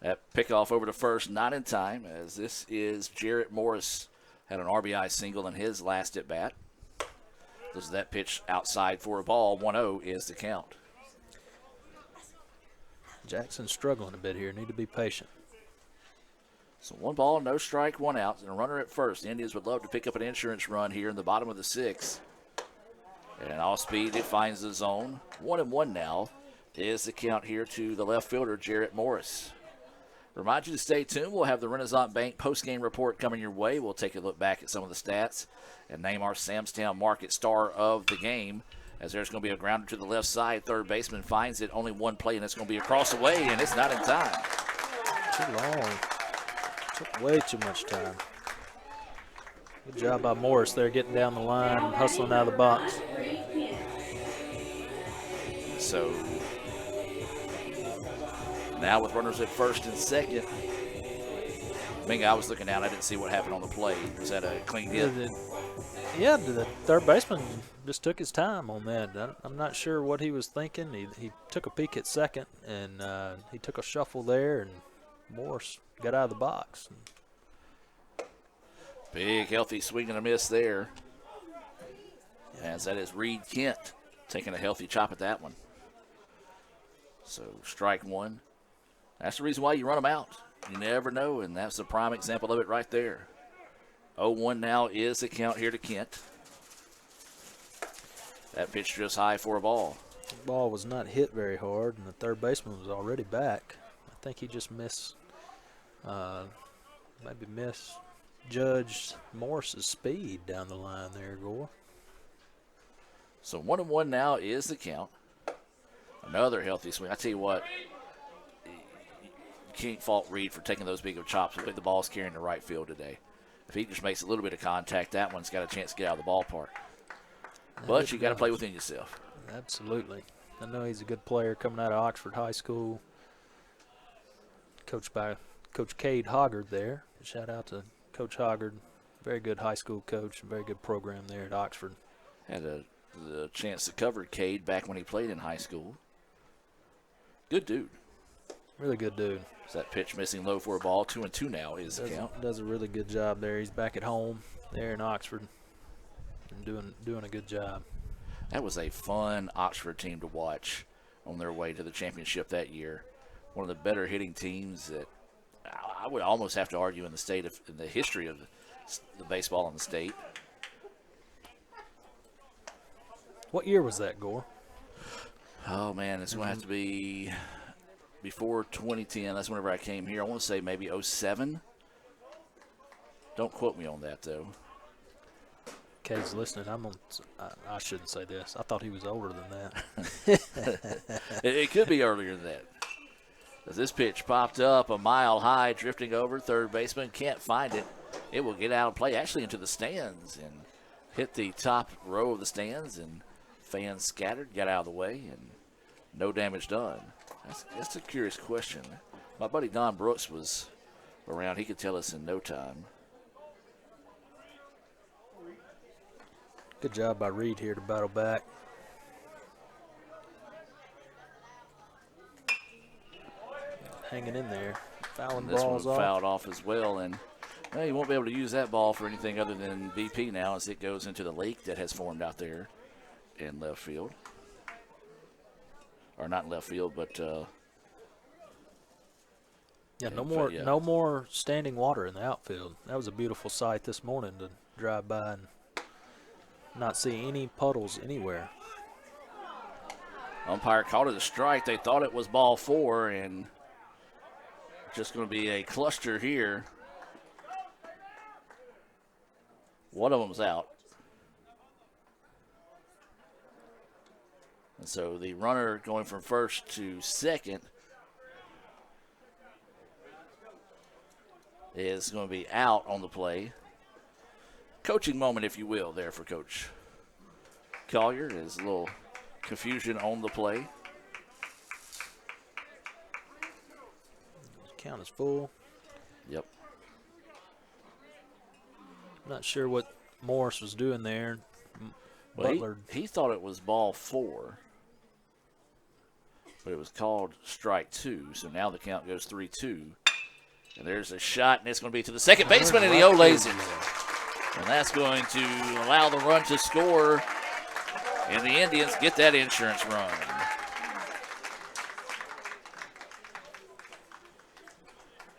Speaker 15: That pickoff over to first, not in time, as this is Jarrett Morris. Had an RBI single in his last at-bat. This is that pitch outside for a ball. 1-0 is the count.
Speaker 11: Jackson's struggling a bit here. Need to be patient.
Speaker 15: So 1 ball, no strike, 1 out, and a runner at first. The Indians would love to pick up an insurance run here in the bottom of the 6th. And off speed, it finds the zone. 1-1 now is the count here to the left fielder, Jarrett Morris. Remind you to stay tuned. We'll have the Renaissance Bank post-game report coming your way. We'll take a look back at some of the stats and name our Samstown Market star of the game, as there's going to be a grounder to the left side. Third baseman finds it. Only one play, and it's going to be across the way, and it's not in time.
Speaker 11: Took way too much time. Good job by Morris there, getting down the line, hustling out of the box.
Speaker 15: So now with runners at first and second, Minga, I was looking down. I didn't see what happened on the play. Was that a clean hit?
Speaker 11: Yeah, the third baseman just took his time on that. I'm not sure what he was thinking. He took a peek at second, and he took a shuffle there, and Morris got out of the box.
Speaker 15: Big, healthy swing and a miss there. As that is Reed Kent taking a healthy chop at that one. So strike one. That's the reason why you run them out. You never know, and that's a prime example of it right there. 0-1 now is the count here to Kent. That pitch just high for a ball.
Speaker 11: The ball was not hit very hard, and the third baseman was already back. I think he just misjudged Morris's speed down the line there, Gore.
Speaker 15: So 1-1 now is the count. Another healthy swing. I tell you what, you can't fault Reed for taking those big of chops. I think the ball's carrying the right field today. If he just makes a little bit of contact, that one's got a chance to get out of the ballpark. But you got to play within yourself.
Speaker 11: Absolutely. I know he's a good player coming out of Oxford High School, coached by Coach Cade Hoggard there. Shout out to Coach Hoggard. Very good high school coach, very good program there at Oxford.
Speaker 15: Had the chance to cover Cade back when he played in high school. Good dude.
Speaker 11: Really good dude.
Speaker 15: Is that pitch missing low for a ball? 2-2 now is the count.
Speaker 11: Does a really good job there. He's back at home there in Oxford and doing a good job.
Speaker 15: That was a fun Oxford team to watch on their way to the championship that year. One of the better hitting teams that I would almost have to argue in the history of the baseball in the state.
Speaker 11: What year was that, Gore?
Speaker 15: Oh man, it's going to have to be before 2010. That's whenever I came here. I want to say maybe 07. Don't quote me on that though.
Speaker 11: Kay's listening. I shouldn't say this. I thought he was older than that.
Speaker 15: It could be earlier than that. As this pitch popped up a mile high, drifting over, third baseman can't find it. It will get out of play, actually into the stands, and hit the top row of the stands, and fans scattered, got out of the way, and no damage done. That's a curious question. My buddy Don Brooks was around. He could tell us in no time.
Speaker 11: Good job by Reed here to battle back. Hanging in there. Fouling
Speaker 15: this
Speaker 11: balls
Speaker 15: one
Speaker 11: off.
Speaker 15: Fouled off as well, and well, you won't be able to use that ball for anything other than BP now as it goes into the lake that has formed out there in left field. Or not in left field, but
Speaker 11: no more standing water in the outfield. That was a beautiful sight this morning to drive by and not see any puddles anywhere.
Speaker 15: Umpire called it a strike. They thought it was ball 4, and just going to be a cluster here. One of them's out. And so the runner going from first to second is going to be out on the play. Coaching moment, if you will, there for Coach Collier. There's a little confusion on the play.
Speaker 11: Count is full.
Speaker 15: Yep.
Speaker 11: Not sure what Morris was doing there.
Speaker 15: Well,
Speaker 11: Butler.
Speaker 15: he thought it was ball 4, but it was called strike 2. So now the count goes 3-2. And there's a shot, and it's going to be to the second baseman, and he olays it. And that's going to allow the run to score, and the Indians get that insurance run.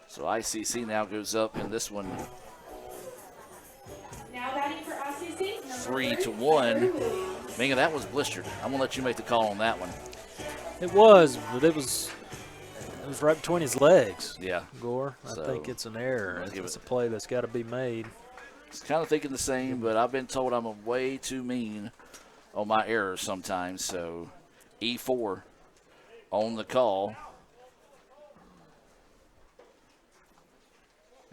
Speaker 15: So ICC now goes up in this one
Speaker 28: Now batting for ICC,
Speaker 15: 3-1. Minga, that was blistered. I'm gonna let you make the call on that one.
Speaker 11: It was, but it was right between his legs.
Speaker 15: Yeah.
Speaker 11: Gore. I think it's an error. It's a play that's got to be made.
Speaker 15: I was kind of thinking the same, but I've been told I'm way too mean on my errors sometimes. So E4 on the call.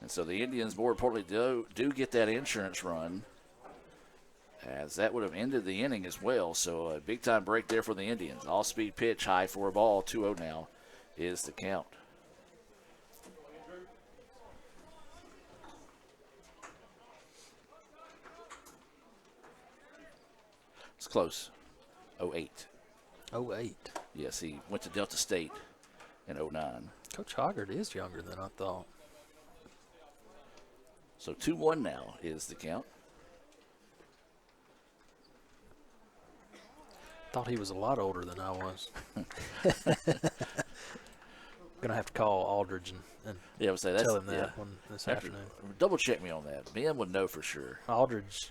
Speaker 15: And so the Indians, more importantly, do get that insurance run, as that would have ended the inning as well. So a big-time break there for the Indians. All-speed pitch, high for a ball, 2-0 now is the count. It's close. 08.
Speaker 11: 08.
Speaker 15: Yes, he went to Delta State in 09.
Speaker 11: Coach Hoggard is younger than I thought.
Speaker 15: So 2-1 now is the count.
Speaker 11: Thought he was a lot older than I was. Gonna have to call Aldridge and
Speaker 15: yeah, we'll say that's,
Speaker 11: tell him that one this afternoon.
Speaker 15: Double check me on that. Ben would know for sure.
Speaker 11: Aldridge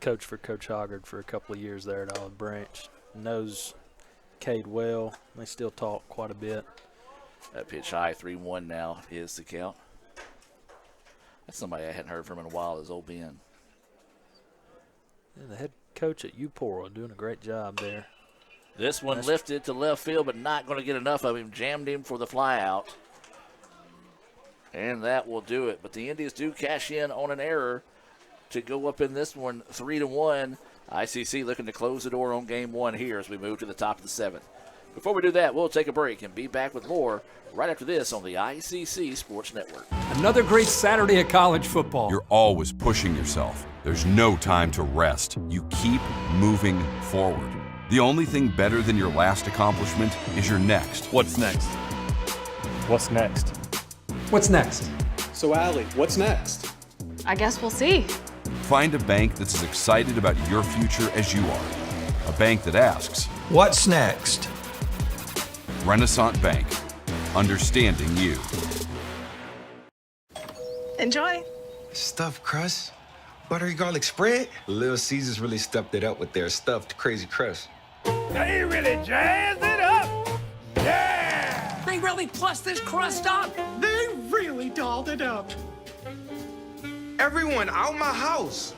Speaker 11: coached for Coach Hoggard for a couple of years there at Olive Branch. Knows Cade well. They still talk quite a bit.
Speaker 15: That pitch high, 3-1 now is the count. That's somebody I hadn't heard from in a while, is old Ben.
Speaker 11: Yeah, the head coach at UPORA doing a great job there.
Speaker 15: This one lifted to left field, but not going to get enough of him. Jammed him for the fly out. And that will do it. But the Indians do cash in on an error to go up in this one 3-1. ICC looking to close the door on game one here as we move to the top of the seventh. Before we do that, we'll take a break and be back with more right after this on the ICC Sports Network.
Speaker 1: Another great Saturday of college football.
Speaker 2: You're always pushing yourself. There's no time to rest. You keep moving forward. The only thing better than your last accomplishment is your next.
Speaker 5: What's next? What's next?
Speaker 1: What's next?
Speaker 5: So, Allie, what's next?
Speaker 13: I guess we'll see.
Speaker 2: Find a bank that's as excited about your future as you are. A bank that asks,
Speaker 4: what's next?
Speaker 2: Renaissance Bank. Understanding you.
Speaker 19: Enjoy. Stuffed crust, buttery garlic spread. Little Caesars really stepped it up with their stuffed crazy crust.
Speaker 18: They really jazzed it up. Yeah! They really plussed this crust up. They really dolled it up.
Speaker 19: Everyone out my house.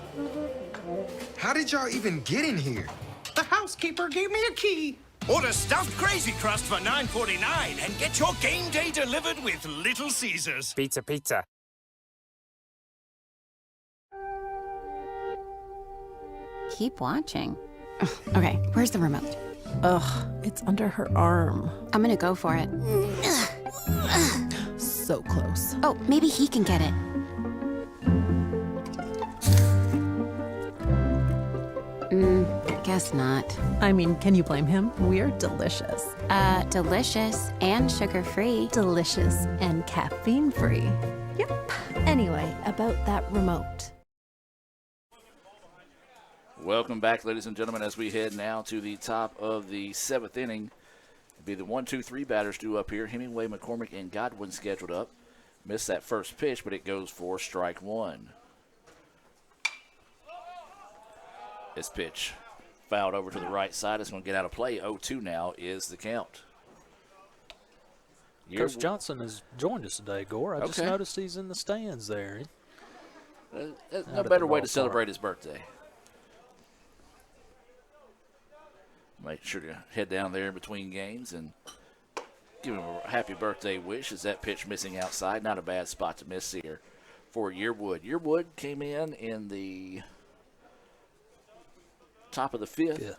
Speaker 19: How did y'all even get in here?
Speaker 18: The housekeeper gave me a key. Order stuffed crazy crust for $9.49 and get your game day delivered with Little Caesars.
Speaker 7: Pizza, pizza.
Speaker 20: Keep watching. Okay, where's the remote? Ugh, it's under her arm. I'm gonna go for it. So close. Oh, maybe he can get it. Guess not.
Speaker 22: I mean, can you blame him? We're delicious.
Speaker 20: Delicious and sugar-free.
Speaker 22: Delicious and caffeine-free. Yep. Anyway, about that remote.
Speaker 15: Welcome back, ladies and gentlemen, as we head now to the top of the seventh inning. It'll be the 1-2-3 batters due up here. Hemingway, McCormick, and Godwin scheduled up. Missed that first pitch, but it goes for strike one. This pitch fouled over to the right side. It's going to get out of play. 0-2 now is the count.
Speaker 11: Coach Johnson has joined us today, Gore. I just noticed he's in the stands there.
Speaker 15: No better way to celebrate his birthday. Make sure to head down there in between games and give him a happy birthday wish. As that pitch missing outside, not a bad spot to miss here for Yearwood. Yearwood came in the top of the fifth.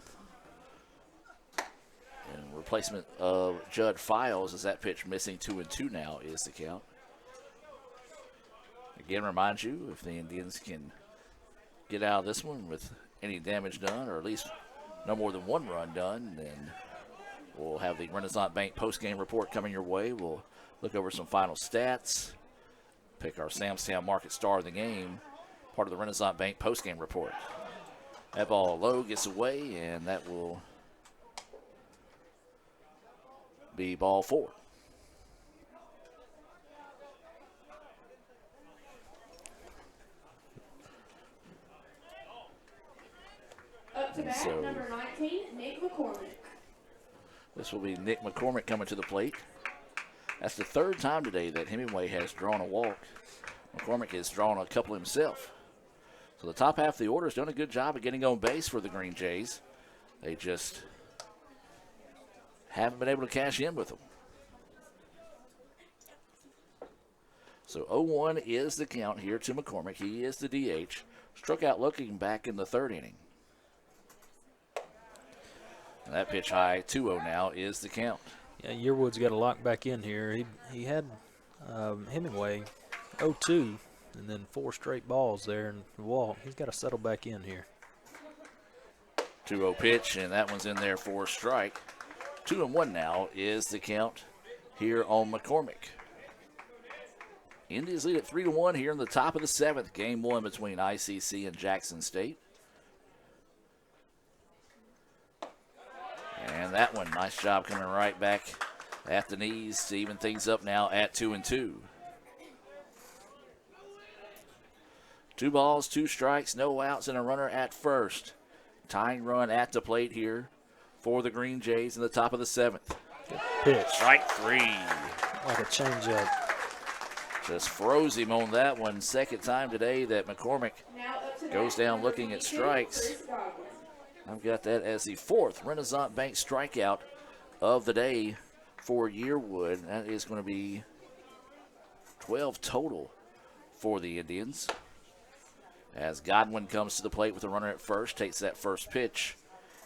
Speaker 15: And replacement of Judd Files as that pitch missing 2-2 now is the count. Again, remind you, if the Indians can get out of this one with any damage done, or at least no more than one run done, then we'll have the Renaissance Bank post-game report coming your way. We'll look over some final stats, pick our Samstown Market Star of the game, part of the Renaissance Bank post-game report. That ball low gets away, and that will be ball four.
Speaker 28: Up to bat,
Speaker 15: So,
Speaker 28: number 19, Nick McCormick.
Speaker 15: This will be Nick McCormick coming to the plate. That's the third time today that Hemingway has drawn a walk. McCormick has drawn a couple himself. So the top half of the order has done a good job of getting on base for the Green Jays. They just haven't been able to cash in with them. So 0-1 is the count here to McCormick. He is the DH. Struck out looking back in the third inning. And that pitch high, 2-0 now is the count.
Speaker 11: Yeah, Yearwood's got to lock back in here. He had Hemingway 0-2 and then 4 straight balls there and the walk. He's got to settle back in here.
Speaker 15: 2-0 pitch, and that one's in there for a strike. 2-1 now is the count here on McCormick. Indians lead at 3-1 here in the top of the 7th. Game 1 between ICC and Jackson State. And that one, nice job coming right back at the knees to even things up now at 2-2. 2 balls, 2 strikes, no outs, and a runner at first. Tying run at the plate here for the Green Jays in the top of the 7th.
Speaker 11: Good pitch.
Speaker 15: Strike 3.
Speaker 11: Like a changeup.
Speaker 15: Just froze him on that one. Second time today that McCormick goes down looking at strikes. I've got that as the 4th Renaissance Bank strikeout of the day for Yearwood. That is going to be 12 total for the Indians. As Godwin comes to the plate with a runner at first, takes that first pitch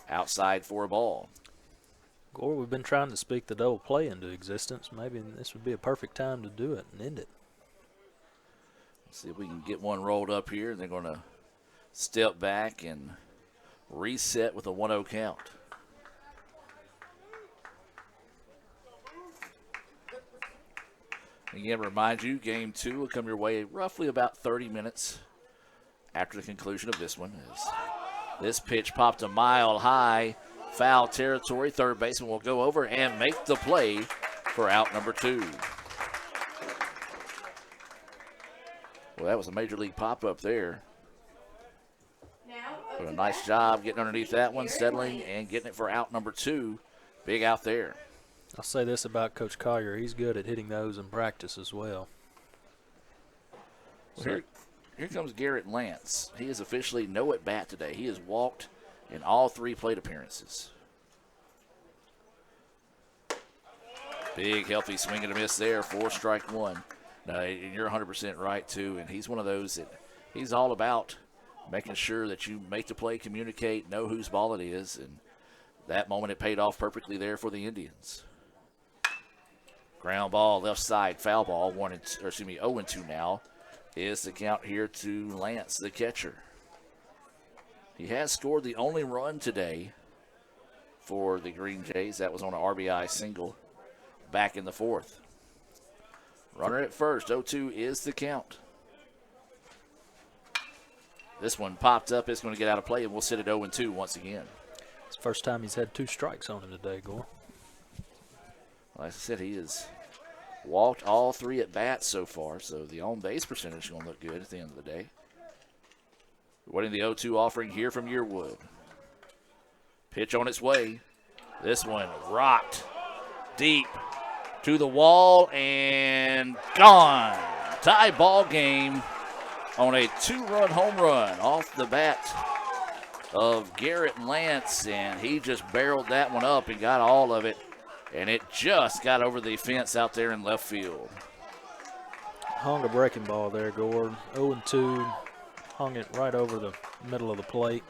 Speaker 15: outside for a ball.
Speaker 11: Gore, we've been trying to speak the double play into existence. Maybe this would be a perfect time to do it and end it.
Speaker 15: Let's see if we can get one rolled up here. They're going to step back and reset with a 1-0 count. Again, remind you, game 2 will come your way roughly about 30 minutes after the conclusion of this one. As this pitch popped a mile high, foul territory. Third baseman will go over and make the play for out number 2. Well, that was a major league pop-up there. But a nice job getting underneath that one, settling, and getting it for out number 2. Big out there.
Speaker 11: I'll say this about Coach Collier. He's good at hitting those in practice as well.
Speaker 15: Here comes Garrett Lance. He is officially no at bat today. He has walked in all 3 plate appearances. Big, healthy swing and a miss there for strike 1. Now, you're 100% right, too, and he's one of those that he's all about making sure that you make the play, communicate, know whose ball it is, and that moment it paid off perfectly there for the Indians. Ground ball, left side, foul ball, 0-2 now is the count here to Lance, the catcher. He has scored the only run today for the Green Jays. That was on an RBI single back in the 4th. Runner at first, 0-2 is the count. This one popped up. It's going to get out of play, and we'll sit at 0-2 once again.
Speaker 11: It's the first time he's had 2 strikes on him today, Gore.
Speaker 15: Like I said, he has walked all 3 at bats so far, so the on-base percentage is going to look good at the end of the day. Waiting the 0-2 offering here from Yearwood. Pitch on its way. This one rocked deep to the wall and gone. Tie ball game on a 2-run home run off the bat of Garrett Lance, and he just barreled that one up and got all of it, and it just got over the fence out there in left field.
Speaker 11: Hung a breaking ball there, Gord. 0-2, hung it right over the middle of the plate.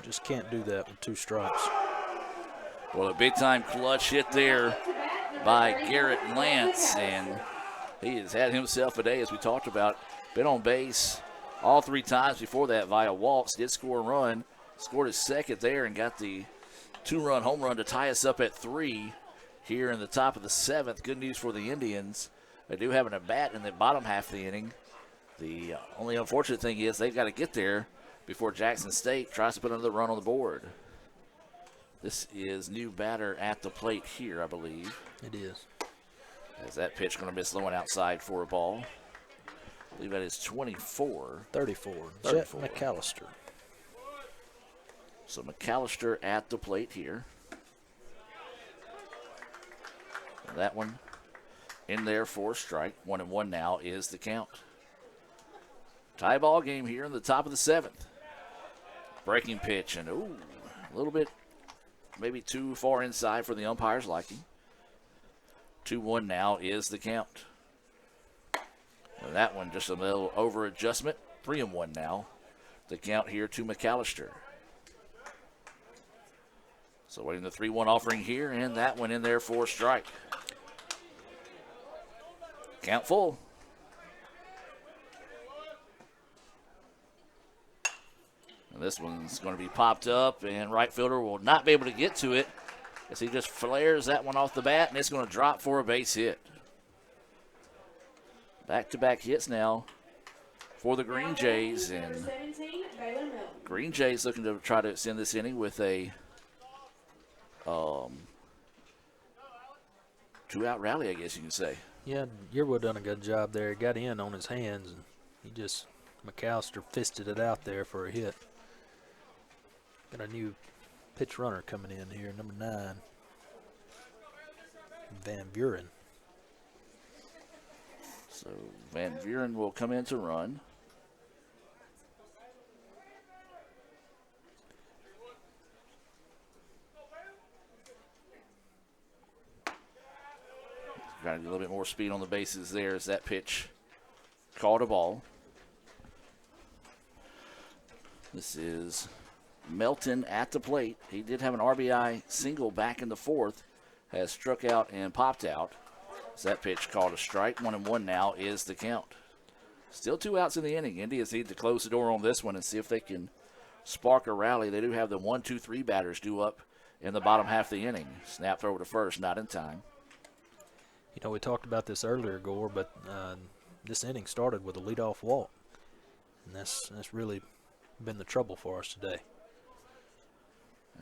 Speaker 11: Just can't do that with 2 strikes.
Speaker 15: Well, a big-time clutch hit there by Garrett Lance, and he has had himself a day, as we talked about. Been on base all 3 times before that via walks, did score a run, scored his second there, and got the 2-run home run to tie us up at 3 here in the top of the 7th. Good news for the Indians. They do have an at-bat in the bottom half of the inning. The only unfortunate thing is they've got to get there before Jackson State tries to put another run on the board. This is new batter at the plate here, I believe.
Speaker 11: It is.
Speaker 15: As that pitch going to miss low and outside for a ball. I believe that is 24.
Speaker 11: 34. Jet McAllister.
Speaker 15: So McAllister at the plate here. And that one in there for a strike. 1-1 now is the count. Tie ball game here in the top of the 7th. Breaking pitch, and a little bit maybe too far inside for the umpire's liking. 2-1 now is the count. And that one just a little over adjustment. 3-1 now. The count here to McAllister. So waiting the 3-1 offering here, and that one in there for a strike. Count full. And this one's going to be popped up, and right fielder will not be able to get to it as he just flares that one off the bat, and it's going to drop for a base hit. Back-to-back hits now for the Green Jays, and Green Jays looking to try to extend this inning with a two-out rally, I guess you can say.
Speaker 11: Yeah, Yearwood done a good job there. He got in on his hands, and McAllister fisted it out there for a hit. Got a new pitch runner coming in here, number 9, Van Buren.
Speaker 15: So Van Buren will come in to run. Got a little bit more speed on the bases there as that pitch called a ball. This is Melton at the plate. He did have an RBI single back in the 4th, has struck out and popped out. So that pitch called a strike. 1-1 now is the count. Still 2 outs in the inning. Indians need to close the door on this one and see if they can spark a rally. They do have the 1-2-3 batters due up in the bottom half of the inning. Snap throw to first, not in time.
Speaker 11: You know, we talked about this earlier, Gore, but this inning started with a leadoff walk, and that's really been the trouble for us today.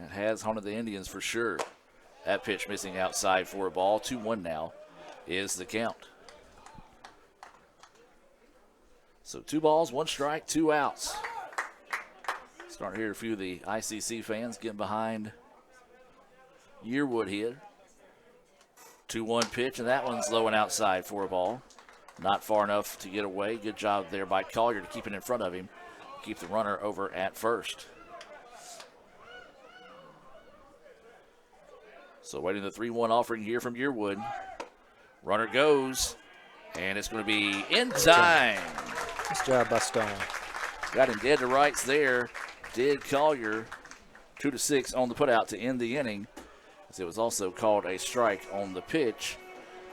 Speaker 15: It has haunted the Indians for sure. That pitch missing outside for a ball. 2-1 now is the count. So 2 balls, 1 strike, 2 outs. Starting to hear a few of the ICC fans getting behind Yearwood here. 2-1 pitch, and that one's low and outside for a ball. Not far enough to get away. Good job there by Collier to keep it in front of him. Keep the runner over at first. So waiting the 3-1 offering here from Yearwood. Runner goes, and it's going to be in time.
Speaker 11: Nice job by Stone.
Speaker 15: Got him dead to rights there. Did Collier. 2-6 on the putout to end the inning. As it was also called a strike on the pitch.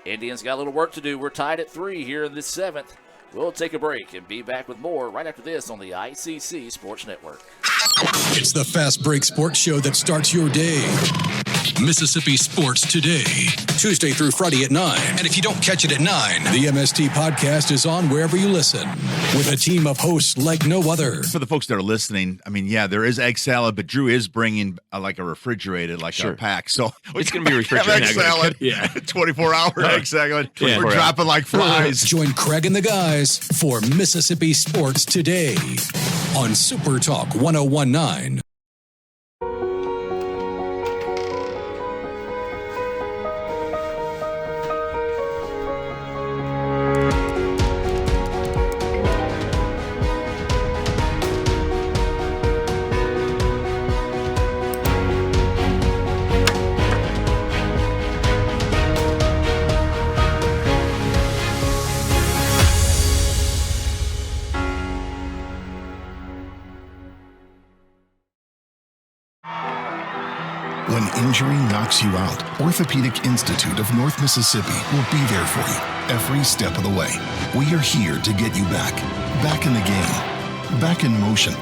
Speaker 15: Indians got a little work to do. We're tied at 3 here in the 7th. We'll take a break and be back with more right after this on the ICC Sports Network.
Speaker 10: It's the Fast Break Sports Show that starts your day. Mississippi Sports Today, Tuesday through Friday at 9. And if you don't catch it at 9, the MST podcast is on wherever you listen with a team of hosts like no other.
Speaker 17: For the folks that are listening, I mean, yeah, there is egg salad, but Drew is bringing like a refrigerated, like a pack. So
Speaker 14: it's going to be refrigerated.
Speaker 17: Egg salad,
Speaker 14: yeah.
Speaker 17: 24-hour egg salad.
Speaker 14: Yeah.
Speaker 17: We're dropping like flies.
Speaker 10: Join Craig and the guys for Mississippi Sports Today on Super Talk 101.9.
Speaker 9: When injury knocks you out, Orthopedic Institute of North Mississippi will be there for you every step of the way. We are here to get you back in the game, back in motion,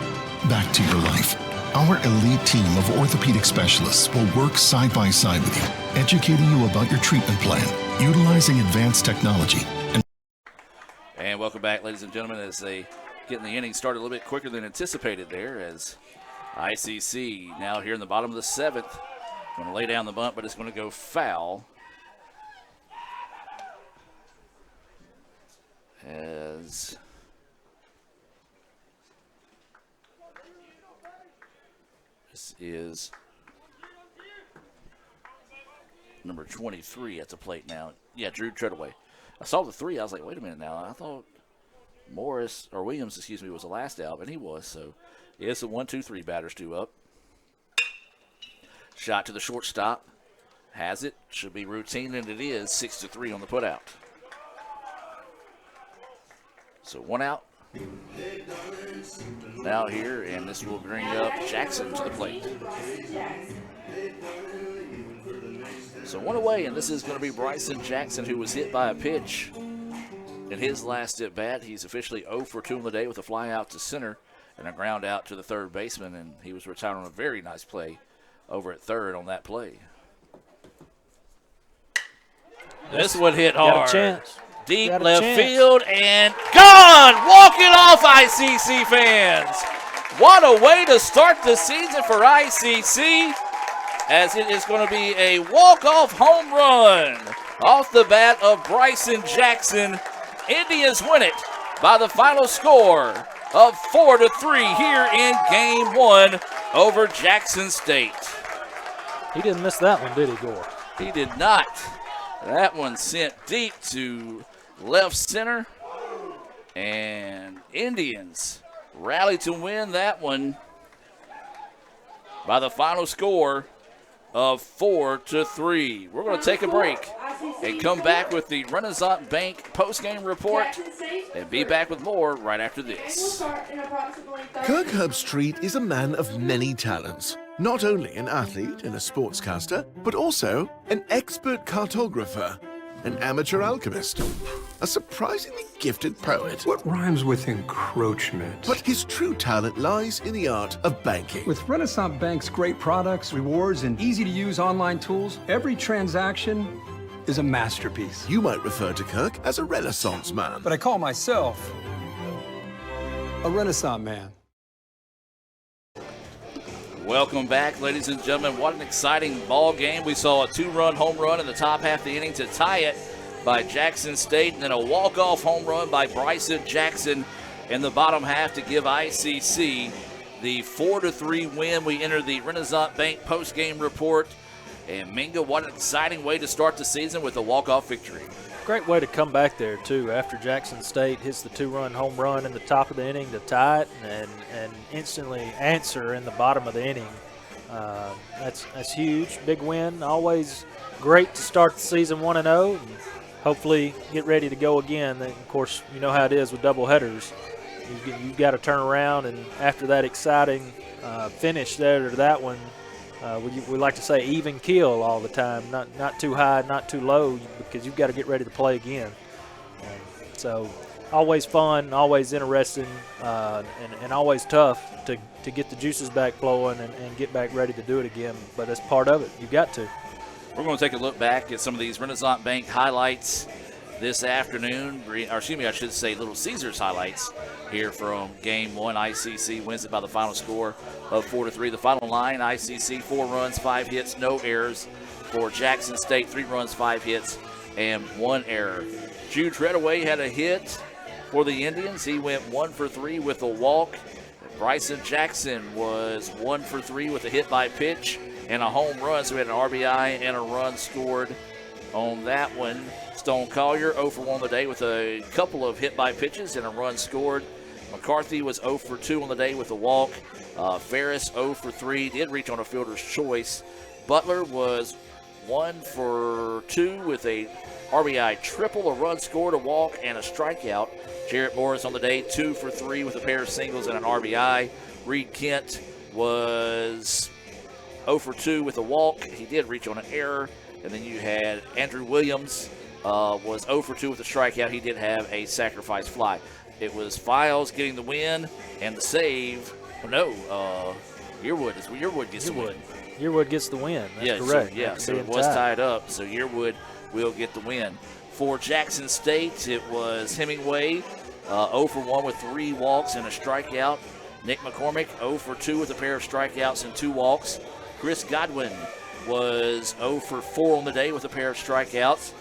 Speaker 9: back to your life. Our elite team of orthopedic specialists will work side by side with you, educating you about your treatment plan, utilizing advanced technology.
Speaker 15: And welcome back, ladies and gentlemen, as they getting the inning started a little bit quicker than anticipated there, as ICC now here in the bottom of the 7th. Going to lay down the bunt, but it's going to go foul. As this is number 23 at the plate now. Yeah, Drew Treadaway. I saw the 3. I was like, wait a minute now. I thought Williams, was the last out, and he was. So it's the 1-2-3 batters due up. Shot to the shortstop. Has it. Should be routine, and it is. 6-3 on the putout. So 1 out. Now here, and this will bring up Jackson to the plate. So 1 away, and this is going to be Bryson Jackson, who was hit by a pitch in his last at bat. He's officially 0 for 2 on the day with a fly out to center and a ground out to the third baseman, and he was retired on a very nice play over at third on that play. This one hit hard.
Speaker 11: Got a chance.
Speaker 15: Deep
Speaker 11: Got a
Speaker 15: left
Speaker 11: chance.
Speaker 15: field and gone! Walking off, ICC fans. What a way to start the season for ICC, as it is going to be a walk-off home run off the bat of Bryson Jackson. Indians win it by the final score of 4-3 here in Game 1 over Jackson State.
Speaker 11: He didn't miss that one, did he, Gore?
Speaker 15: He did not. That one sent deep to left center, and Indians rally to win that one by the final score of 4-3. We're going to take a break and come back with the Renaissance Bank postgame report and be back with more right after this.
Speaker 3: Kirk Herbstreit is a man of many talents. Not only an athlete and a sportscaster, but also an expert cartographer, an amateur alchemist, a surprisingly gifted poet.
Speaker 1: What rhymes with encroachment?
Speaker 3: But his true talent lies in the art of banking.
Speaker 1: With Renaissance Bank's great products, rewards, and easy-to-use online tools, every transaction is a masterpiece.
Speaker 3: You might refer to Kirk as a Renaissance man.
Speaker 1: But I call myself a Renaissance man.
Speaker 15: Welcome back, ladies and gentlemen. What an exciting ball game. We saw a 2-run home run in the top half of the inning to tie it by Jackson State, and then a walk-off home run by Bryson Jackson in the bottom half to give ICC the 4-3 win. We enter the Renaissance Bank postgame report. And Minga, what an exciting way to start the season with a walk-off victory.
Speaker 11: Great way to come back there, too, after Jackson State hits the 2-run home run in the top of the inning to tie it and instantly answer in the bottom of the inning. That's huge. Big win. Always great to start the season 1-0 and hopefully get ready to go again. And of course, you know how it is with doubleheaders. You've got to turn around, and after that exciting finish there to that one, we like to say even keel all the time, not too high, not too low, because you've got to get ready to play again. So always fun, always interesting, and always tough to get the juices back flowing and get back ready to do it again. But that's part of it. You've got to.
Speaker 15: We're going to take a look back at some of these Renaissance Bank highlights this afternoon, or excuse me, I should say Little Caesars highlights here from Game 1. ICC wins it by the final score of 4-3. The final line, ICC 4 runs, 5 hits, no errors. For Jackson State, 3 runs, 5 hits, and 1 error. Jude Treadaway had a hit for the Indians. He went 1 for 3 with a walk. Bryson Jackson was 1 for 3 with a hit by pitch and a home run, so we had an RBI and a run scored on that one. Stone Collier 0 for 1 on the day with a couple of hit by pitches and a run scored. McCarthy was 0 for 2 on the day with a walk. Ferris 0 for 3, did reach on a fielder's choice. Butler was 1 for 2 with a RBI triple, a run scored, a walk, and a strikeout. Jarrett Morris on the day 2 for 3 with a pair of singles and an RBI. Reed Kent was 0 for 2 with a walk. He did reach on an error. And then you had Andrew Williams was 0 for 2 with a strikeout. He did have a sacrifice fly. It was Files getting the win and the save. Oh, no, Yearwood gets the win.
Speaker 11: Yearwood gets the win. That's correct.
Speaker 15: So it was tied up. So Yearwood will get the win. For Jackson State, it was Hemingway 0 for 1 with 3 walks and a strikeout. Nick McCormick 0 for 2 with a pair of strikeouts and 2 walks. Chris Godwin was 0 for 4 on the day with a pair of strikeouts.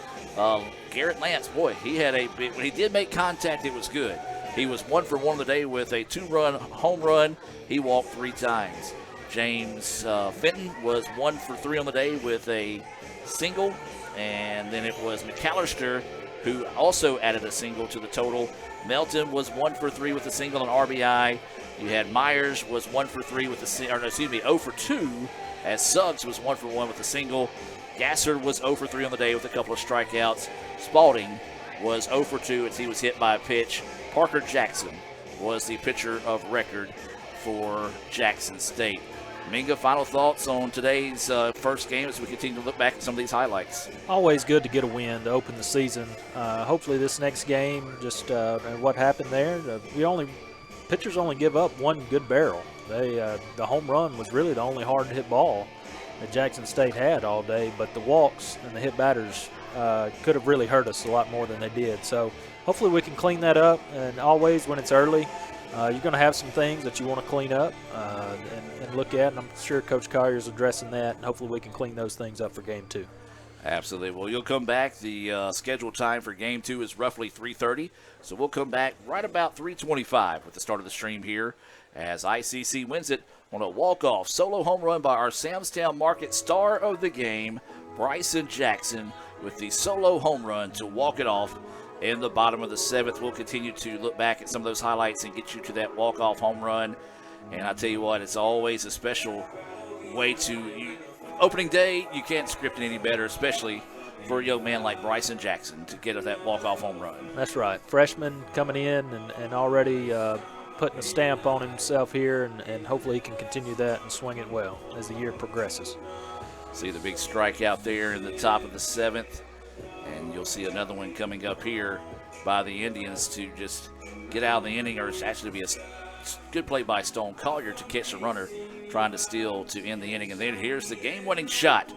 Speaker 15: Garrett Lance, boy, he had a big, when he did make contact, it was good. He was 1 for 1 on the day with a 2-run home run. He walked 3 times. James Fenton was 1 for 3 on the day with a single. And then it was McAllister who also added a single to the total. Melton was 1 for 3 with a single and RBI. You had Myers was 1 for 3 with a 0 for 2, as Suggs was 1 for 1 with a single. Gasser was 0 for 3 on the day with a couple of strikeouts. Spalding was 0 for 2 as he was hit by a pitch. Parker Jackson was the pitcher of record for Jackson State. Minga, final thoughts on today's first game as we continue to look back at some of these highlights?
Speaker 11: Always good to get a win to open the season. Hopefully this next game, just what happened there, pitchers only give up one good barrel. The home run was really the only hard-hit ball that Jackson State had all day, but the walks and the hit batters could have really hurt us a lot more than they did. So hopefully we can clean that up, and always when it's early, you're going to have some things that you want to clean up and look at, and I'm sure Coach Collier's addressing that, and hopefully we can clean those things up for Game 2.
Speaker 15: Absolutely. Well, you'll come back. The scheduled time for Game 2 is roughly 3:30, so we'll come back right about 3:25 with the start of the stream here as ICC wins it on a walk-off solo home run by our Samstown Market star of the game, Bryson Jackson, with the solo home run to walk it off in the bottom of the 7th. We'll continue to look back at some of those highlights and get you to that walk-off home run. And I tell you what, it's always a special way to opening day. You can't script it any better, especially for a young man like Bryson Jackson to get that walk-off home run.
Speaker 11: That's right. Freshman coming in and already putting a stamp on himself here, and hopefully he can continue that and swing it well as the year progresses.
Speaker 15: See the big strikeout there in the top of the 7th. And you'll see another one coming up here by the Indians to just get out of the inning, or it's actually be a good play by Stone Collier to catch the runner trying to steal to end the inning. And then here's the game-winning shot,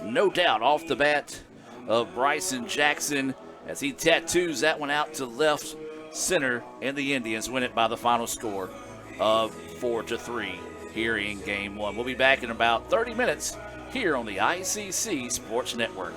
Speaker 15: no doubt off the bat of Bryson Jackson as he tattoos that one out to left center, and the Indians win it by the final score of 4-3 here in Game 1. We'll be back in about 30 minutes here on the ICC Sports Network.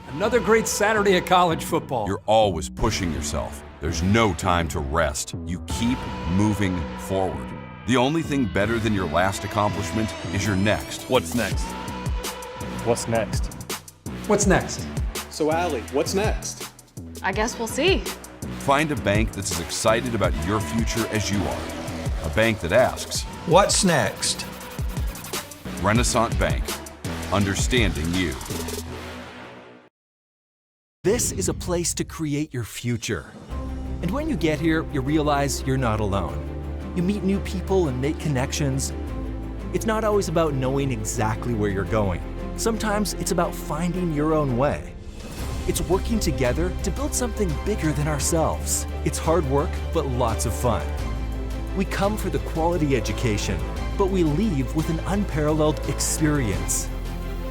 Speaker 1: Another great Saturday of college football.
Speaker 2: You're always pushing yourself. There's no time to rest. You keep moving forward. The only thing better than your last accomplishment is your next.
Speaker 5: What's next? What's next?
Speaker 1: What's next?
Speaker 5: So, Allie, what's next?
Speaker 13: I guess we'll see.
Speaker 2: Find a bank that's as excited about your future as you are. A bank that asks,
Speaker 4: what's next?
Speaker 2: Renaissance Bank. Understanding you.
Speaker 21: This is a place to create your future. And when you get here, you realize you're not alone. You meet new people and make connections. It's not always about knowing exactly where you're going. Sometimes it's about finding your own way. It's working together to build something bigger than ourselves. It's hard work, but lots of fun. We come for the quality education, but we leave with an unparalleled experience.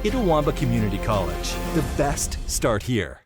Speaker 21: Itawamba Community College. The best start here.